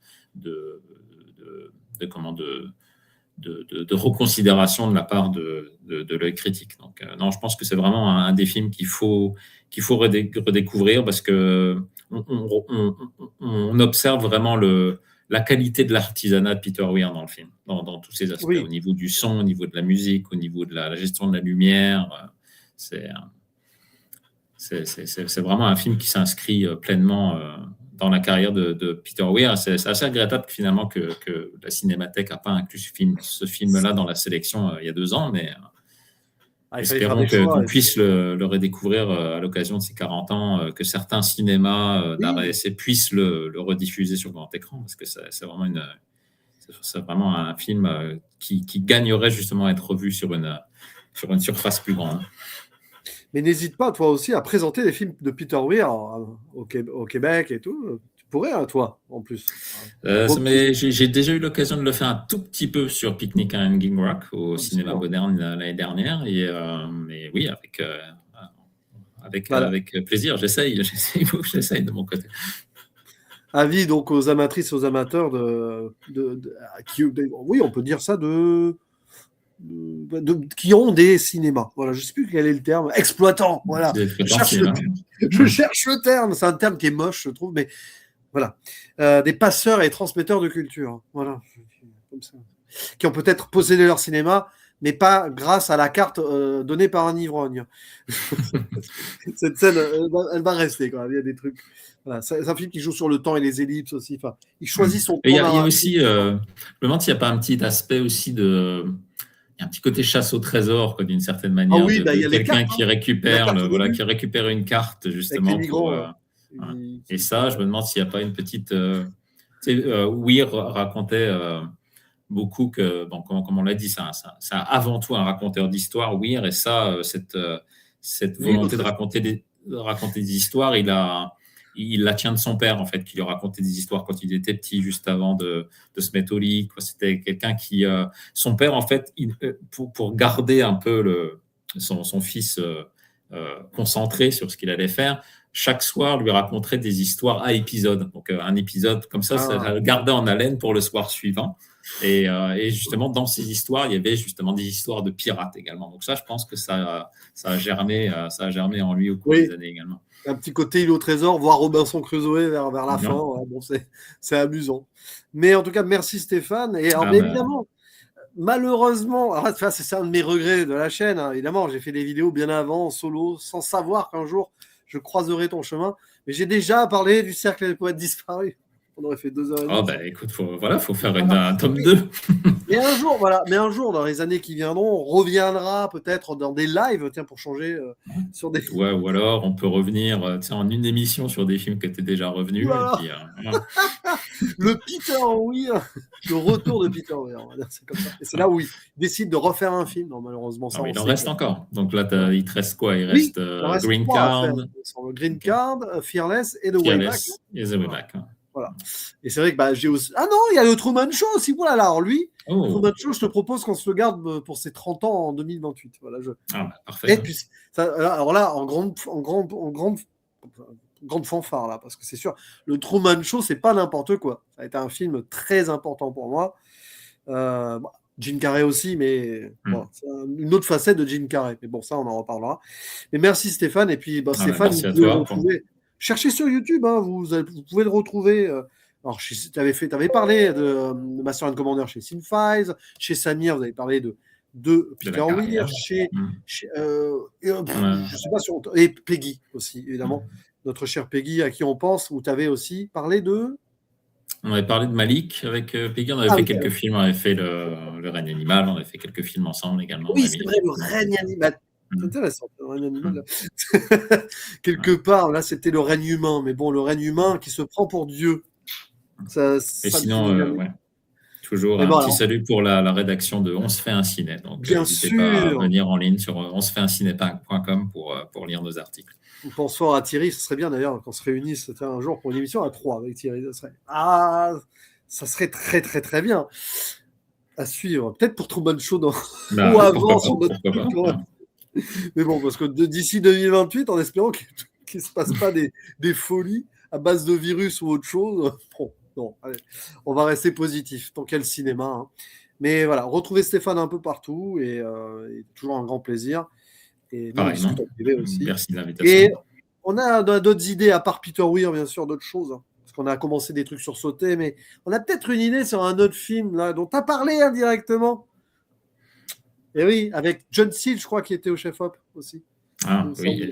reconsidération de la part de l'œil critique. Donc, non, je pense que c'est vraiment un des films qu'il faut redécouvrir parce que on observe vraiment la qualité de l'artisanat de Peter Weir dans le film, dans tous ses aspects, au niveau du son, au niveau de la musique, au niveau de la gestion de la lumière. C'est vraiment un film qui s'inscrit pleinement dans la carrière de Peter Weir. C'est assez regrettable finalement que la Cinémathèque n'a pas inclus ce film-là dans la sélection il y a 2 ans, mais espérons qu'on puisse le redécouvrir à l'occasion de ses 40 ans, que certains cinémas d'art et essai puissent le rediffuser sur grand écran, parce que c'est vraiment un film qui gagnerait justement à être revu sur une surface plus grande. Mais n'hésite pas, toi aussi, à présenter des films de Peter Weir au Québec et tout. Tu pourrais, toi, en plus. Mais j'ai déjà eu l'occasion de le faire un tout petit peu sur Picnic à Hanging Rock, au cinéma moderne l'année dernière. Mais oui, avec plaisir. J'essaye de mon côté. Avis donc aux amatrices, aux amateurs oui, on peut dire ça qui ont des cinémas. Voilà, je ne sais plus quel est le terme. Exploitants, voilà. Je cherche le terme. C'est un terme qui est moche, je trouve, mais voilà. Des passeurs et transmetteurs de culture. Voilà. Comme ça. Qui ont peut-être possédé leur cinéma, mais pas grâce à la carte donnée par un ivrogne. Cette scène, elle va rester, quand même. Il y a des trucs. Voilà. C'est un film qui joue sur le temps et les ellipses aussi. Enfin, il choisit son temps. Il y a aussi, je me demande s'il n'y a pas un petit aspect aussi un petit côté chasse au trésor, d'une certaine manière, quelqu'un qui récupère qui récupère une carte justement et ça, je me demande s'il n'y a pas une petite. Weir racontait beaucoup que, comme on l'a dit, c'est avant tout un raconteur d'histoire, Weir, et ça, cette volonté de raconter des histoires, il la tient de son père, en fait, qui lui racontait des histoires quand il était petit, juste avant de se mettre au lit. C'était quelqu'un qui... son père, en fait, pour garder un peu son fils concentré sur ce qu'il allait faire, chaque soir, lui raconterait des histoires à épisode. Donc, un épisode comme ça le gardait en haleine pour le soir suivant. Et justement, dans ces histoires, il y avait justement des histoires de pirates également. Donc ça, je pense que ça a germé en lui au cours des années également. Un petit côté île au trésor, voir Robinson Crusoe vers la fin. Ouais, bon, c'est amusant. Mais en tout cas, merci Stéphane. Et évidemment, malheureusement, c'est un de mes regrets de la chaîne. Évidemment, j'ai fait des vidéos bien avant, en solo, sans savoir qu'un jour, je croiserai ton chemin. Mais j'ai déjà parlé du Cercle des poètes disparus. On aurait fait 2h30. Écoute, faut faire un tome 2. Mais un jour, dans les années qui viendront, on reviendra peut-être dans des lives, pour changer sur des. Ouais, ou alors on peut revenir en une émission sur des films qui étaient déjà revenus. Voilà. Et puis, le Peter Weir, le retour de Peter Weir, on va dire, c'est comme ça. Et c'est là où il décide de refaire un film. Non, malheureusement, ça. Il en reste encore. Donc là, il te reste quoi ? Il reste Green Card. Green Card, Fearless et The Way Back. Et The Way Back. Voilà. Et c'est vrai que j'ai aussi. Ah non, il y a le Truman Show aussi. Voilà, alors lui, le Truman Show, je te propose qu'on se le garde pour ses 30 ans en 2028. Voilà, parfait. Et puis, alors là, en grande fanfare, là, parce que c'est sûr, le Truman Show, c'est pas n'importe quoi. Ça a été un film très important pour moi. Jim Carrey aussi, mais c'est une autre facette de Jim Carrey. Mais bon, ça, on en reparlera. Mais merci Stéphane. Et puis, Stéphane, merci à toi. Cherchez sur YouTube, vous pouvez le retrouver. Alors, tu avais parlé de Master and Commander chez Cinefiles, chez Samir, vous avez parlé de Peter Weir, je sais pas et Peggy aussi, évidemment, notre chère Peggy, à qui on pense, où tu avais aussi parlé de. On avait parlé de Malik avec Peggy, on avait fait quelques films, on avait fait le règne animal, on avait fait quelques films ensemble également. Oui, c'est vrai, le règne animal. C'est intéressant, le règne animal. Mm. Quelque part, là, c'était le règne humain, mais bon, le règne humain qui se prend pour Dieu, Et ça ne sinon, finit jamais. ouais, toujours Mais un bon, petit alors, salut pour la rédaction de On se fait un ciné. Donc, bien n'hésitez pas à sûr, venir en ligne sur onsefaituncinépinc.com pour lire nos articles. on pense fort à Thierry, ce serait bien d'ailleurs qu'on se réunisse un jour pour une émission à 3 avec Thierry. Ça serait très très très bien à suivre. Peut-être pour Truman Show ou Bah, avant pourquoi pas, sur notre pourquoi truc, pas. ouais. Mais bon, parce que d'ici 2028, en espérant qu'il ne se passe pas des folies à base de virus ou autre chose, bon, non, allez, on va rester positif. Tant qu'il y a le cinéma, hein. Mais voilà, retrouver Stéphane un peu partout et toujours un grand plaisir. Et nous, on Pareillement. discute en privé aussi. Merci de l'invitation. Et on a d'autres idées, à part Peter Weir, bien sûr, d'autres choses, hein. Parce qu'on a commencé des trucs sur Sauter, mais on a peut-être une idée sur un autre film là, dont tu as parlé indirectement. Et oui, avec John Seal, je crois, qui était au chef-op aussi. Ah oui,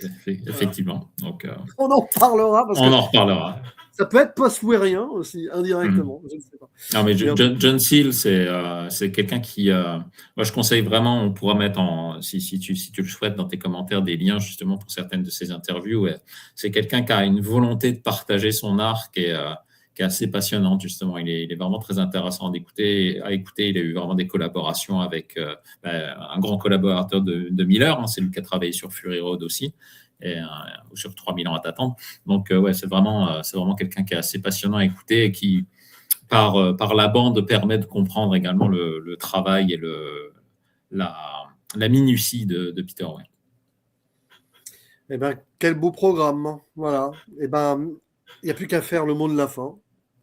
effectivement. Donc, On en parlera. Parce on que en reparlera. ça peut être post-weirien aussi, indirectement. Je ne sais pas. Non, mais John Seal, c'est quelqu'un qui. Moi, je conseille vraiment, on pourra mettre si tu le souhaites, dans tes commentaires, des liens justement pour certaines de ses interviews. C'est quelqu'un qui a une volonté de partager son art qui est assez passionnante, justement. Il est vraiment très intéressant à écouter. Il a eu vraiment des collaborations avec un grand collaborateur de Miller, hein, c'est lui qui a travaillé sur Fury Road aussi, ou sur 3000 ans à t'attendre. Donc, ouais, c'est vraiment quelqu'un qui est assez passionnant à écouter et qui, par la bande, permet de comprendre également le travail et la minutie de Peter Weir. Eh ben, quel beau programme, hein. Voilà. Eh ben, il n'y a plus qu'à faire le mot de la fin.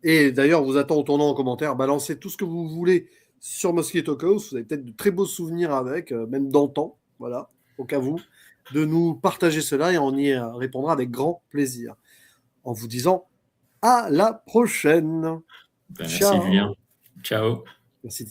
Et d'ailleurs, vous attend au tournant en commentaire. Balancez tout ce que vous voulez sur Mosquito Coast. Vous avez peut-être de très beaux souvenirs avec, même d'antan. Voilà, au cas où, de nous partager cela et on y répondra avec grand plaisir. En vous disant à la prochaine. Merci, Ciao. Julien. Ciao. Merci.